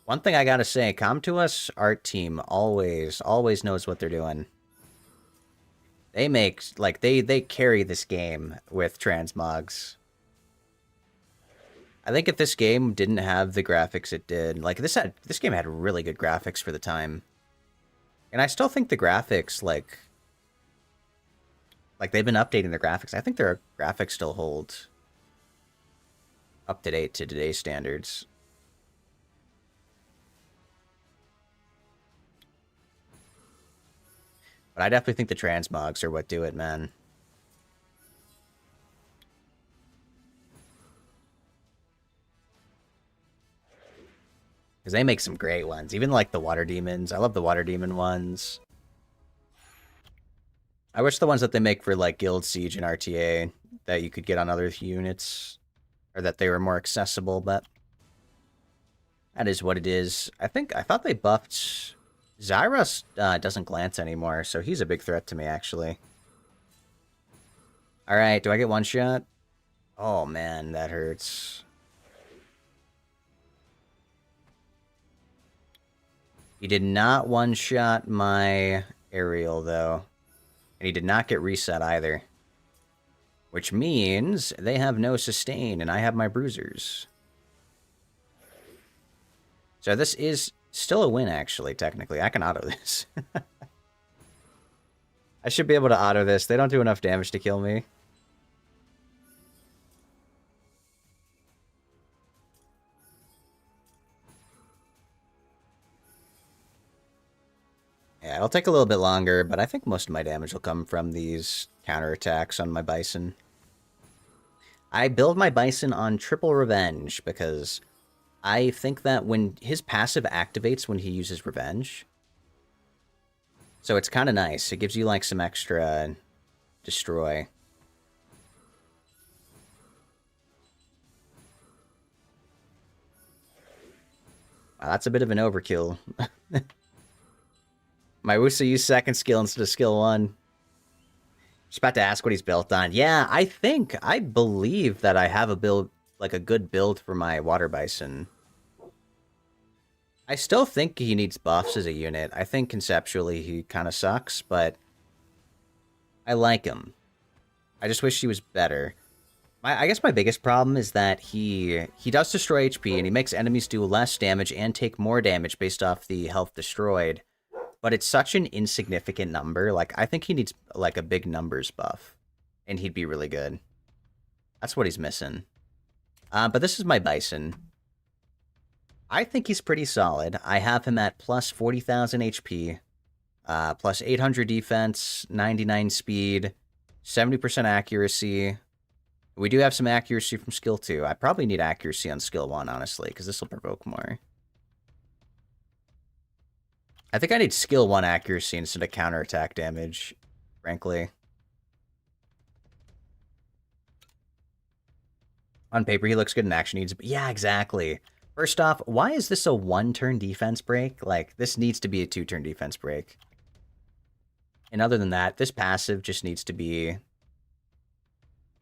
One thing I gotta say, Come To Us art team always knows what they're doing. They make, like, they carry this game with transmogs. I think if this game didn't have the graphics it did, like, this game had really good graphics for the time. And I still think the graphics, like they've been updating the graphics. I think their graphics still hold up to date to today's standards. But I definitely think the transmogs are what do it, man. Because they make some great ones. Even like the water demons. I love the water demon ones. I wish the ones that they make for like Guild Siege and RTA that you could get on other units Or that they were more accessible, but that is what it is. I thought they buffed... Zyros doesn't glance anymore, so he's a big threat to me, actually. Alright, do I get one shot? Oh, man, that hurts. He did not one-shot my aerial, though. And he did not get reset, either. Which means they have no sustain, and I have my bruisers. So this is still a win, actually, technically. I can auto this. I should be able to auto this. They don't do enough damage to kill me. Yeah, it'll take a little bit longer, but I think most of my damage will come from these counterattacks on my Bison. I build my Bison on Triple Revenge because I think that when his passive activates when he uses Revenge, so it's kind of nice. It gives you like some extra destroy. Wow, that's a bit of an overkill. My Wusa used second skill instead of skill 1. Just about to ask what he's built on. Yeah, I believe that I have a build, like a good build for my Water Bison. I still think he needs buffs as a unit. I think conceptually he kind of sucks, but I like him. I just wish he was better. I guess my biggest problem is that he does destroy HP, and he makes enemies do less damage and take more damage based off the health destroyed. But it's such an insignificant number. Like, I think he needs, like, a big numbers buff. And he'd be really good. That's what he's missing. But this is my Bison. I think he's pretty solid. I have him at plus 40,000 HP. Plus 800 defense, 99 speed, 70% accuracy. We do have some accuracy from skill 2. I probably need accuracy on skill 1, honestly, because this will provoke more. I think I need skill 1 accuracy instead of counterattack damage, frankly. On paper, he looks good in action needs. Yeah, exactly. First off, why is this a 1-turn defense break? Like, this needs to be a 2-turn defense break. And other than that, this passive just needs to be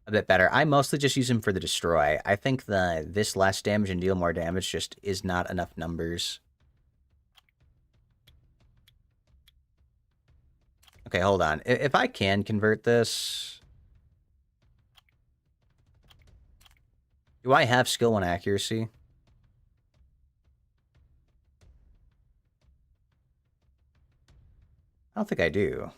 a bit better. I mostly just use him for the destroy. I think this less damage and deal more damage just is not enough numbers. Okay, hold on. If I can convert this... Do I have skill 1 accuracy? I don't think I do.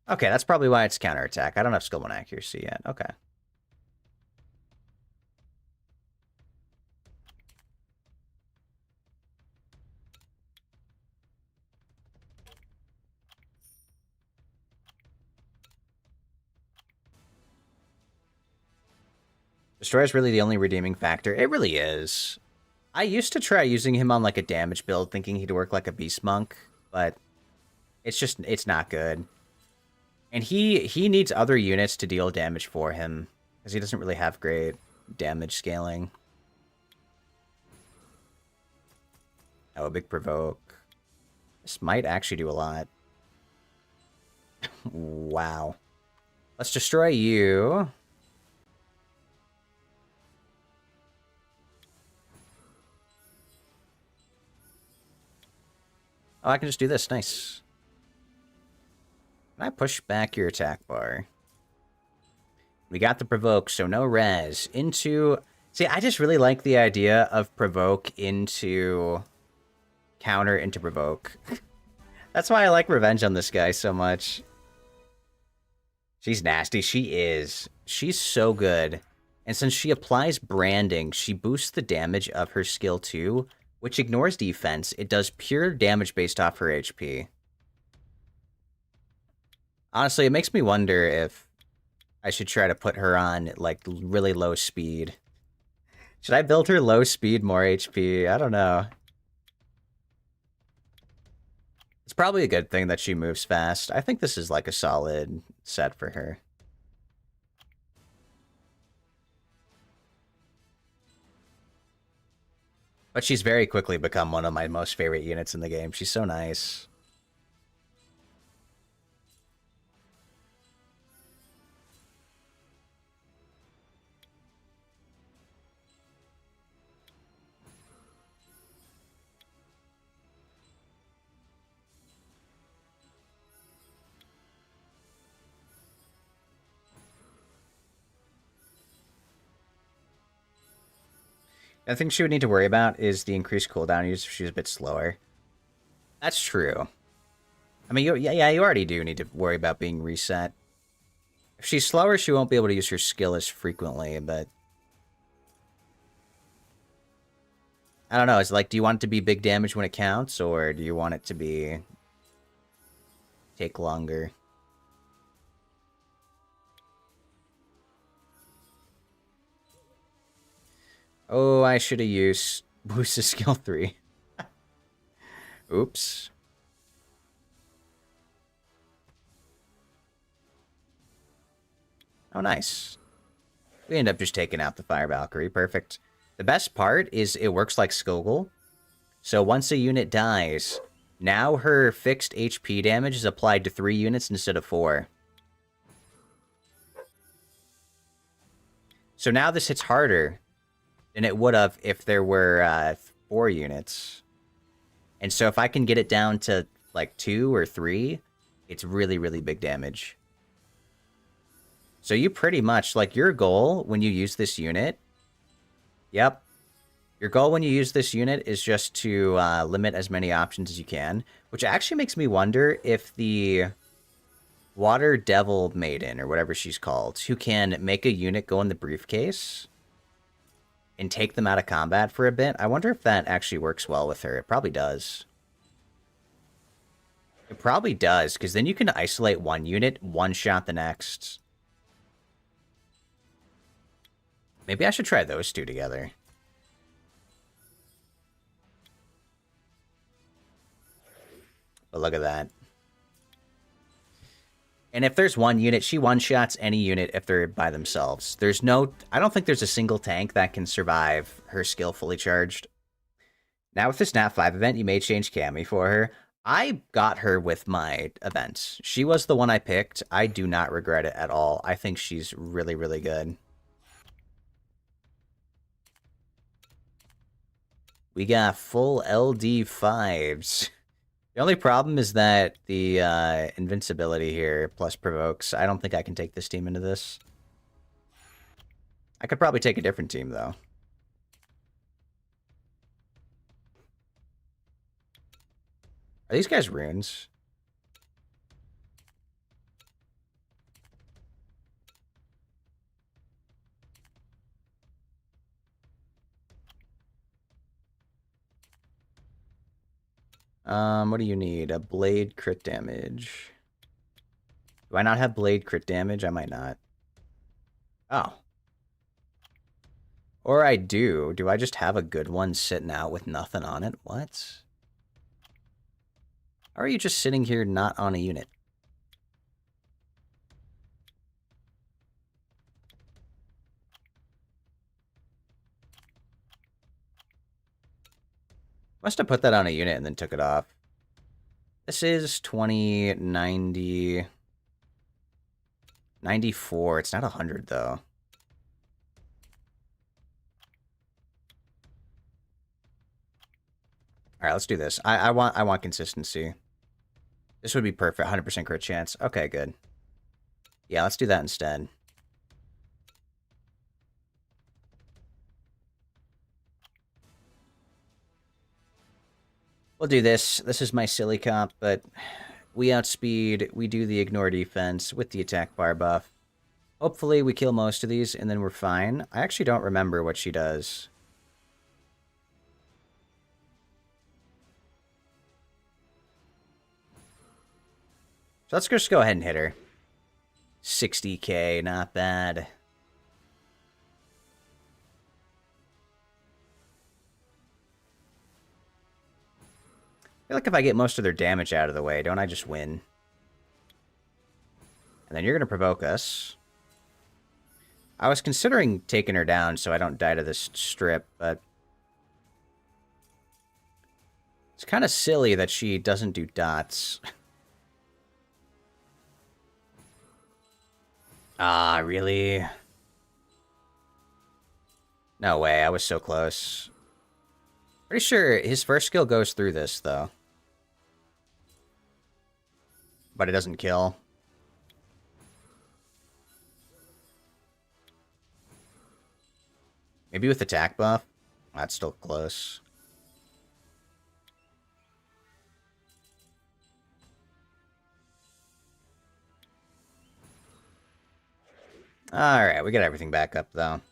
Okay, that's probably why it's counterattack. I don't have skill 1 accuracy yet. Okay. Destroy is really the only redeeming factor. It really is. I used to try using him on like a damage build, thinking he'd work like a Beast Monk, but it's not good. And he needs other units to deal damage for him, because he doesn't really have great damage scaling. Oh, a big provoke. This might actually do a lot. Wow. Let's destroy you. Oh, I can just do this. Nice. Can I push back your attack bar? We got the provoke, so no res. Into... See, I just really like the idea of provoke into... counter into provoke. That's why I like revenge on this guy so much. She's nasty. She is. She's so good. And since she applies branding, she boosts the damage of her skill 2, which ignores defense. It does pure damage based off her HP. Honestly, it makes me wonder if I should try to put her on, like, really low speed. Should I build her low speed, more HP? I don't know. It's probably a good thing that she moves fast. I think this is like a solid set for her. But she's very quickly become one of my most favorite units in the game. She's so nice. The thing she would need to worry about is the increased cooldown use if she's a bit slower. That's true. I mean, you already do need to worry about being reset. If she's slower, she won't be able to use her skill as frequently, but... I don't know, is it like, do you want it to be big damage when it counts, or do you want it to be... take longer? Oh, I should have used boost to skill 3. Oops. Oh, nice. We end up just taking out the Fire Valkyrie. Perfect. The best part is it works like Skogul. So once a unit dies, now her fixed HP damage is applied to 3 units instead of 4. So now this hits harder than it would have if there were 4 units. And so if I can get it down to like 2 or 3, it's really, really big damage. So you pretty much, like, your goal when you use this unit... Yep. Your goal when you use this unit is just to limit as many options as you can. Which actually makes me wonder if the Water Devil Maiden, or whatever she's called, who can make a unit go in the briefcase and take them out of combat for a bit, I wonder if that actually works well with her. It probably does. It probably does, because then you can isolate one unit, one-shot the next. Maybe I should try those two together. But look at that. And if there's one unit, she one-shots any unit if they're by themselves. There's no... I don't think there's a single tank that can survive her skill fully charged. Now with this Nat 5 event, you may change Cammy for her. I got her with my events. She was the one I picked. I do not regret it at all. I think she's really, really good. We got full LD5s. The only problem is that the invincibility here plus provokes. I don't think I can take this team into this. I could probably take a different team, though. Are these guys runes? What do you need? A blade crit damage. Do I not have blade crit damage? I might not. Oh. Or I do. Do I just have a good one sitting out with nothing on it? What? Or are you just sitting here not on a unit? Must have put that on a unit and then took it off. This is 2090... 94. It's not 100, though. Alright, let's do this. I want consistency. This would be perfect. 100% crit chance. Okay, good. Yeah, let's do that instead. We'll do this. This is my silly comp, but we outspeed, we do the ignore defense with the attack bar buff. Hopefully we kill most of these, and then we're fine. I actually don't remember what she does. So let's just go ahead and hit her. 60k, not bad. feel like if I get most of their damage out of the way, don't I just win? And then you're going to provoke us. I was considering taking her down so I don't die to this strip, but... it's kind of silly that she doesn't do dots. Ah, really? No way, I was so close. Pretty sure his first skill goes through this, though. But it doesn't kill. Maybe with attack buff? That's still close. Alright, we got everything back up, though. If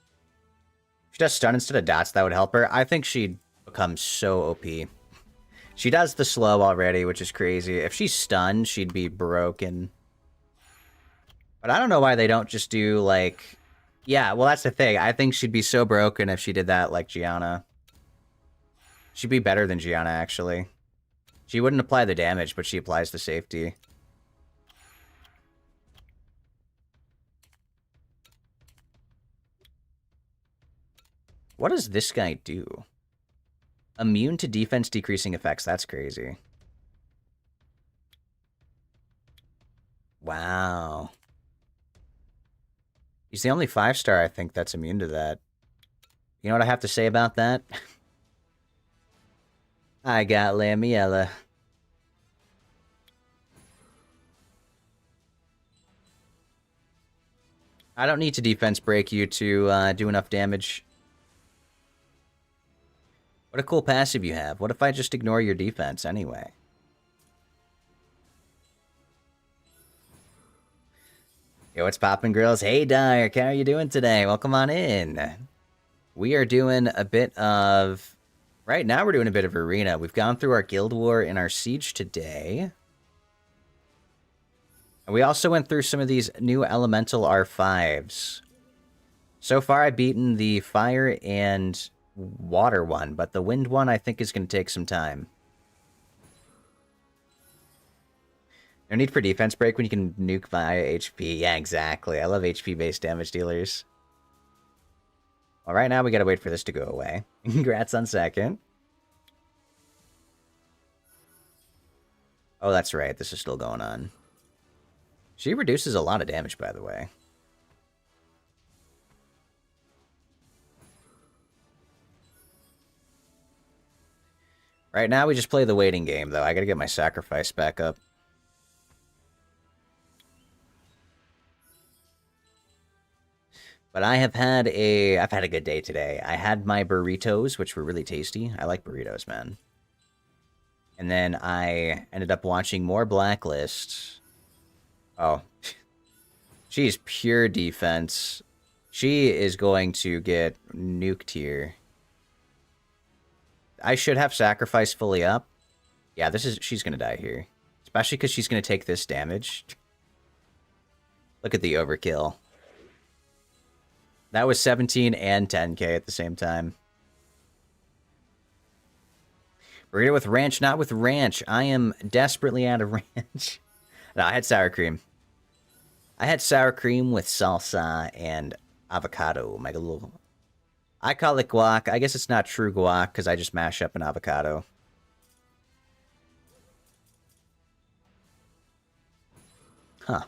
she does stun instead of dots, that would help her. I think she'd become so OP. She does the slow already, which is crazy. If she's stunned, she'd be broken. But I don't know why they don't just do, like... yeah, well, that's the thing. I think she'd be so broken if she did that like Gianna. She'd be better than Gianna, actually. She wouldn't apply the damage, but she applies the safety. What does this guy do? Immune to defense decreasing effects. That's crazy. Wow. He's the only 5-star, I think, that's immune to that. You know what I have to say about that? I got Lamiella. I don't need to defense break you to do enough damage. What a cool passive you have. What if I just ignore your defense anyway? Yo, what's poppin', girls? Hey, Dirk, how are you doing today? Welcome on in. We are doing a bit of... right now we're doing a bit of Arena. We've gone through our Guild War and our Siege today. And we also went through some of these new Elemental R5s. So far, I've beaten the Fire and Water one, but the Wind one I think is going to take some time. No need for defense break when you can nuke via HP. Yeah, exactly. I love HP-based damage dealers. Well, right now we gotta wait for this to go away. Congrats on second. Oh, that's right. This is still going on. She reduces a lot of damage, by the way. Right now we just play the waiting game, though. I gotta get my sacrifice back up. But I've had a good day today. I had my burritos, which were really tasty. I like burritos, man. And then I ended up watching more Blacklist. Oh. She's pure defense. She is going to get nuked here. I should have sacrifice fully up. Yeah, she's going to die here. Especially because she's going to take this damage. Look at the overkill. That was 17 and 10k at the same time. Burrito with ranch, not with ranch. I am desperately out of ranch. No, I had sour cream. I had sour cream with salsa and avocado. My little... I call it guac. I guess it's not true guac because I just mash up an avocado. Huh.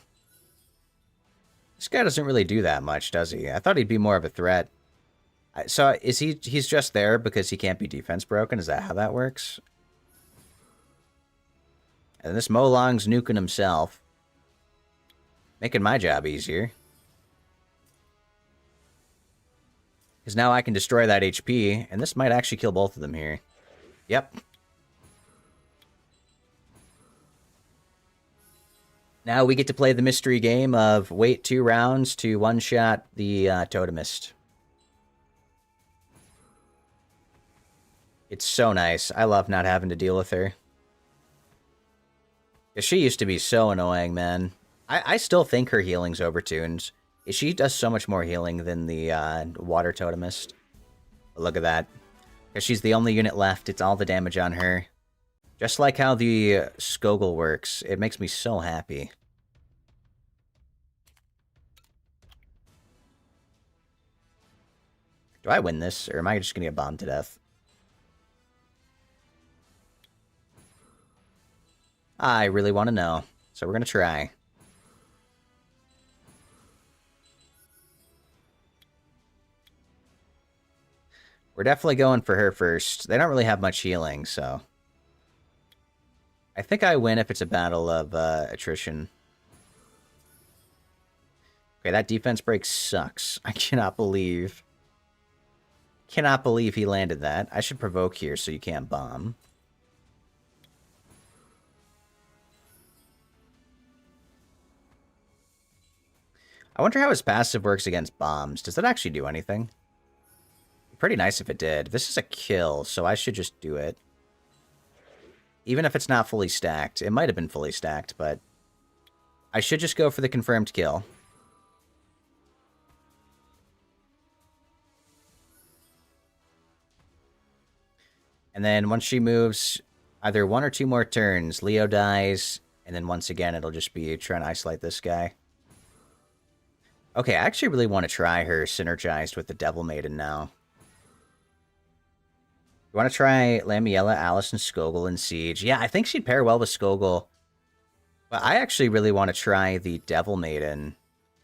This guy doesn't really do that much, does he? I thought he'd be more of a threat. So is he's just there because he can't be defense broken? Is that how that works? And this Molong's nuking himself. Making my job easier. Because now I can destroy that HP, and this might actually kill both of them here. Yep. Now we get to play the mystery game of wait 2 rounds to one-shot the Totemist. It's so nice. I love not having to deal with her. Because she used to be so annoying, man. I still think her healing's overtuned. She does so much more healing than the Water Totemist. But look at that. Because she's the only unit left. It's all the damage on her. Just like how the Skogul works, it makes me so happy. Do I win this, or am I just going to get bombed to death? I really want to know, so we're going to try. We're definitely going for her first. They don't really have much healing, so... I think I win if it's a battle of attrition. Okay, that defense break sucks. I cannot believe... Cannot believe he landed that. I should provoke here so you can't bomb. I wonder how his passive works against bombs. Does that actually do anything? Pretty nice if it did. This is a kill, so I should just do it. Even if it's not fully stacked. It might have been fully stacked, but... I should just go for the confirmed kill. And then once she moves, either 1 or 2 more turns, Leo dies, and then once again, it'll just be trying to isolate this guy. Okay, I actually really want to try her synergized with the Devil Maiden now. You want to try Lamiela, Alice, and Skogul in Siege? Yeah, I think she'd pair well with Skogul. But I actually really want to try the Devil Maiden.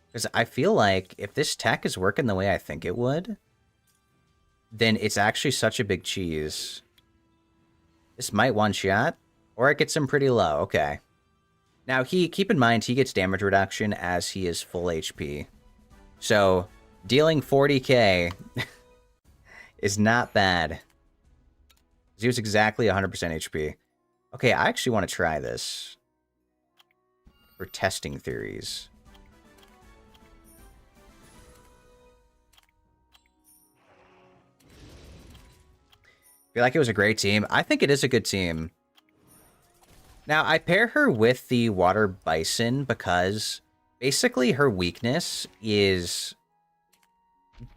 Because I feel like if this tech is working the way I think it would, then it's actually such a big cheese. This might one-shot, or it gets him pretty low. Okay. Now, keep in mind, he gets damage reduction as he is full HP. So, dealing 40k is not bad. He was exactly 100% HP. Okay, I actually want to try this. For testing theories. Feel like it was a great team. I think it is a good team. Now, I pair her with the Water Bison because basically her weakness is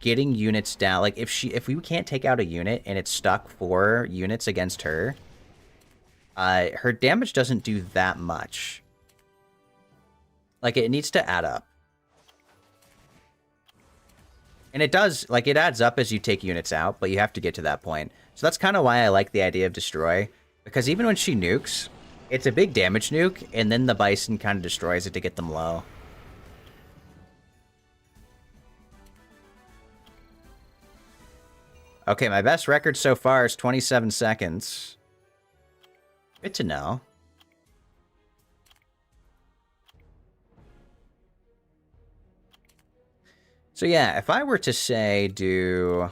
getting units down. Like, if we can't take out a unit and it's stuck 4 units against her, her damage doesn't do that much. Like, it needs to add up. And it does, like, it adds up as you take units out, but you have to get to that point. So that's kind of why I like the idea of Destroy. Because even when she nukes, it's a big damage nuke, and then the Bison kind of destroys it to get them low. Okay, my best record so far is 27 seconds. Good to know. So yeah, if I were to say do...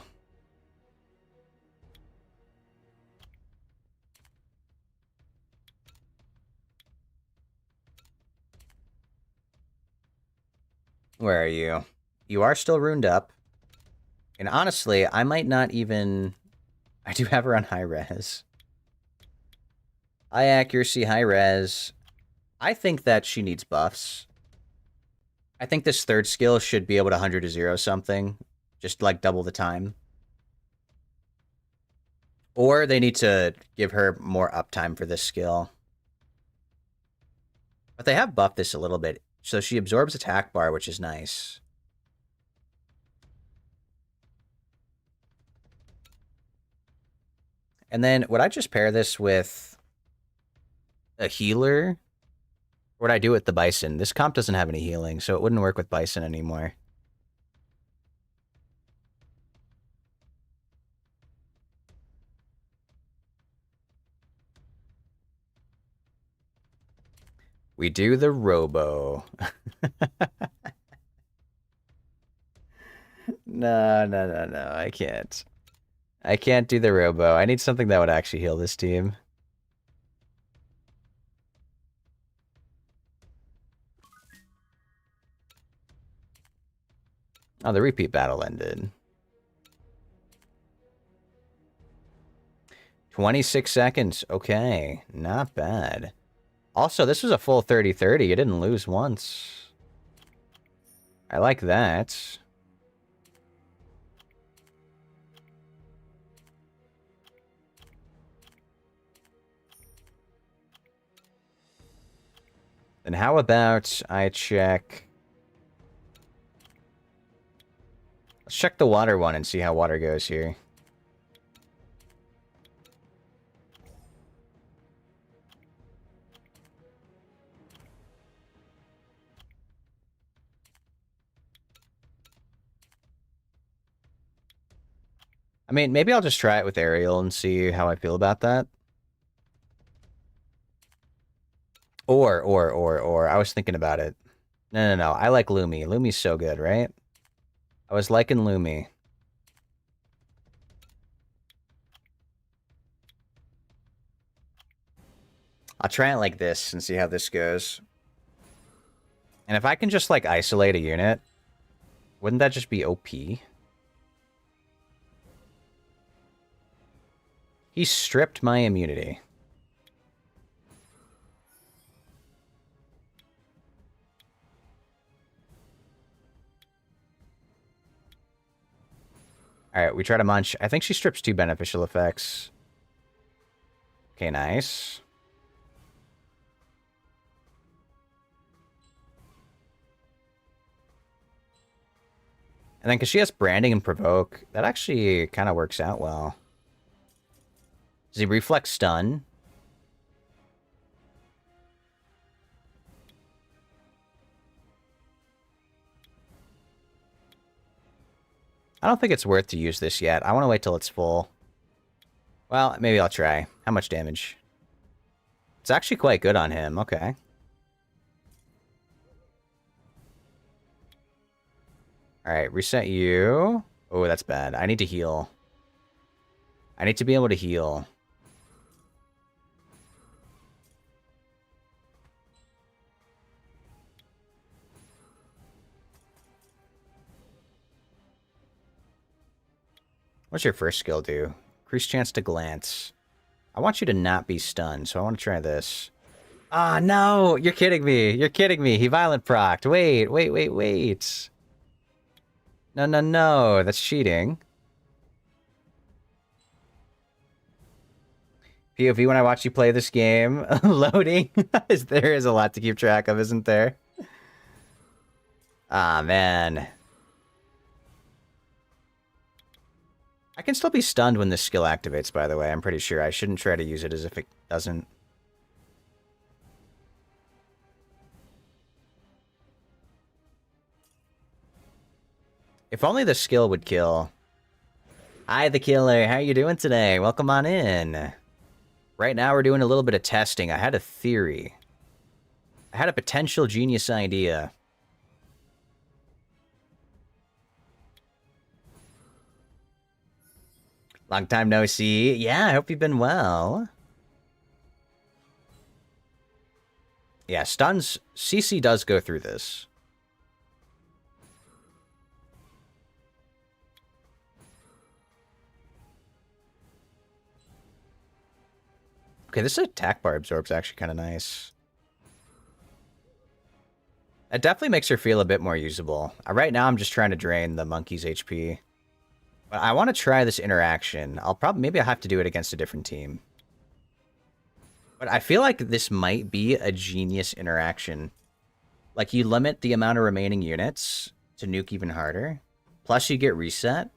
Where are you? You are still ruined up. And honestly, I might not even... I do have her on high res. High accuracy, high res. I think that she needs buffs. I think this third skill should be able to 100 to 0 something. Just like double the time. Or they need to give her more uptime for this skill. But they have buffed this a little bit. So she absorbs attack bar, which is nice. And then would I just pair this with a healer? Or would I do it with the Bison? This comp doesn't have any healing, so it wouldn't work with Bison anymore. We do the Robo. No, I can't. I can't do the Robo. I need something that would actually heal this team. Oh, the repeat battle ended. 26 seconds. Okay, not bad. Also, this was a full 30-30. You didn't lose once. I like that. And how about I check... Let's check the water one and see how water goes here. I mean, maybe I'll just try it with Ariel and see how I feel about that. Or, I was thinking about it. No. I like Lumi. Lumi's so good, right? I was liking Lumi. I'll try it like this and see how this goes. And if I can just, like, isolate a unit, wouldn't that just be OP? He stripped my immunity. Alright, we try to munch. I think she strips 2 beneficial effects. Okay, nice. And then because she has branding and provoke, that actually kind of works out well. Does he reflex stun? I don't think it's worth to use this yet. I want to wait till it's full. Well, maybe I'll try. How much damage? It's actually quite good on him. Okay. Alright, reset you. Oh, that's bad. I need to heal. I need to be able to heal. What's your first skill do? Increase chance to glance. I want you to not be stunned, so I want to try this. Ah, no! You're kidding me! You're kidding me! He violent procced. Wait. No. That's cheating. POV when I watch you play this game. Loading. There is a lot to keep track of, isn't there? Ah, man. I can still be stunned when this skill activates, by the way. I'm pretty sure. I shouldn't try to use it as if it doesn't. If only the skill would kill. Hi, the killer. How you doing today? Welcome on in. Right now, we're doing a little bit of testing. I had a theory. I had a potential genius idea. Long time no see. Yeah, I hope you've been well. Yeah, stuns. CC does go through this. Okay, this attack bar absorb's actually kind of nice. It definitely makes her feel a bit more usable. Right now, I'm just trying to drain the monkey's HP. But I want to try this interaction. Maybe I'll have to do it against a different team. But I feel like this might be a genius interaction. Like, you limit the amount of remaining units to nuke even harder. Plus, you get reset.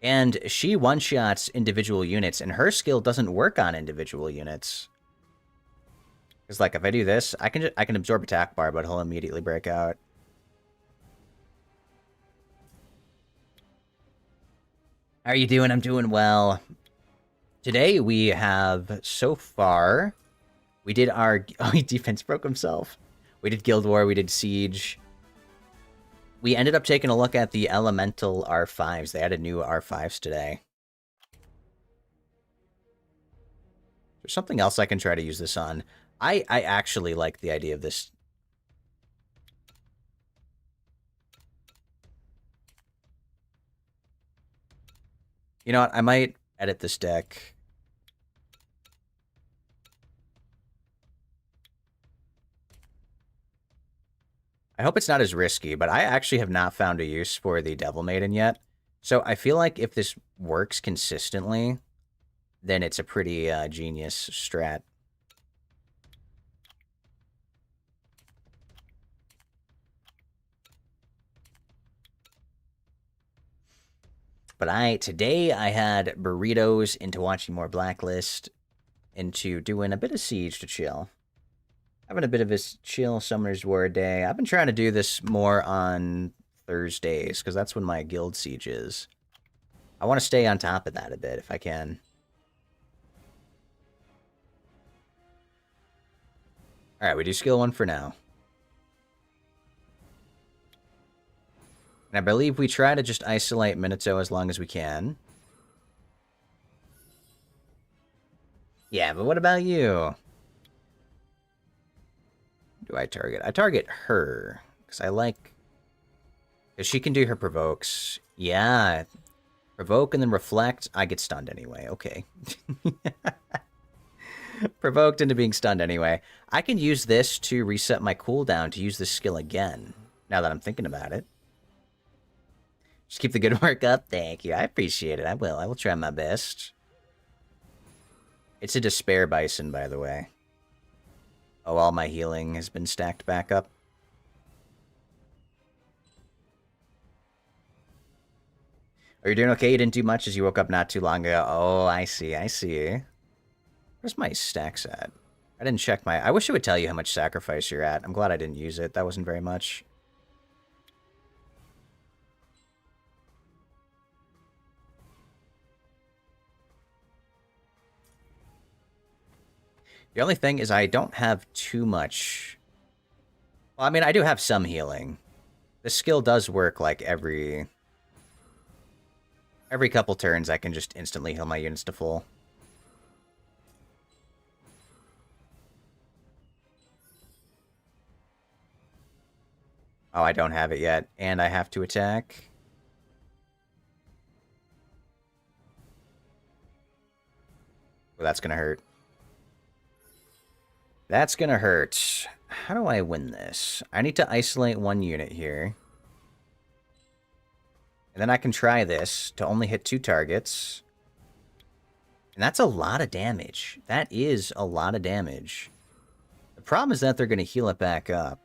And she one-shots individual units, and her skill doesn't work on individual units. Because, like, if I do this, I can absorb attack bar, but he'll immediately break out. How are you doing? I'm doing well. Today we have, so far, we did our... Oh, defense broke himself. We did Guild War, we did Siege. We ended up taking a look at the Elemental R5s. They added new R5s today. There's something else I can try to use this on. I actually like the idea of this. You know what? I might edit this deck. I hope it's not as risky, but I actually have not found a use for the Devil Maiden yet. So I feel like if this works consistently, then it's a pretty genius strat. But today I had burritos into watching more Blacklist, into doing a bit of Siege to chill. Having a bit of a chill Summoner's War day. I've been trying to do this more on Thursdays, because that's when my guild siege is. I want to stay on top of that a bit, if I can. Alright, we do skill 1 for now. And I believe we try to just isolate Minato as long as we can. Yeah, but what about you? Do I target? I target her, because I like... Because she can do her provokes. Yeah. Provoke and then reflect. I get stunned anyway. Okay. Provoked into being stunned anyway. I can use this to reset my cooldown to use this skill again, now that I'm thinking about it. Just keep the good work up. Thank you. I appreciate it. I will. I will try my best. It's a Despair Bison, by the way. Oh, all my healing has been stacked back up. Are you doing okay? You didn't do much as you woke up not too long ago. Oh, I see. I see. Where's my stacks at? I didn't check my... I wish it would tell you how much sacrifice you're at. I'm glad I didn't use it. That wasn't very much. The only thing is I don't have too much... Well, I mean, I do have some healing. The skill does work like every couple turns. I can just instantly heal my units to full. Oh, I don't have it yet. And I have to attack. Well, that's gonna hurt. That's gonna hurt. How do I win this? I need to isolate one unit here. And then I can try this to only hit 2 targets. And that's a lot of damage. That is a lot of damage. The problem is that they're going to heal it back up.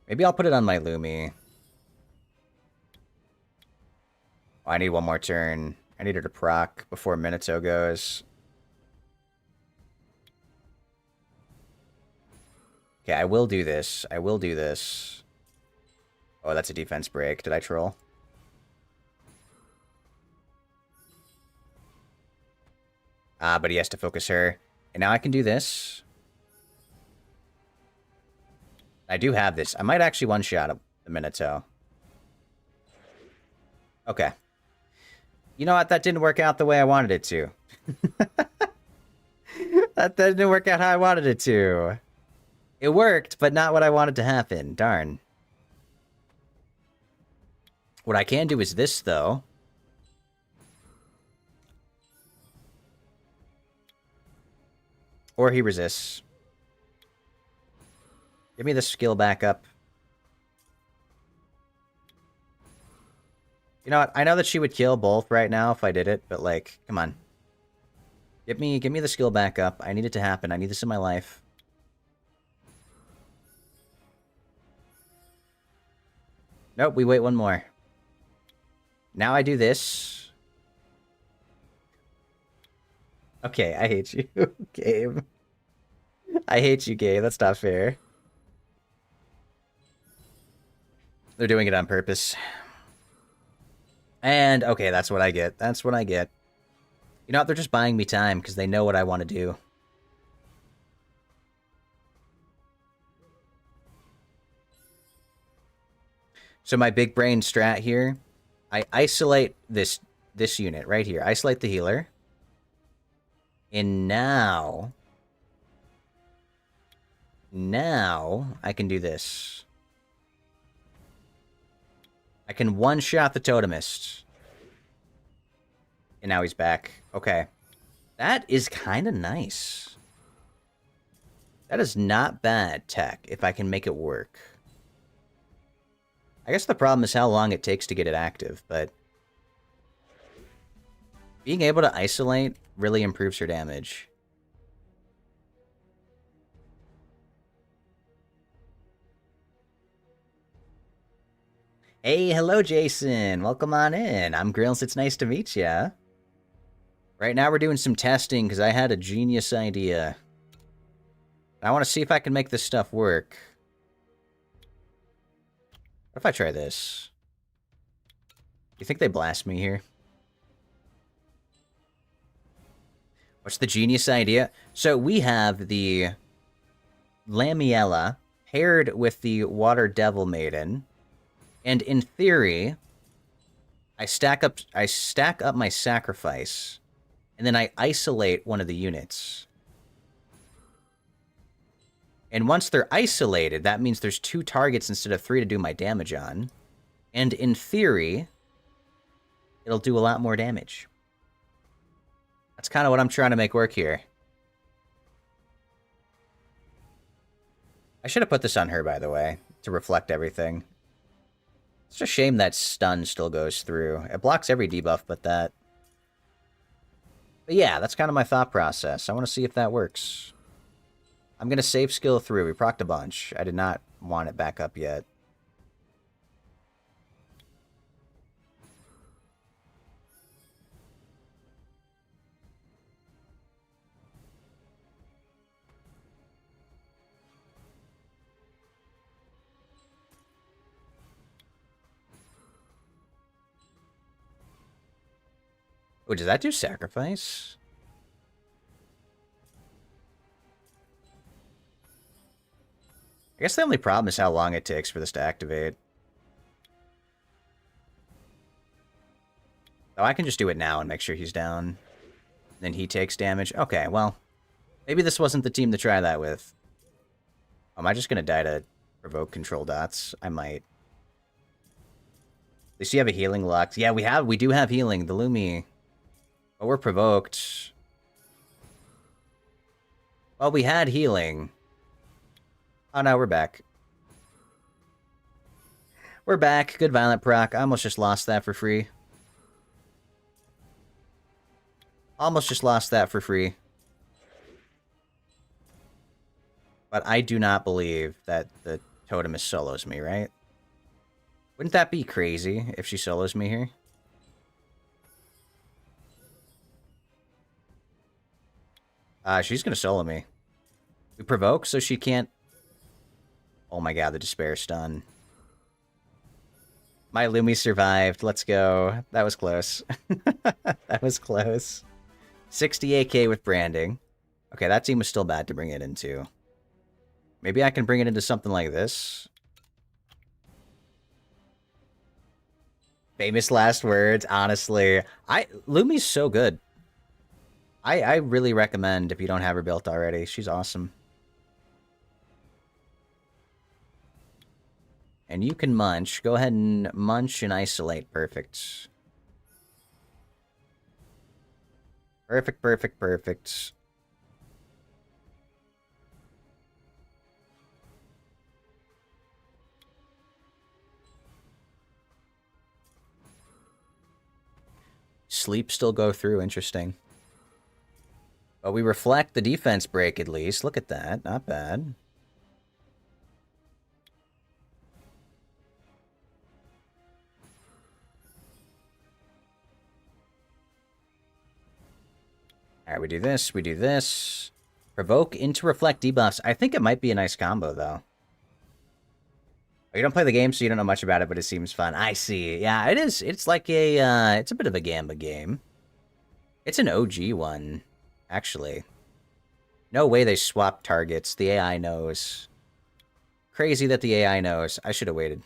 Maybe I'll put it on my Lumi. Oh, I need one more turn. I need her to proc before Minato goes. Okay, I will do this. I will do this. Oh, that's a defense break. Did I troll? Ah, but he has to focus her. And now I can do this. I do have this. I might actually one-shot the Minato. Okay. You know what? That didn't work out the way I wanted it to. That didn't work out how I wanted it to. It worked, but not what I wanted to happen. Darn. What I can do is this, though. Or he resists. Give me the skill back up. You know what? I know that she would kill both right now if I did it, but like, come on. Give me the skill back up. I need it to happen. I need this in my life. Nope, we wait one more. Now I do this. Okay, I hate you, Gabe. I hate you, Gabe. That's not fair. They're doing it on purpose. And, okay, that's what I get. That's what I get. You know what? They're just buying me time because they know what I want to do. So my big brain strat here, I isolate this unit right here. Isolate the healer. And now I can do this. I can one-shot the Totemist. And now he's back. Okay. That is kind of nice. That is not bad tech, if I can make it work. I guess the problem is how long it takes to get it active, but... being able to isolate really improves her damage. Hey, hello, Jason. Welcome on in. I'm Grills. It's nice to meet ya. Right now we're doing some testing because I had a genius idea. I want to see if I can make this stuff work. What if I try this? You think they blast me here? What's the genius idea? So we have the Lamiella paired with the Water Devil Maiden, and in theory, I stack up my sacrifice, and then I isolate one of the units. And once they're isolated, that means there's 2 targets instead of 3 to do my damage on. And in theory, it'll do a lot more damage. That's kind of what I'm trying to make work here. I should have put this on her, by the way, to reflect everything. It's a shame that stun still goes through. It blocks every debuff but that. But yeah, that's kind of my thought process. I want to see if that works. I'm going to save skill through. We procced a bunch. I did not want it back up yet. Oh, does that do sacrifice? I guess the only problem is how long it takes for this to activate. Oh, I can just do it now and make sure he's down. Then he takes damage. Okay, well, maybe this wasn't the team to try that with. Am I just going to die to provoke control dots? I might. At least you have a healing Lux. Yeah, we do have healing. The Lumi. But we're provoked. Well, we had healing. Oh, no, we're back. We're back. Good Violent proc. I almost just lost that for free. Almost just lost that for free. But I do not believe that the Totemis solos me, right? Wouldn't that be crazy if she solos me here? She's gonna solo me. We provoke, so she can't... Oh my god, the Despair stun. My Lumi survived. Let's go. That was close. That was close. 68k with branding. Okay, that team was still bad to bring it into. Maybe I can bring it into something like this. Famous last words, honestly. Lumi's so good. I really recommend if you don't have her built already. She's awesome. And you can munch. Go ahead and munch and isolate. Perfect. Perfect, perfect, perfect. Sleep still go through. Interesting. But we reflect the defense break at least. Look at that. Not bad. Alright, we do this. We do this. Provoke into reflect debuffs. I think it might be a nice combo, though. You don't play the game, so you don't know much about it, but it seems fun. I see. Yeah, it is. It's like a, it's a bit of a Gamba game. It's an OG one, actually. No way they swapped targets. The AI knows. Crazy that the AI knows. I should have waited.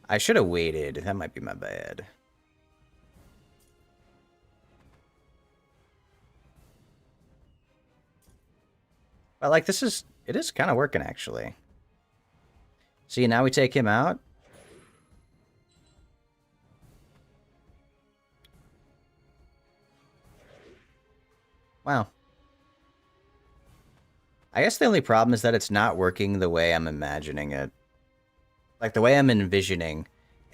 I should have waited. That might be my bad. But, like, this is... It is kind of working, actually. See, now we take him out. Wow. I guess the only problem is that it's not working the way I'm imagining it. Like, the way I'm envisioning.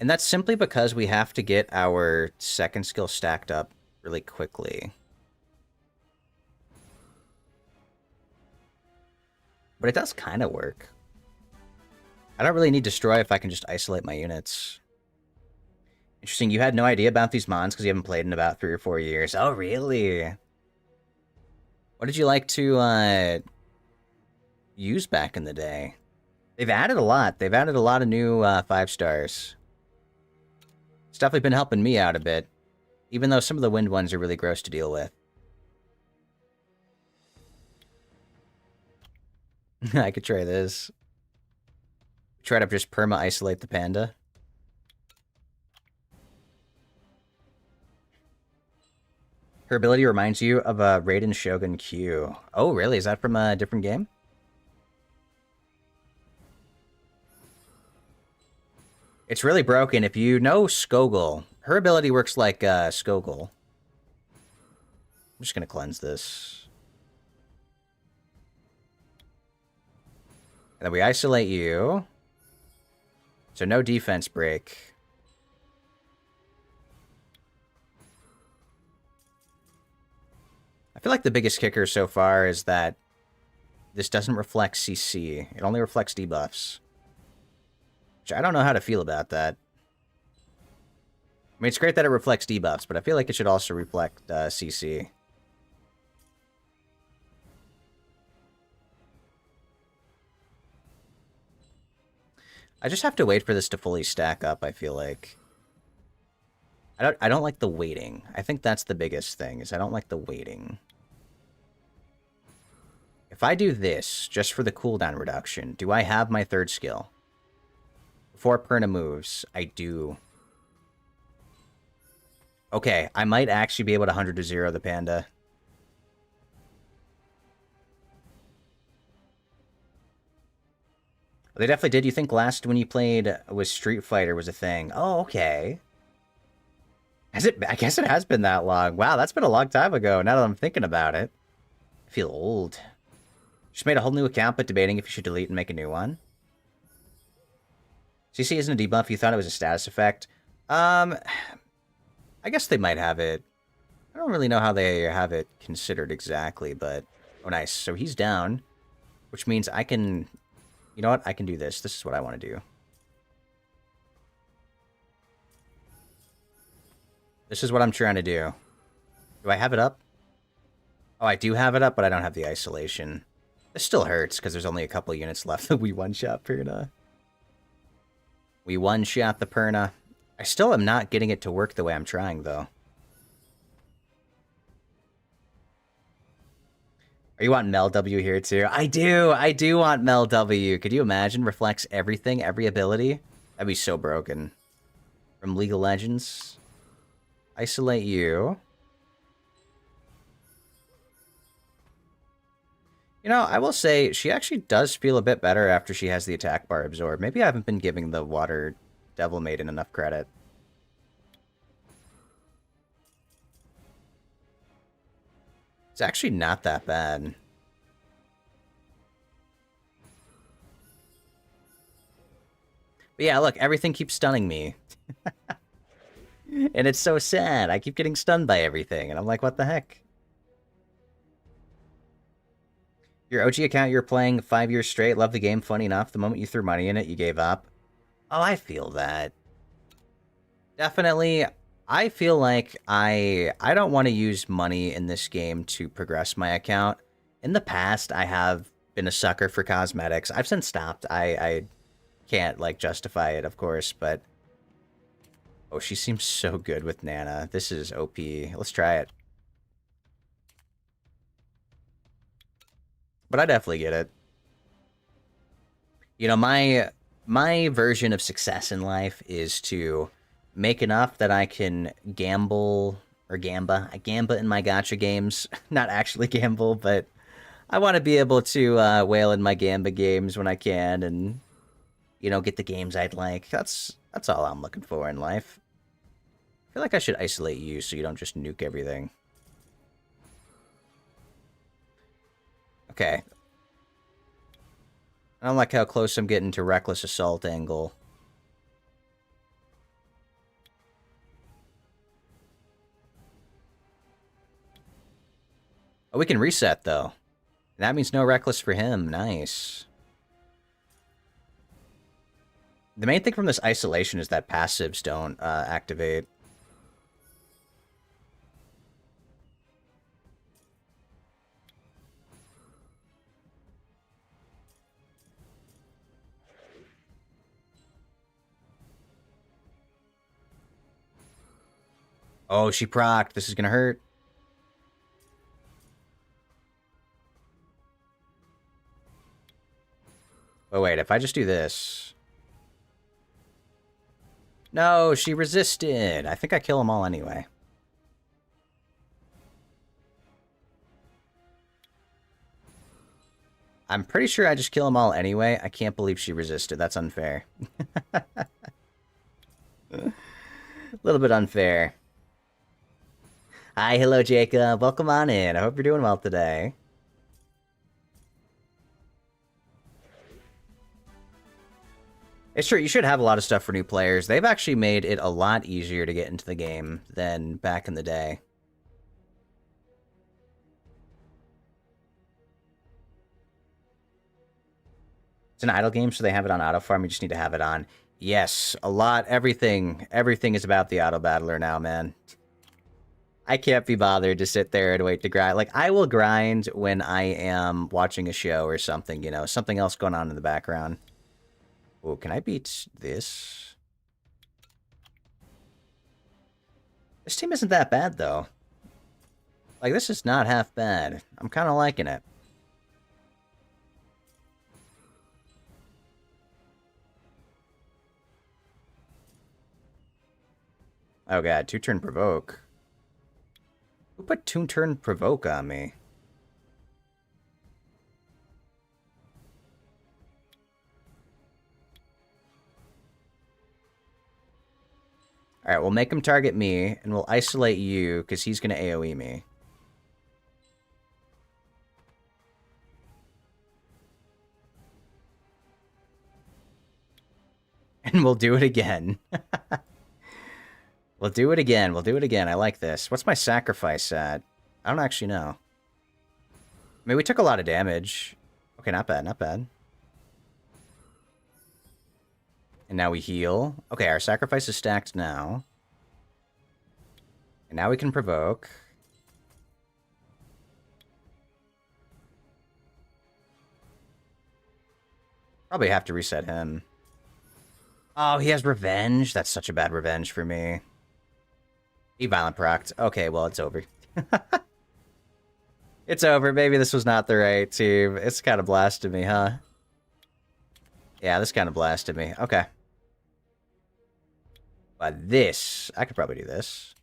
And that's simply because we have to get our second skill stacked up really quickly. But it does kind of work. I don't really need Destroy if I can just isolate my units. Interesting, you had no idea about these mons because you haven't played in about 3 or 4 years. Oh, really? What did you like to use back in the day? They've added a lot. They've added a lot of new 5 stars. It's definitely been helping me out a bit, even though some of the wind ones are really gross to deal with. I could try this. Try to just perma-isolate the panda. Her ability reminds you of a Raiden Shogun Q. Oh, really? Is that from a different game? It's really broken. If you know Skogul, her ability works like Skogul. I'm just going to cleanse this. And then we isolate you. So no defense break. I feel like the biggest kicker so far is that this doesn't reflect CC. It only reflects debuffs. Which I don't know how to feel about that. I mean, it's great that it reflects debuffs, but I feel like it should also reflect CC. I just have to wait for this to fully stack up, I feel like. I don't like the waiting. I think that's the biggest thing, is I don't like the waiting. If I do this, just for the cooldown reduction, do I have my third skill? Before Perna moves, I do. Okay, I might actually be able to 100 to 0 the panda. They definitely did. You think last when you played was Street Fighter was a thing? Oh, okay. Has it? I guess it has been that long. Wow, that's been a long time ago. Now that I'm thinking about it, I feel old. Just made a whole new account, but debating if you should delete and make a new one. CC isn't a debuff. You thought it was a status effect. I guess they might have it. I don't really know how they have it considered exactly, but... Oh, nice. So he's down, which means I can... You know what? I can do this. This is what I want to do. This is what I'm trying to do. Do I have it up? Oh, I do have it up, but I don't have the isolation. This still hurts, because there's only a couple units left that we one-shot Perna. We one-shot the Perna. I still am not getting it to work the way I'm trying, though. Are you want Mel W here, too? I do want Mel W. Could you imagine? Reflects everything, every ability? That'd be so broken. From League of Legends. Isolate you. You know, I will say, she actually does feel a bit better after she has the attack bar absorbed. Maybe I haven't been giving the Water Devil Maiden enough credit. It's actually not that bad. But yeah, look, everything keeps stunning me. And it's so sad. I keep getting stunned by everything, and I'm like, what the heck? Your OG account, you're playing 5 years straight, love the game, funny enough. The moment you threw money in it, you gave up. Oh, I feel that. Definitely, I feel like I don't want to use money in this game to progress my account. In the past, I have been a sucker for cosmetics. I've since stopped. I can't, like, justify it, of course, but... Oh, she seems so good with Nana. This is OP. Let's try it. But I definitely get it. You know, my version of success in life is to make enough that I can gamble or gamba. I gamba in my gacha games. Not actually gamble, but I want to be able to whale in my gamba games when I can and, you know, get the games I'd like. That's all I'm looking for in life. I feel like I should isolate you so you don't just nuke everything. Okay. I don't like how close I'm getting to Reckless Assault angle. Oh, we can reset, though. That means no Reckless for him. Nice. The main thing from this isolation is that passives don't activate. Oh, she procced. This is gonna hurt. Oh, wait. If I just do this... No, she resisted. I think I kill them all anyway. I'm pretty sure I just kill them all anyway. I can't believe she resisted. That's unfair. A little bit unfair. Hi, hello, Jacob. Welcome on in. I hope you're doing well today. It's true, you should have a lot of stuff for new players. They've actually made it a lot easier to get into the game than back in the day. It's an idle game, so they have it on auto farm. You just need to have it on. Yes, a lot. Everything is about the auto battler now, man. I can't be bothered to sit there and wait to grind. Like, I will grind when I am watching a show or something, you know, something else going on in the background. Oh, can I beat this? This team isn't that bad, though. Like, this is not half bad. I'm kind of liking it. Oh, God. 2-turn provoke. Who put 2-turn provoke on me? Alright, we'll make him target me, and we'll isolate you, because he's going to AoE me. And we'll do it again. We'll do it again. We'll do it again. I like this. What's my sacrifice at? I don't actually know. I mean, we took a lot of damage. Okay, not bad, not bad. And now we heal. Okay, our sacrifice is stacked now. And now we can provoke. Probably have to reset him. Oh, he has revenge? That's such a bad revenge for me. He violent procced. Okay, well, it's over. It's over. Maybe this was not the right team. It's kind of blasted me, huh? Yeah, this kind of blasted me. Okay. But this... I could probably do this.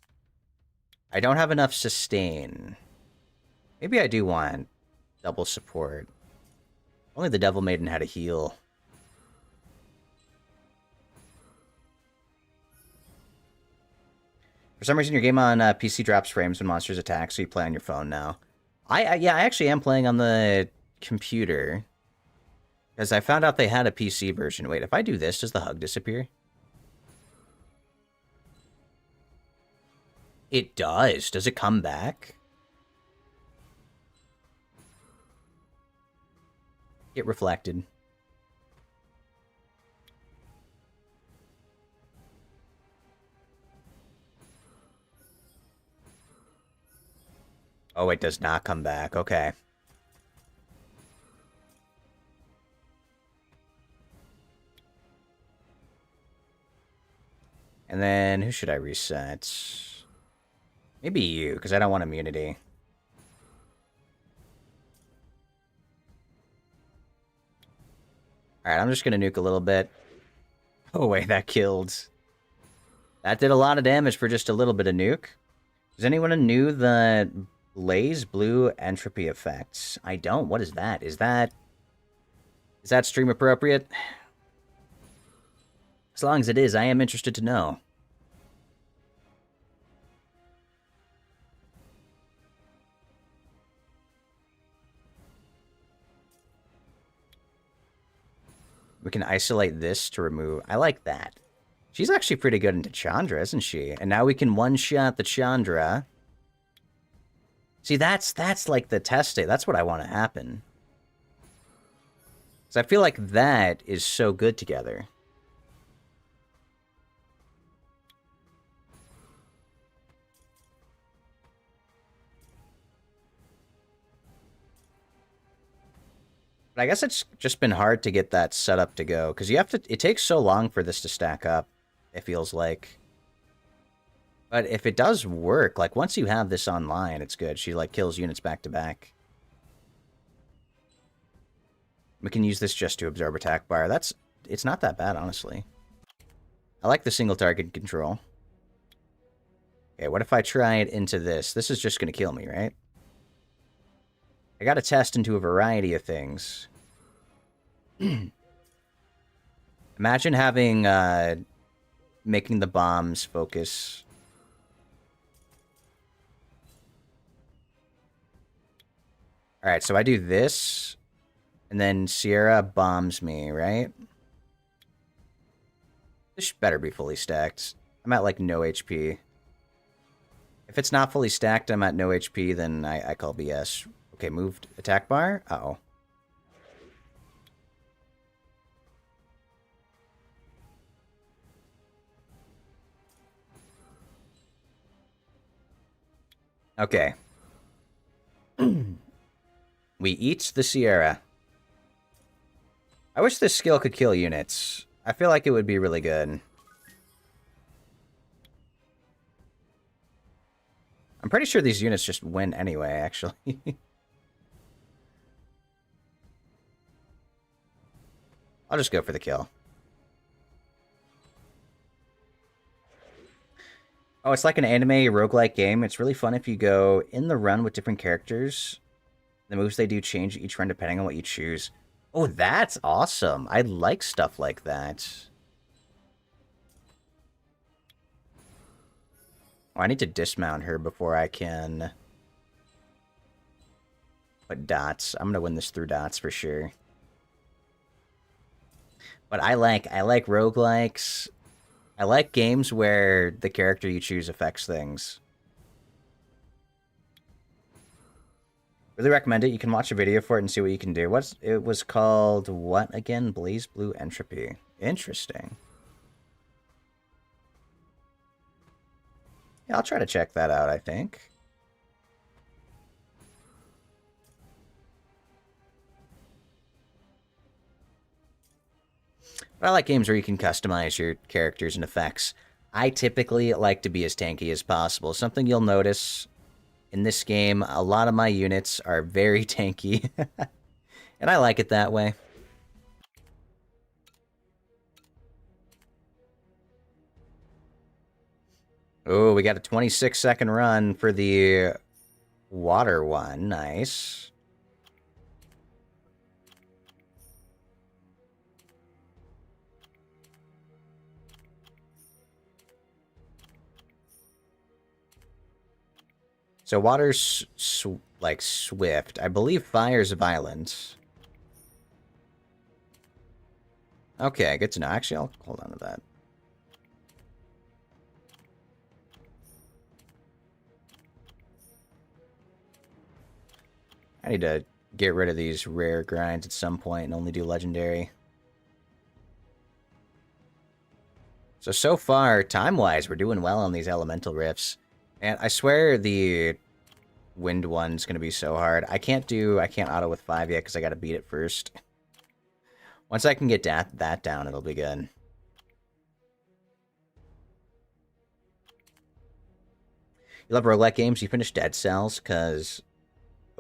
I don't have enough sustain. Maybe I do want double support. Only the Devil Maiden had a heal. For some reason, your game on PC drops frames when monsters attack, so you play on your phone now. Yeah, I actually am playing on the computer. Because I found out they had a PC version. Wait, if I do this, does the hug disappear? It does. Does it come back? Get reflected. Oh, it does not come back. Okay. And then, who should I reset? Maybe you, because I don't want immunity. Alright, I'm just going to nuke a little bit. Oh, wait, that killed. That did a lot of damage for just a little bit of nuke. Does anyone know the Blaze Blue Entropy effects? I don't. What is that? Is that stream appropriate? As long as it is, I am interested to know. We can isolate this to remove... I like that. She's actually pretty good into Chandra, isn't she? And now we can one-shot the Chandra. See, that's like the testing. That's what I want to happen. Because I feel like that is so good together. But I guess it's just been hard to get that set up to go. Because you have to... It takes so long for this to stack up, it feels like. But if it does work, like, once you have this online, it's good. She, like, kills units back to back. We can use this just to absorb attack bar. It's not that bad, honestly. I like the single target control. Okay, what if I try it into this? This is just going to kill me, right? I got to test into a variety of things. Imagine having, making the bombs focus. Alright, so I do this, and then Sierra bombs me, right? This better be fully stacked. I'm at, like, no HP. If it's not fully stacked, I'm at no HP, then I call BS. Okay, moved attack bar? Uh-oh. Okay. We eat the Sierra. I wish this skill could kill units. I feel like it would be really good. I'm pretty sure these units just win anyway, actually. I'll just go for the kill. Oh, it's like an anime roguelike game. It's really fun if you go in the run with different characters. The moves they do change each run depending on what you choose. Oh, that's awesome. I like stuff like that. Oh, I need to dismount her before I can put dots. I'm gonna win this through dots for sure. But I like roguelikes. I like games where the character you choose affects things. Really recommend it. You can watch a video for it and see what you can do. It was called what again? BlazBlue Entropy. Interesting. Yeah, I'll try to check that out, I think. But I like games where you can customize your characters and effects. I typically like to be as tanky as possible. Something you'll notice in this game, a lot of my units are very tanky. And I like it that way. Oh, we got a 26-second run for the water one. Nice. So water's like swift. I believe fire's violent. Okay, good to know. Actually, I'll hold on to that. I need to get rid of these rare grinds at some point and only do legendary. So far, time-wise, we're doing well on these elemental rifts. And I swear the wind one's going to be so hard. I can't auto with 5 yet because I got to beat it first. Once I can get that down, it'll be good. You love roguelike games? You finish Dead Cells? Because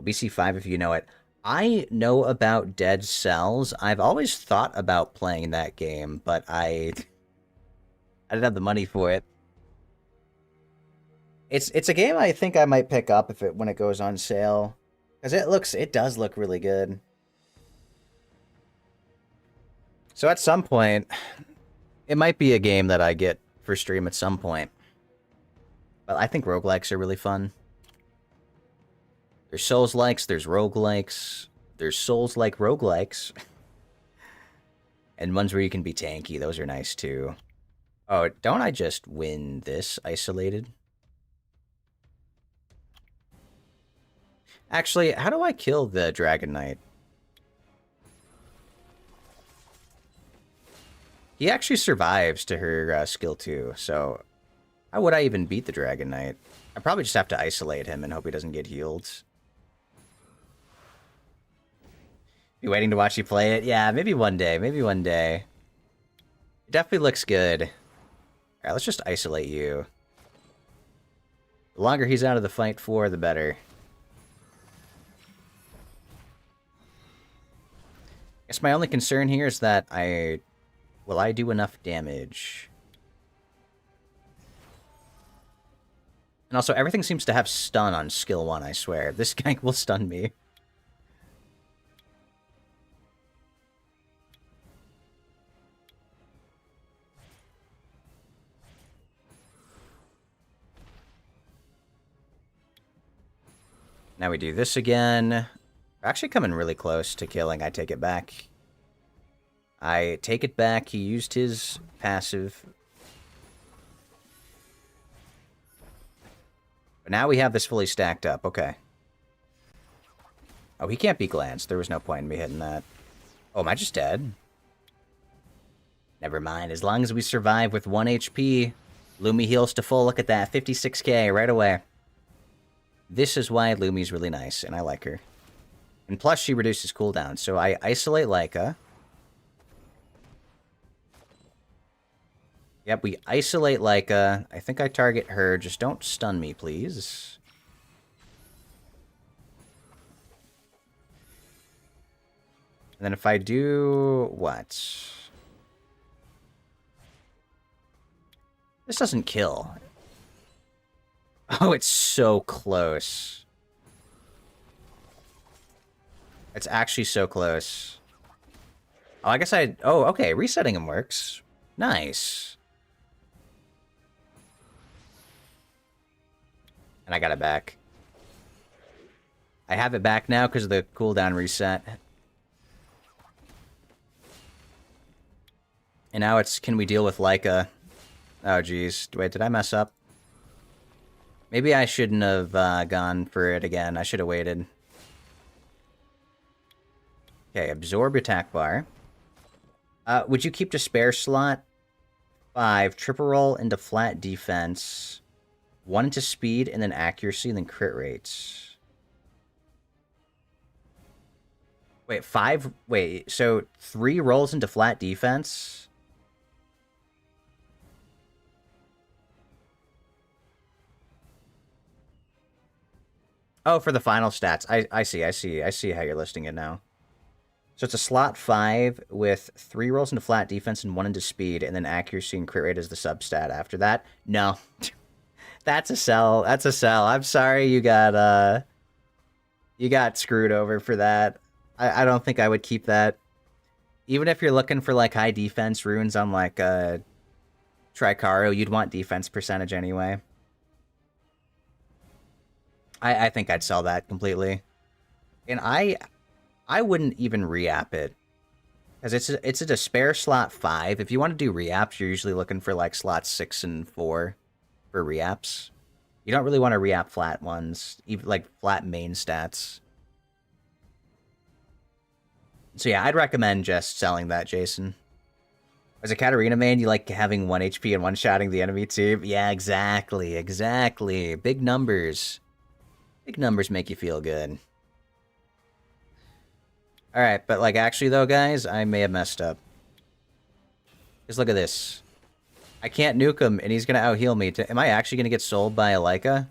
BC5, if you know it. I know about Dead Cells. I've always thought about playing that game, but I didn't have the money for it. It's a game I think I might pick up when it goes on sale, because it does look really good. So at some point, it might be a game that I get for stream at some point. But I think roguelikes are really fun. There's Souls-likes, there's roguelikes, there's Souls-like roguelikes. And ones where you can be tanky, those are nice too. Oh, don't I just win this isolated? Actually, how do I kill the Dragon Knight? He actually survives to her skill 2, so how would I even beat the Dragon Knight? I probably just have to isolate him and hope he doesn't get healed. Be waiting to watch you play it? Yeah, maybe one day. Maybe one day. It definitely looks good. Alright, let's just isolate you. The longer he's out of the fight for, the better. I guess my only concern here is that will I do enough damage? And also, everything seems to have stun on skill 1, I swear. This gank will stun me. Now we do this again. We're actually coming really close to killing. I take it back. I take it back. He used his passive. But now we have this fully stacked up. Okay. Oh, he can't be glanced. There was no point in me hitting that. Oh, am I just dead? Never mind. As long as we survive with 1 HP, Lumi heals to full. Look at that. 56k right away. This is why Lumi's really nice, and I like her. And plus, she reduces cooldown. So I isolate Leica. Yep, we isolate Leica. I think I target her. Just don't stun me, please. And then if I do... what? This doesn't kill. Oh, it's so close. It's actually so close. Oh, I guess I... oh, okay. Resetting him works. Nice. And I got it back. I have it back now because of the cooldown reset. And now it's, can we deal with Leica? Oh, geez. Wait, did I mess up? Maybe I shouldn't have gone for it again. I should have waited. Okay, absorb attack bar. Would you keep Despair slot? 5. Triple roll into flat defense. 1 into speed, and then accuracy, and then crit rates. Wait, 5... wait, so 3 rolls into flat defense? Oh, for the final stats. I see how you're listing it now. So it's a slot 5 with 3 rolls into flat defense and 1 into speed, and then accuracy and crit rate is the substat after that. No. That's a sell. That's a sell. I'm sorry you got screwed over for that. I don't think I would keep that. Even if you're looking for like high defense runes on like Tricaro, you'd want defense percentage anyway. I think I'd sell that completely. And I wouldn't even re-app it. Because it's a Despair slot 5. If you want to do re-apps, you're usually looking for like slots 6 and 4 for re-apps. You don't really want to re-app flat ones, even like flat main stats. So yeah, I'd recommend just selling that, Jason. As a Katarina main, you like having 1 HP and one-shotting the enemy team? Yeah, exactly, exactly. Big numbers. Big numbers make you feel good. Alright, but like actually though, guys, I may have messed up. Just look at this. I can't nuke him, and he's gonna out-heal me. Am I actually gonna get sold by a Leica?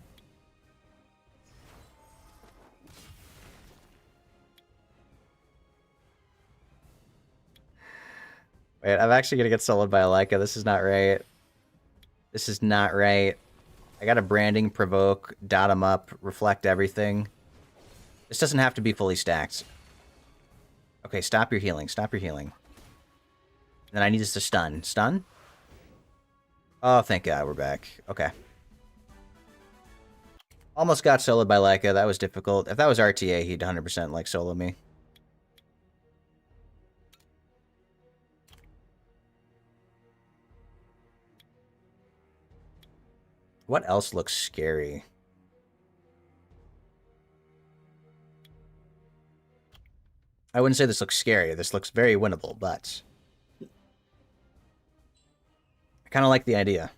Wait, I'm actually gonna get sold by a Leica. This is not right. This is not right. I got a branding, provoke, dot him up, reflect everything. This doesn't have to be fully stacked. Okay, stop your healing. Stop your healing. And then I need this to stun. Stun? Oh, thank God, we're back. Okay. Almost got soloed by Leica. That was difficult. If that was RTA, he'd 100% like solo me. What else looks scary? I wouldn't say this looks scary. This looks very winnable, but I kind of like the idea.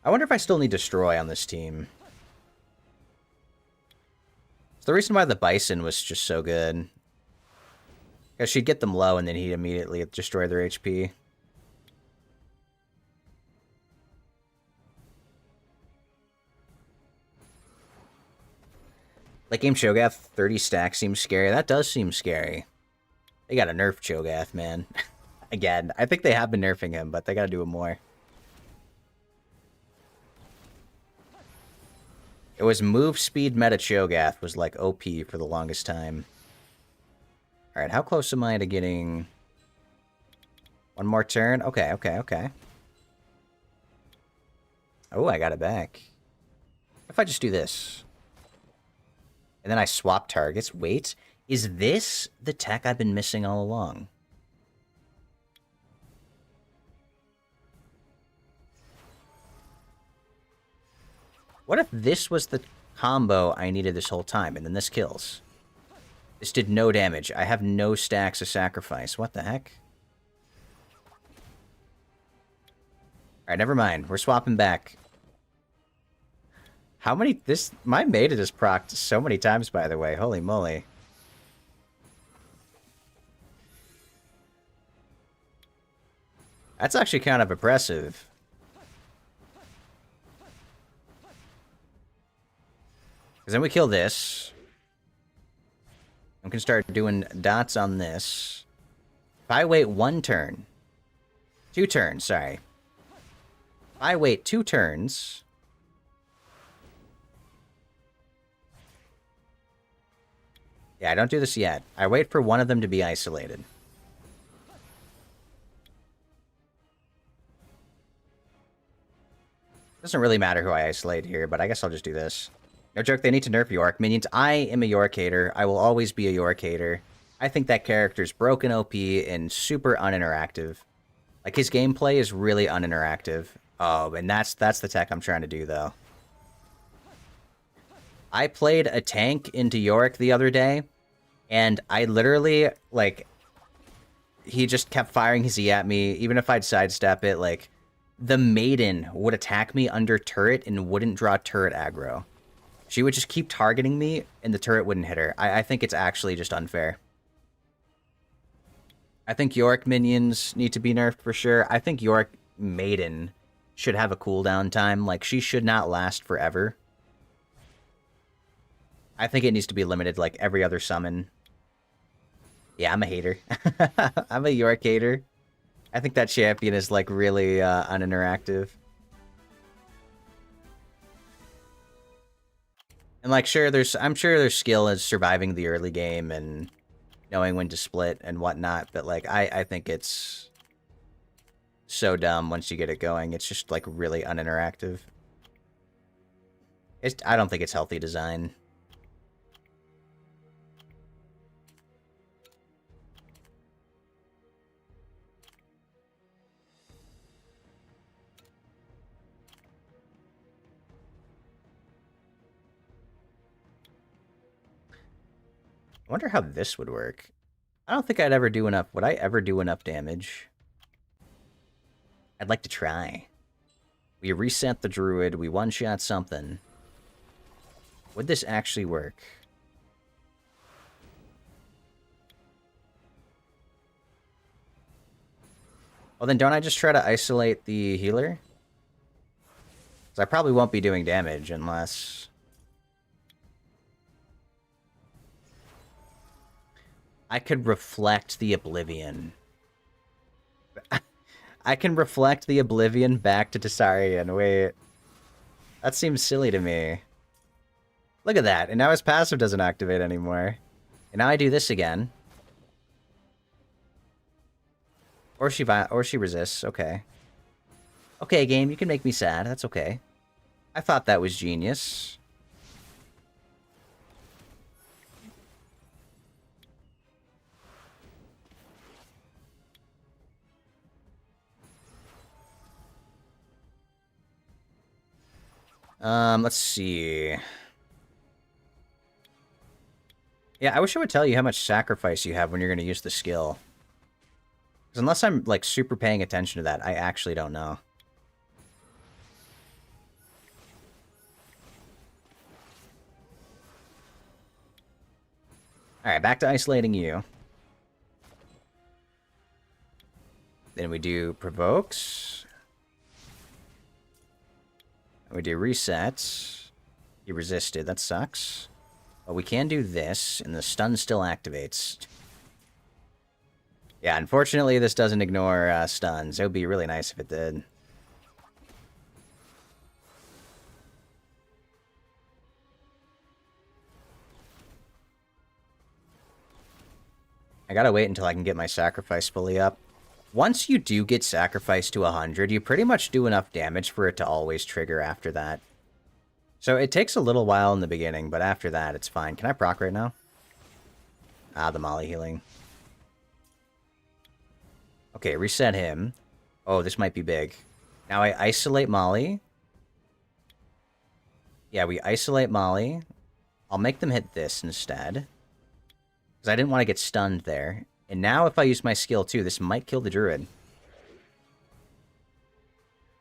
I wonder if I still need Destroy on this team. It's the reason why the Bison was just so good. Because she'd get them low and then he'd immediately destroy their HP. Late game Cho'Gath, 30 stacks seems scary. That does seem scary. They gotta nerf Cho'Gath, man. Again, I think they have been nerfing him, but they gotta do it more. It was move speed meta Cho'Gath was like OP for the longest time. Alright, how close am I to getting... One more turn? Okay, okay, okay. Oh, I got it back. What if I just do this? And then I swap targets. Wait, is this the tech I've been missing all along? What if this was the combo I needed this whole time, and then this kills? This did no damage. I have no stacks of sacrifice. What the heck? Alright, never mind. We're swapping back. How many... My mated is procced so many times, by the way. Holy moly. That's actually kind of impressive. Because then we kill this. We can start doing dots on this. If I wait 1 turn... 2 turns, sorry. If I wait 2 turns... Yeah, I don't do this yet. I wait for one of them to be isolated. Doesn't really matter who I isolate here, but I guess I'll just do this. No joke, they need to nerf York. Minions, I am a York hater. I will always be a York hater. I think that character's broken OP and super uninteractive. Like, his gameplay is really uninteractive. Oh, and that's the tech I'm trying to do, though. I played a tank into York the other day, and I literally, like, he just kept firing his E at me. Even if I'd sidestep it, like, the Maiden would attack me under turret and wouldn't draw turret aggro. She would just keep targeting me, and the turret wouldn't hit her. I think it's actually just unfair. I think York minions need to be nerfed for sure. I think York Maiden should have a cooldown time. Like, she should not last forever. I think it needs to be limited like every other summon. Yeah, I'm a hater. I'm a York hater. I think that champion is, like, really uninteractive. And, like, I'm sure there's skill in surviving the early game and knowing when to split and whatnot, but, like, I think it's so dumb once you get it going. It's just, like, really uninteractive. I don't think it's healthy design. I wonder how this would work. I don't think I'd ever do enough. Would I ever do enough damage? I'd like to try. We reset the druid. We one-shot something. Would this actually work? Well, then don't I just try to isolate the healer? Because I probably won't be doing damage unless... I could reflect the Oblivion. I can reflect the Oblivion back to Tessarion. Wait. That seems silly to me. Look at that. And now his passive doesn't activate anymore. And now I do this again. Or she resists. Okay. Okay, game. You can make me sad. That's okay. I thought that was genius. Let's see. Yeah, I wish I would tell you how much sacrifice you have when you're going to use the skill. Because unless I'm, like, super paying attention to that, I actually don't know. Alright, back to isolating you. Then we do provokes. And we do resets. He resisted, that sucks. But we can do this, and the stun still activates. Yeah, unfortunately this doesn't ignore stuns. It would be really nice if it did. I gotta wait until I can get my sacrifice fully up. Once you do get sacrifice to 100, you pretty much do enough damage for it to always trigger after that. So it takes a little while in the beginning, but after that, it's fine. Can I proc right now? Ah, the Molly healing. Okay, reset him. Oh, this might be big. Now I isolate Molly. Yeah, we isolate Molly. I'll make them hit this instead. Because I didn't want to get stunned there. And now if I use my skill too, this might kill the Druid.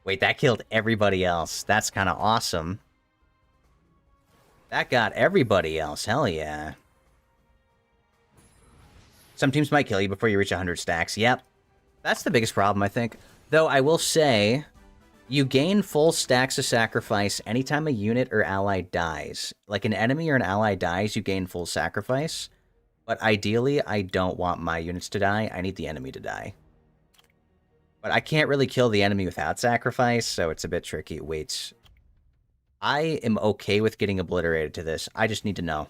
Wait, that killed everybody else. That's kind of awesome. That got everybody else. Hell yeah. Some teams might kill you before you reach 100 stacks. Yep. That's the biggest problem, I think. Though I will say, you gain full stacks of sacrifice anytime a unit or ally dies. Like an enemy or an ally dies, you gain full sacrifice. But ideally, I don't want my units to die. I need the enemy to die. But I can't really kill the enemy without sacrifice, so it's a bit tricky. Wait. I am okay with getting obliterated to this. I just need to know.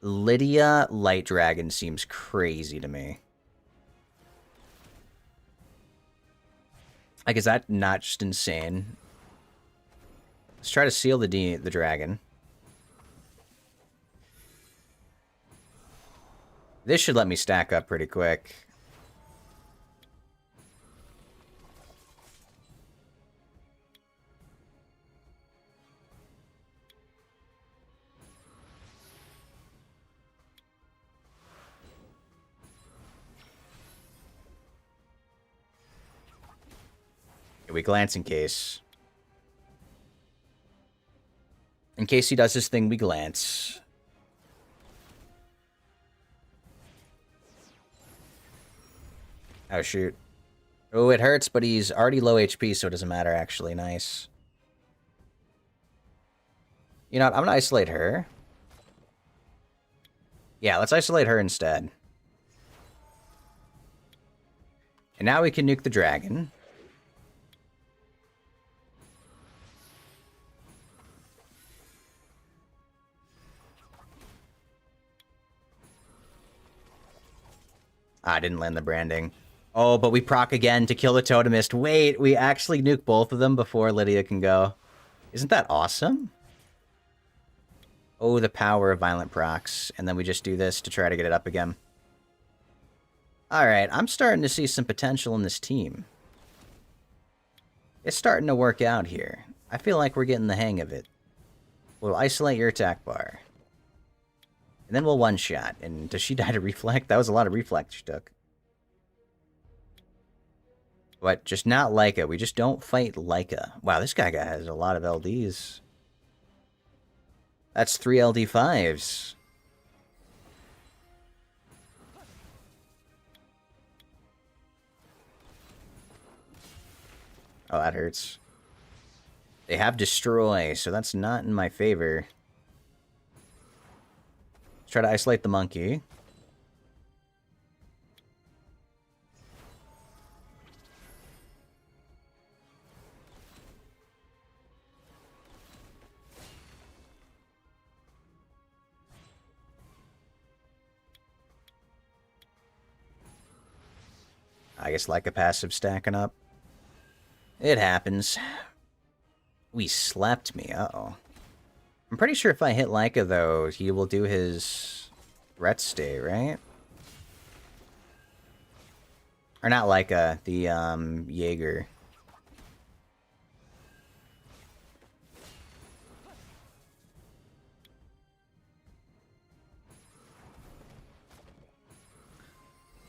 Lydia Light Dragon seems crazy to me. Like, is that not just insane? Let's try to seal the dragon. This should let me stack up pretty quick. We glance in case. In case he does his thing, we glance. Oh, shoot. Oh, it hurts, but he's already low HP, so it doesn't matter, actually. Nice. You know what? I'm gonna isolate her. Yeah, let's isolate her instead. And now we can nuke the dragon. I didn't land the branding. Oh, but we proc again to kill the totemist. Wait, we actually nuke both of them before Lydia can go. Isn't that awesome? Oh, the power of violent procs. And then we just do this to try to get it up again. Alright, I'm starting to see some potential in this team. It's starting to work out here. I feel like we're getting the hang of it. We'll isolate your attack bar. And then we'll one-shot. And does she die to reflect? That was a lot of reflect she took. But just not Leica. We just don't fight Leica. Wow, this guy has a lot of LDs. That's 3 LD5s. Oh, that hurts. They have Destroy, so that's not in my favor. Let's try to isolate the monkey. I guess like a passive stacking up. It happens. We slept me, uh-oh. I'm pretty sure if I hit Leica, though, he will do his threat stay, right? Or not Leica, the, Jaeger.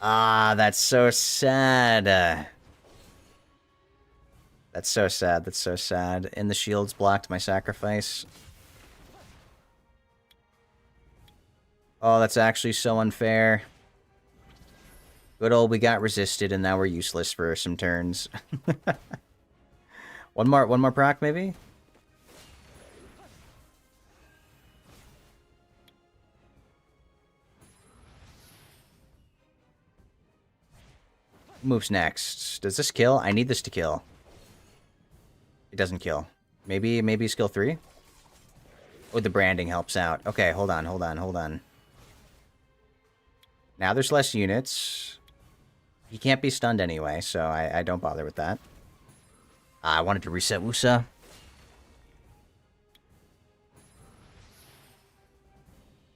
Ah, that's so sad. That's so sad. That's so sad. And the shields blocked my sacrifice. Oh, that's actually so unfair. Good old, we got resisted, and now we're useless for some turns. one more proc, maybe? Who moves next? Does this kill? I need this to kill. It doesn't kill. Maybe skill 3? Oh, the branding helps out. Okay, hold on. Now there's less units. He can't be stunned anyway, so I don't bother with that. I wanted to reset Wusa.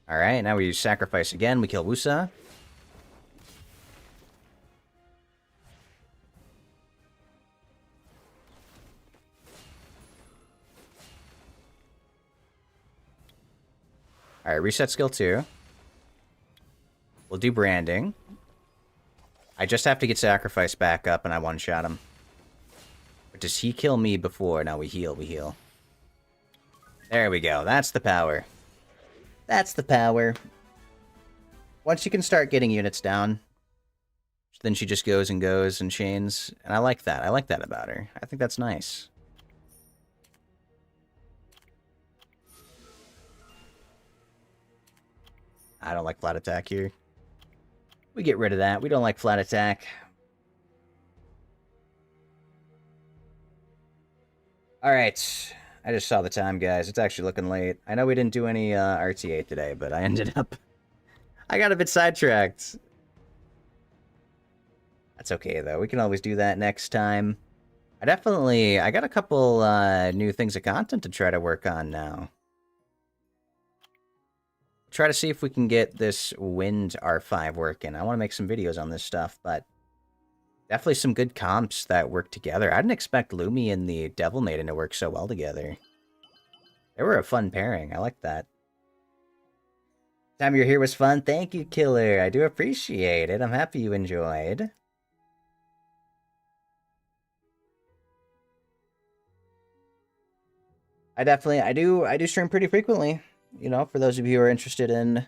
Alright, now we sacrifice again. We kill Wusa. Alright, reset skill 2. We'll do branding. I just have to get sacrifice back up and I one-shot him. But does he kill me before? No, we heal. There we go. That's the power. That's the power. Once you can start getting units down, then she just goes and chains. And I like that. I like that about her. I think that's nice. I don't like flat attack here. We get rid of that. We don't like flat attack. Alright. I just saw the time, guys. It's actually looking late. I know we didn't do any RTA today, but I ended up... I got a bit sidetracked. That's okay, though. We can always do that next time. I got a couple new things of content to try to work on now. Try to see if we can get this Wind R5 working. I want to make some videos on this stuff, but definitely some good comps that work together. I didn't expect Lumi and the Devil Maiden to work so well together. They were a fun pairing. I like that. Time you're here was fun. Thank you, Killer. I do appreciate it. I'm happy you enjoyed. I do stream pretty frequently. You know, for those of you who are interested in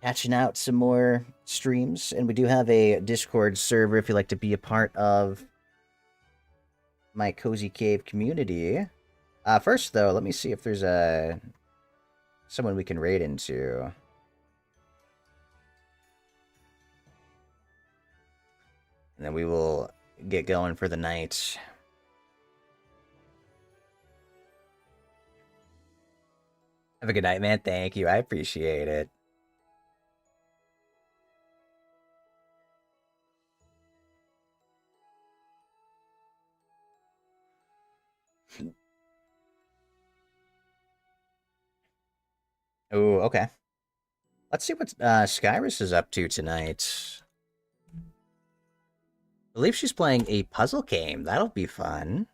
hatching out some more streams. And we do have a Discord server if you'd like to be a part of my Cozy Cave community. First, though, let me see if there's someone we can raid into. And then we will get going for the night. Have a good night, man. Thank you. I appreciate it. Oh, okay. Let's see what Skyrus is up to tonight. I believe she's playing a puzzle game. That'll be fun.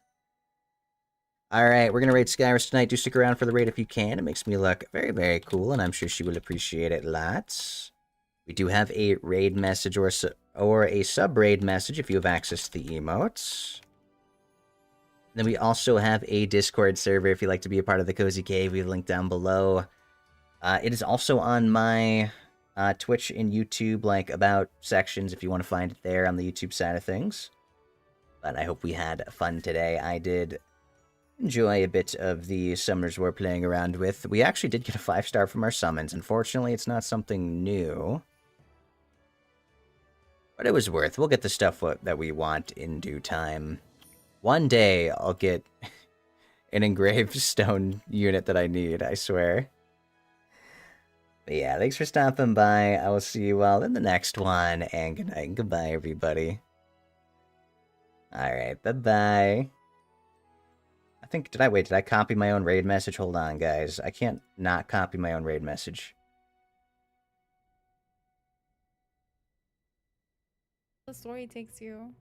Alright, we're going to raid Skyrus tonight. Do stick around for the raid if you can. It makes me look very, very cool, and I'm sure she will appreciate it lots. We do have a raid message or a sub-raid message if you have access to the emotes. Then we also have a Discord server if you'd like to be a part of the Cozy Cave. We've linked down below. It is also on my Twitch and YouTube, like, about sections if you want to find it there on the YouTube side of things. But I hope we had fun today. I did enjoy a bit of the summoners we're playing around with. We actually did get a 5-star from our summons. Unfortunately, it's not something new. But it was worth. We'll get the stuff that we want in due time. One day, I'll get an engraved stone unit that I need, I swear. But yeah, thanks for stopping by. I will see you all in the next one. And good night and goodbye, everybody. Alright, bye-bye. I think, did I copy my own raid message? Hold on, guys. I can't not copy my own raid message. The story takes you.